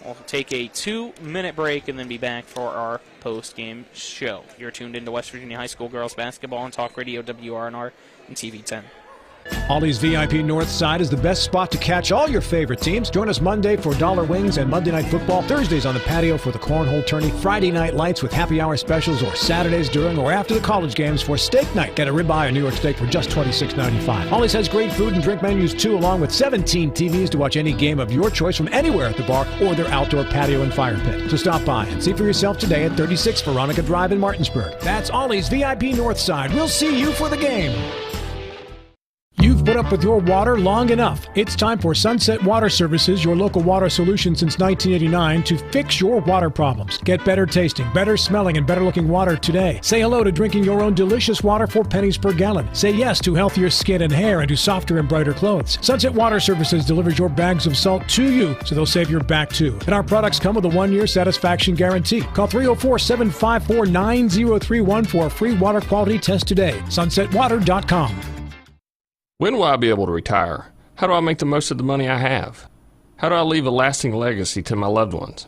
S11: We'll take a 2-minute break and then be back for our post-game show. You're tuned into West Virginia High School girls basketball on Talk Radio WRNR and TV 10.
S8: Ollie's VIP North Side is the best spot to catch all your favorite teams. Join us Monday for dollar wings and Monday Night Football. Thursdays on the patio for the cornhole tourney. Friday night lights with happy hour specials, or Saturdays during or after the college games for steak night. Get a ribeye or New York steak for just $26.95. Ollie's has great food and drink menus too, along with 17 TVs to watch any game of your choice from anywhere at the bar or their outdoor patio and fire pit. So stop by and see for yourself today at 36 Veronica Drive in Martinsburg. That's Ollie's VIP North Side. We'll see you for the game. You've put up with your water long enough. It's time for Sunset Water Services, your local water solution since 1989, to fix your water problems. Get better tasting, better smelling, and better looking water today. Say hello to drinking your own delicious water for pennies per gallon. Say yes to healthier skin and hair and to softer and brighter clothes. Sunset Water Services delivers your bags of salt to you, so they'll save your back too. And our products come with a 1-year satisfaction guarantee. Call 304-754-9031 for a free water quality test today. SunsetWater.com.
S3: When will I be able to retire? How do I make the most of the money I have? How do I leave a lasting legacy to my loved ones?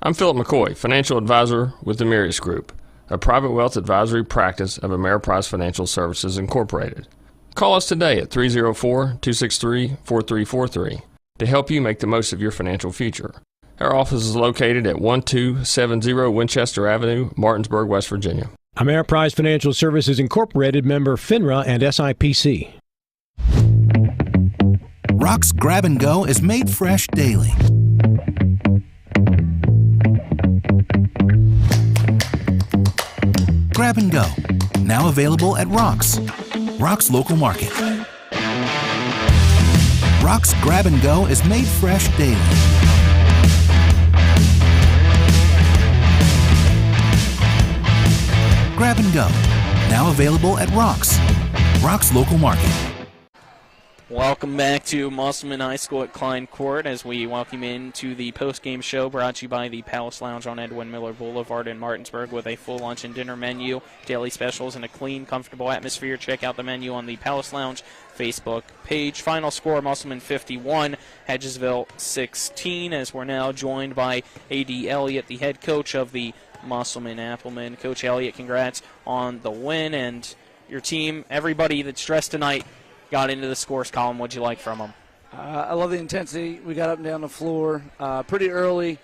S3: I'm Philip McCoy, financial advisor with the Mirius Group, a private wealth advisory practice of Ameriprise Financial Services Incorporated. Call us today at 304-263-4343 to help you make the most of your financial future. Our office is located at 1270 Winchester Avenue, Martinsburg, West Virginia.
S8: Ameriprise Financial Services Incorporated, member FINRA and SIPC.
S13: Rock's Grab and Go is made fresh daily. Grab and Go, now available at Rock's local market. Rock's Grab and Go is made fresh daily. Grab and Go, now available at Rock's local market.
S11: Welcome back to Musselman High School at Klein Court as we welcome into the post-game show brought to you by the Palace Lounge on Edwin Miller Boulevard in Martinsburg with a full lunch and dinner menu, daily specials, and a clean, comfortable atmosphere. Check out the menu on the Palace Lounge Facebook page. Final score, Musselman 51, Hedgesville 16, as we're now joined by A.D. Elliott, the head coach of the Musselman Applemen. Coach Elliott, congrats on the win, and your team, everybody that's dressed tonight, got into the scores column. What'd you like from them?
S17: I love the intensity. We got up and down the floor pretty early.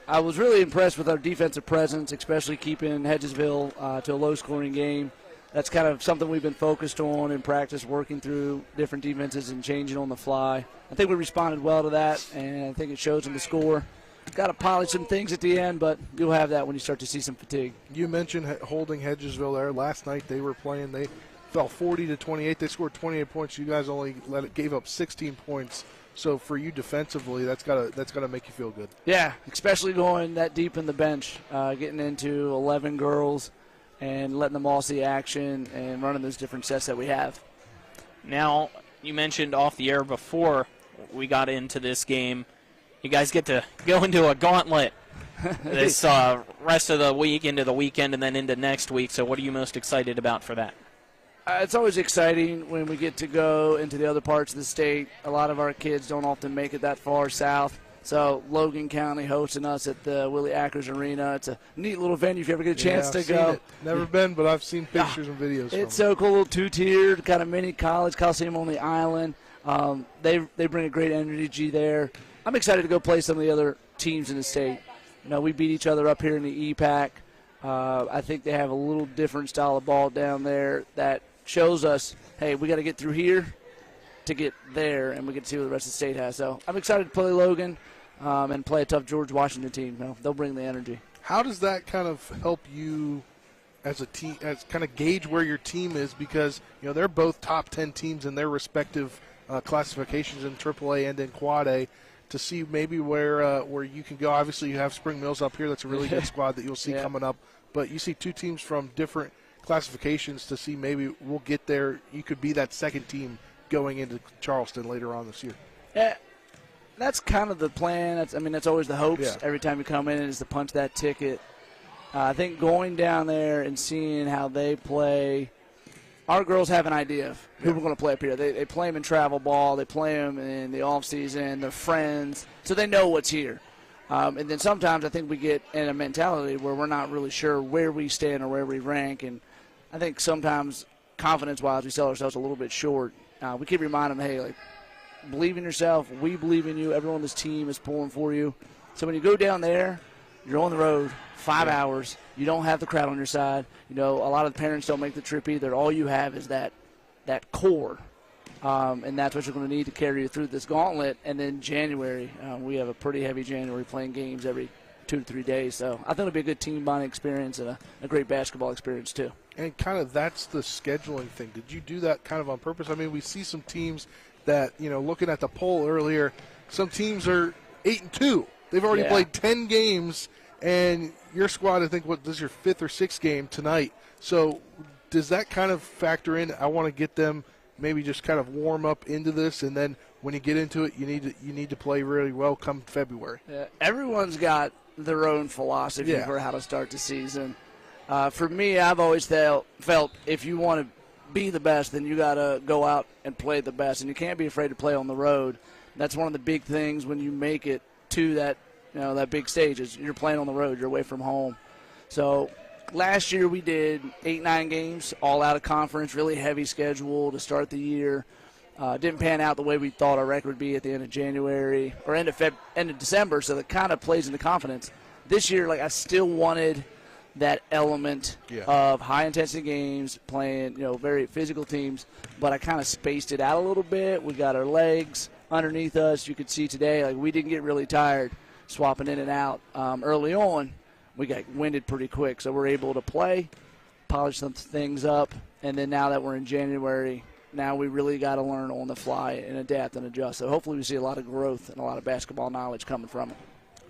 S17: I was really impressed with our defensive presence, especially keeping Hedgesville to a low-scoring game. That's kind of something we've been focused on in practice, working through different defenses and changing on the fly. I think we responded well to that, and I think it shows in the score. Got to polish some things at the end, but you'll have that when you start to see some fatigue.
S12: You mentioned holding Hedgesville there. Last night they were playing. They fell 40-28. They scored 28 points. You guys only gave up 16 points. So for you defensively, that's gotta make you feel good.
S17: Yeah, especially going that deep in the bench, getting into 11 girls and letting them all see action and running those different sets that we have.
S11: Now, you mentioned off the air before we got into this game, you guys get to go into a gauntlet this rest of the week, into the weekend, and then into next week. So what are you most excited about for that?
S17: It's always exciting when we get to go into the other parts of the state. A lot of our kids don't often make it that far south. So Logan County hosting us at the Willie Ackers Arena. It's a neat little venue if you ever get a chance to go.
S12: Seen it. Never been, but I've seen pictures and videos.
S17: It's so cool, little two-tiered, kind of mini college coliseum on the island. They bring a great energy there. I'm excited to go play some of the other teams in the state. You know, we beat each other up here in the EPAC. I think they have a little different style of ball down there that shows us, hey, we got to get through here to get there, and we get to see what the rest of the state has. So I'm excited to play Logan and play a tough George Washington team. You know, they'll bring the energy.
S12: How does that kind of help you as a team, as kind of gauge where your team is? Because, you know, they're both top 10 teams in their respective classifications in AAA and in Quad A, to see maybe where you can go. Obviously, you have Spring Mills up here. That's a really good squad that you'll see coming up. But you see two teams from different classifications to see maybe we'll get there. You could be that second team going into Charleston later on this year.
S17: Yeah, that's kind of the plan. That's always the hopes. Every time you come in is to punch that ticket. I think going down there and seeing how they play, our girls have an idea of who we're going to play up here. They play them in travel ball. They play them in the off-season. They're friends, so they know what's here. And then sometimes I think we get in a mentality where we're not really sure where we stand or where we rank. And I think sometimes confidence-wise we sell ourselves a little bit short. we keep reminding them, hey, like, believe in yourself. We believe in you. Everyone on this team is pulling for you. So when you go down there, you're on the road 5 hours. You don't have the crowd on your side. You know, a lot of the parents don't make the trip either. All you have is that core. And that's what you're going to need to carry you through this gauntlet. And then January, we have a pretty heavy January, playing games every 2 to 3 days. So I think it'll be a good team bonding experience and a great basketball experience too. And kind of that's the scheduling thing. Did you do that kind of on purpose? I mean, we see some teams that, you know, looking at the poll earlier, some teams are 8-2. They've already played 10 games, and your squad, I think, this is your 5th or 6th game tonight. So does that kind of factor in? I want to get them maybe just kind of warm up into this, and then when you get into it, you need to play really well come February. Everyone's got their own philosophy for how to start the season. For me, I've always felt if you want to be the best, then you got to go out and play the best, and you can't be afraid to play on the road. That's one of the big things when you make it to that, you know, that big stage is you're playing on the road, you're away from home. So last year we did 8-9 games, all out of conference, really heavy schedule to start the year. Didn't pan out the way we thought our record would be at the end of January or end of December, so that kind of plays into confidence. This year, like, I still wanted that element of high-intensity games, playing, you know, very physical teams, but I kind of spaced it out a little bit. We got our legs underneath us. You could see today, like, we didn't get really tired swapping in and out. Early on, we got winded pretty quick, so we're able to play, polish some things up, and then now that we're in January, now we really got to learn on the fly and adapt and adjust. So hopefully we see a lot of growth and a lot of basketball knowledge coming from it.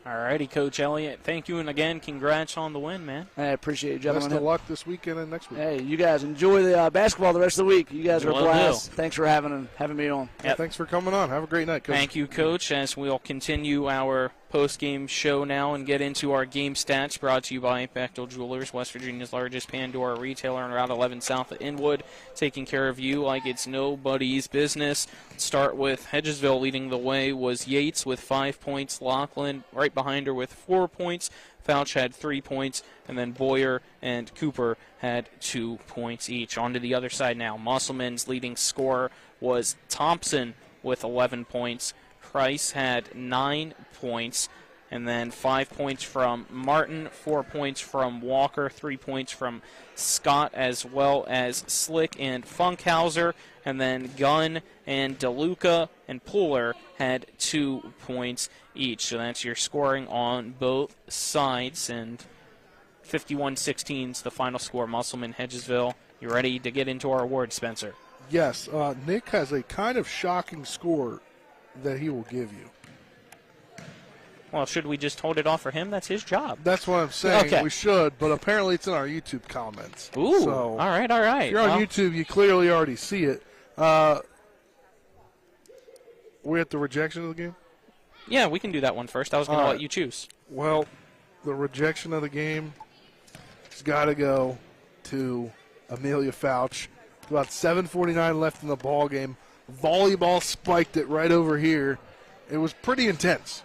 S11: All righty, Coach Elliott. Thank you, and again, congrats on the win, man.
S17: I appreciate it, gentlemen.
S12: Best of luck this weekend and next week.
S17: Hey, you guys enjoy the basketball the rest of the week. You guys are a blast. Thanks for having me on.
S12: Yeah, thanks for coming on. Have a great night, Coach.
S11: Thank you, Coach, as we'll continue our post-game show now and get into our game stats, brought to you by Bechtel Jewelers, West Virginia's largest Pandora retailer on Route 11 south of Inwood, taking care of you like it's nobody's business. Start with Hedgesville leading the way was Yates with 5 points, Lachlan right behind her with 4 points, Fouch had 3 points, and then Boyer and Cooper had 2 points each. On to the other side now. Musselman's leading scorer was Thompson with 11 points. Price had 9 points, and then 5 points from Martin, 4 points from Walker, 3 points from Scott, as well as Slick and Funkhauser, and then Gunn and DeLuca and Puller had 2 points each. So that's your scoring on both sides, and 51-16 is the final score. Musselman, Hedgesville. You ready to get into our award, Spencer?
S12: Yes. Nick has a kind of shocking score that he will give you.
S11: Well, should we just hold it off for him? That's his job.
S12: That's what I'm saying.
S11: Okay.
S12: We should, but apparently it's in our YouTube comments.
S11: Ooh,
S12: so
S11: all right.
S12: If you're on YouTube, you clearly already see it. We're at the rejection of the game?
S11: Yeah, we can do that one first. I was going to let you choose.
S12: Well, the rejection of the game has got to go to Amelia Fouch. About 7:49 left in the ball game. Volleyball spiked it right over here. It was pretty intense.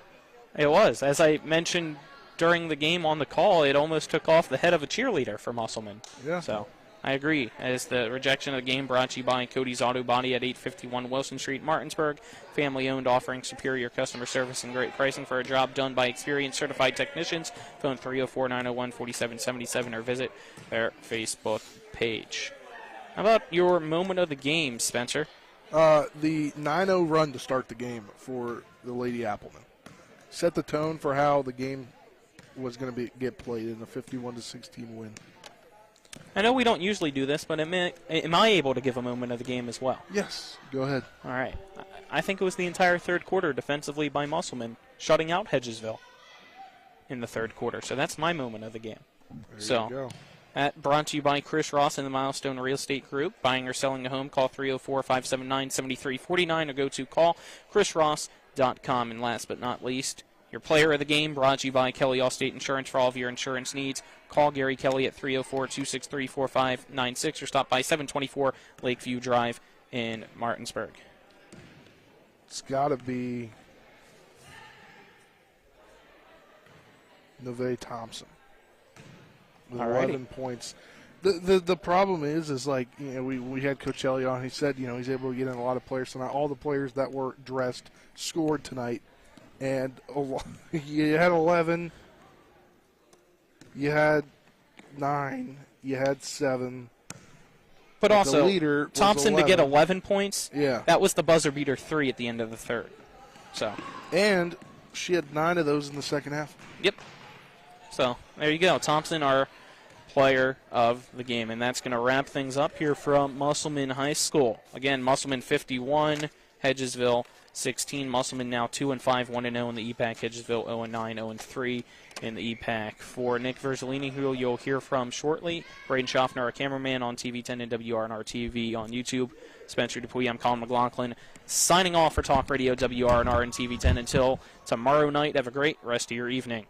S11: It was. As I mentioned during the game on the call, it almost took off the head of a cheerleader for Musselman.
S12: Yeah.
S11: So I agree. As the rejection of the game brought to you by Cody's Auto Body at 851 Wilson Street, Martinsburg. Family-owned, offering superior customer service and great pricing for a job done by experienced certified technicians. Phone 304-901-4777 or visit their Facebook page. How about your moment of the game, Spencer?
S12: The 9-0 run to start the game for the Lady Applemen. Set the tone for how the game was going to get played in a 51-16 win.
S11: I know we don't usually do this, but am I able to give a moment of the game as well?
S12: Yes, go ahead.
S11: All right. I think it was the entire third quarter defensively by Musselman, shutting out Hedgesville in the third quarter. So that's my moment of the game.
S12: There you go.
S11: That brought to you by Chris Ross and the Milestone Real Estate Group. Buying or selling a home, call 304-579-7349 or go to callchrisross.com. And last but not least, your player of the game brought to you by Kelly Allstate Insurance for all of your insurance needs. Call Gary Kelly at 304-263-4596 or stop by 724 Lakeview Drive in Martinsburg.
S12: It's got to be Neve Thompson with 11 points. The problem is like, you know, we had Coachelli on. He said, you know, he's able to get in a lot of players tonight. All the players that were dressed scored tonight, and you had 11, you had 9, you had 7.
S11: But also,
S12: the leader
S11: Thompson to get 11 points.
S12: Yeah,
S11: that was the buzzer beater 3 at the end of the third. So,
S12: and she had 9 of those in the second half.
S11: Yep. So there you go, Thompson, our player of the game, and that's going to wrap things up here from Musselman High School. Again, Musselman 51, Hedgesville 16. Musselman now 2-5, 1-0 in the EPAC. Hedgesville 0-9, 0-3 in the EPAC. For Nick Verzolini, who you'll hear from shortly, Braden Schaffner, our cameraman on TV10 and WRNR TV on YouTube, Spencer Dupuy, I'm Colin McLaughlin, signing off for Talk Radio WRNR and TV10 until tomorrow night. Have a great rest of your evening.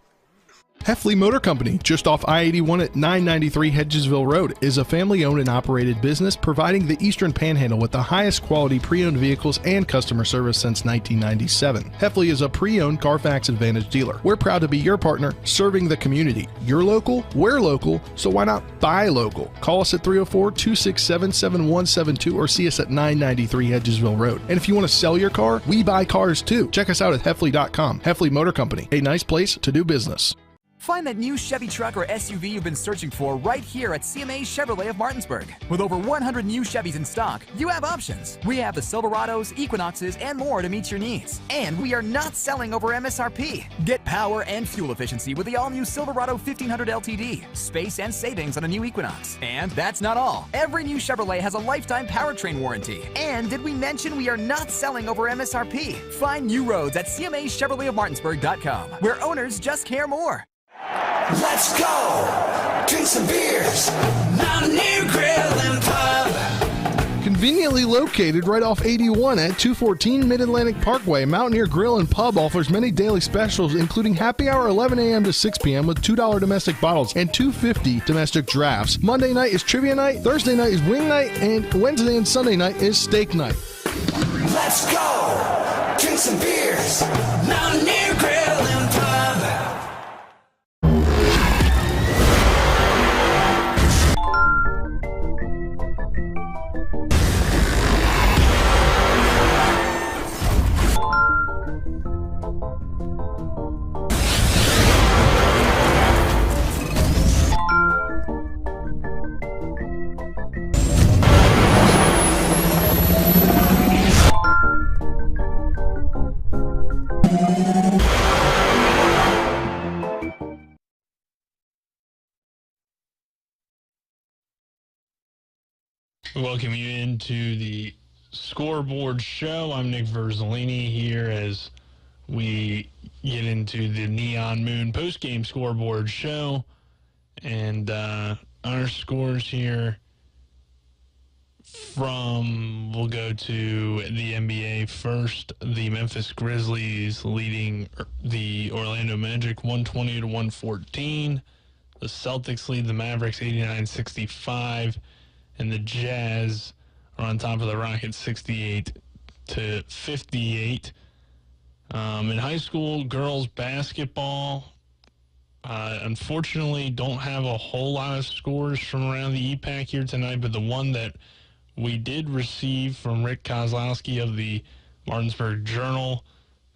S1: Heffley Motor Company, just off I-81 at 993 Hedgesville Road, is a family-owned and operated business providing the Eastern Panhandle with the highest quality pre-owned vehicles and customer service since 1997. Heffley is a pre-owned Carfax Advantage dealer. We're proud to be your partner, serving the community. You're local, we're local, so why not buy local? Call us at 304-267-7172 or see us at 993 Hedgesville Road. And if you want to sell your car, we buy cars too. Check us out at Heffley.com. Heffley Motor Company, a nice place to do business.
S5: Find that new Chevy truck or SUV you've been searching for right here at CMA Chevrolet of Martinsburg. With over 100 new Chevys in stock, you have options. We have the Silverados, Equinoxes, and more to meet your needs. And we are not selling over MSRP. Get power and fuel efficiency with the all-new Silverado 1500 LTD, space and savings on a new Equinox. And that's not all. Every new Chevrolet has a lifetime powertrain warranty. And did we mention we are not selling over MSRP? Find new roads at CMAChevroletofMartinsburg.com, where owners just care more.
S9: Let's go! Drink some beers! Mountaineer Grill and Pub!
S1: Conveniently located right off 81 at 214 Mid-Atlantic Parkway, Mountaineer Grill and Pub offers many daily specials, including happy hour 11 a.m. to 6 p.m. with $2 domestic bottles and $2.50 domestic drafts. Monday night is trivia night, Thursday night is wing night, and Wednesday and Sunday night is steak night.
S9: Let's go! Drink some beers! Mountaineer Grill and Pub!
S10: Welcome you into the Scoreboard Show. I'm Nick Verzolini here as we get into the Neon Moon post-game Scoreboard Show. And our scores here we'll go to the NBA first. The Memphis Grizzlies leading the Orlando Magic 120-114. The Celtics lead the Mavericks 89-65. And the Jazz are on top of the Rockets 68-58. In high school, girls basketball, unfortunately, don't have a whole lot of scores from around the EPAC here tonight, but the one that we did receive from Rick Kozlowski of the Martinsburg Journal,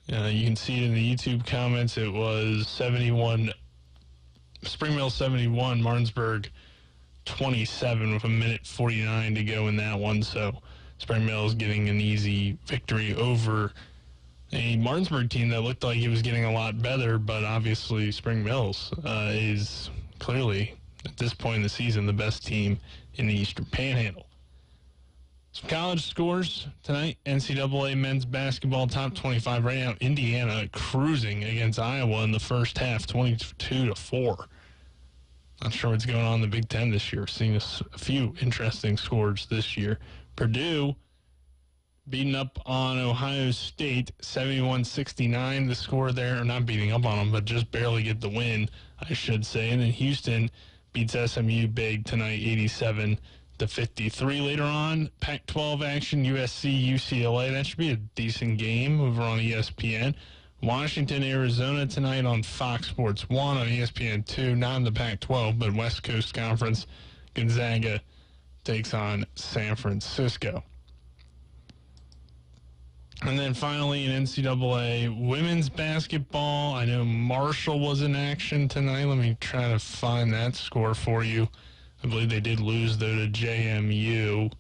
S10: you can see it in the YouTube comments. It was Spring Mill 71, Martinsburg 27 with 1:49 to go in that one. So Spring Mill is getting an easy victory over a Martinsburg team that looked like it was getting a lot better, but obviously Spring Mills is clearly, at this point in the season, the best team in the Eastern Panhandle. Some college scores tonight. NCAA men's basketball top 25 right now. Indiana cruising against Iowa in the first half, 22-4. Not sure what's going on in the Big Ten this year. Seeing a few interesting scores this year. Purdue beating up on Ohio State, 71-69. The score there, or not beating up on them, but just barely get the win, I should say. And then Houston beats SMU big tonight, 87-53. Later on, Pac-12 action, USC, UCLA. That should be a decent game over on ESPN. Washington, Arizona tonight on Fox Sports 1 on ESPN 2. Not in the Pac-12, but West Coast Conference Gonzaga takes on San Francisco. And then finally in NCAA women's basketball, I know Marshall was in action tonight. Let me try to find that score for you. I believe they did lose, though, to JMU.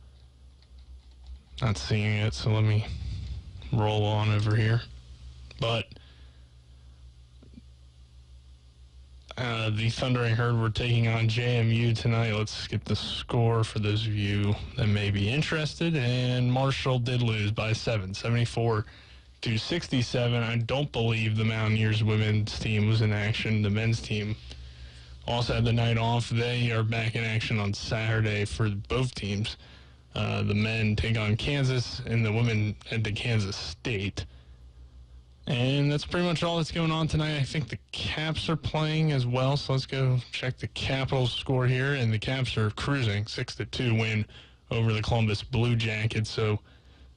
S10: Not seeing it, so let me roll on over here. But the Thundering Herd were taking on JMU tonight. Let's get the score for those of you that may be interested. And Marshall did lose by 7, 74-67. I don't believe the Mountaineers women's team was in action. The men's team also had the night off. They are back in action on Saturday for both teams. The men take on Kansas, and the women head to Kansas State. And that's pretty much all that's going on tonight. I think the Caps are playing as well, so let's go check the Capitals score here. And the Caps are cruising, 6-2 win over the Columbus Blue Jackets. So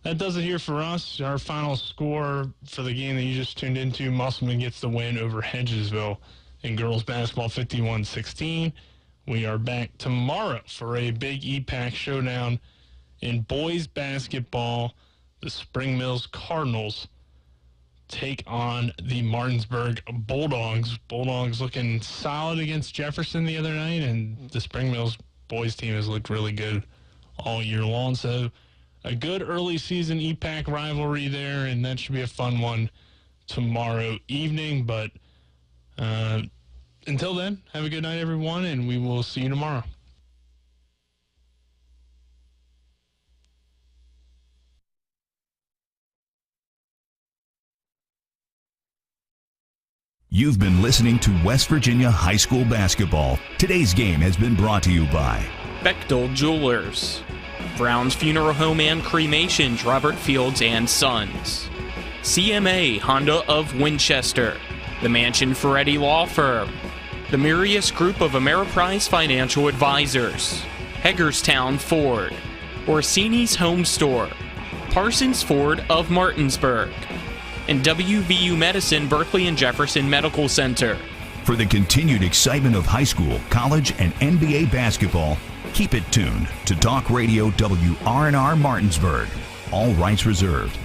S10: that does it here for us. Our final score for the game that you just tuned into, Musselman gets the win over Hedgesville in girls basketball, 51-16. We are back tomorrow for a big EPAC showdown in boys basketball. The Spring Mills Cardinals take on the Martinsburg Bulldogs. Bulldogs looking solid against Jefferson the other night, and the Spring Mills boys team has looked really good all year long. So a good early season EPAC rivalry there, and that should be a fun one tomorrow evening. But until then, have a good night, everyone, and we will see you tomorrow.
S18: You've been listening to West Virginia High School Basketball. Today's game has been brought to you by
S11: Bechtel Jewelers, Brown's Funeral Home and Cremations, Robert Fields and Sons, CMA Honda of Winchester, the Mansion Ferretti Law Firm, the Mirius Group of Ameriprise Financial Advisors, Hagerstown Ford, Orsini's Home Store, Parsons Ford of Martinsburg, and WVU Medicine Berkeley and Jefferson Medical Center.
S18: For the continued excitement of high school, college, and NBA basketball, keep it tuned to Talk Radio WRNR Martinsburg. All rights reserved.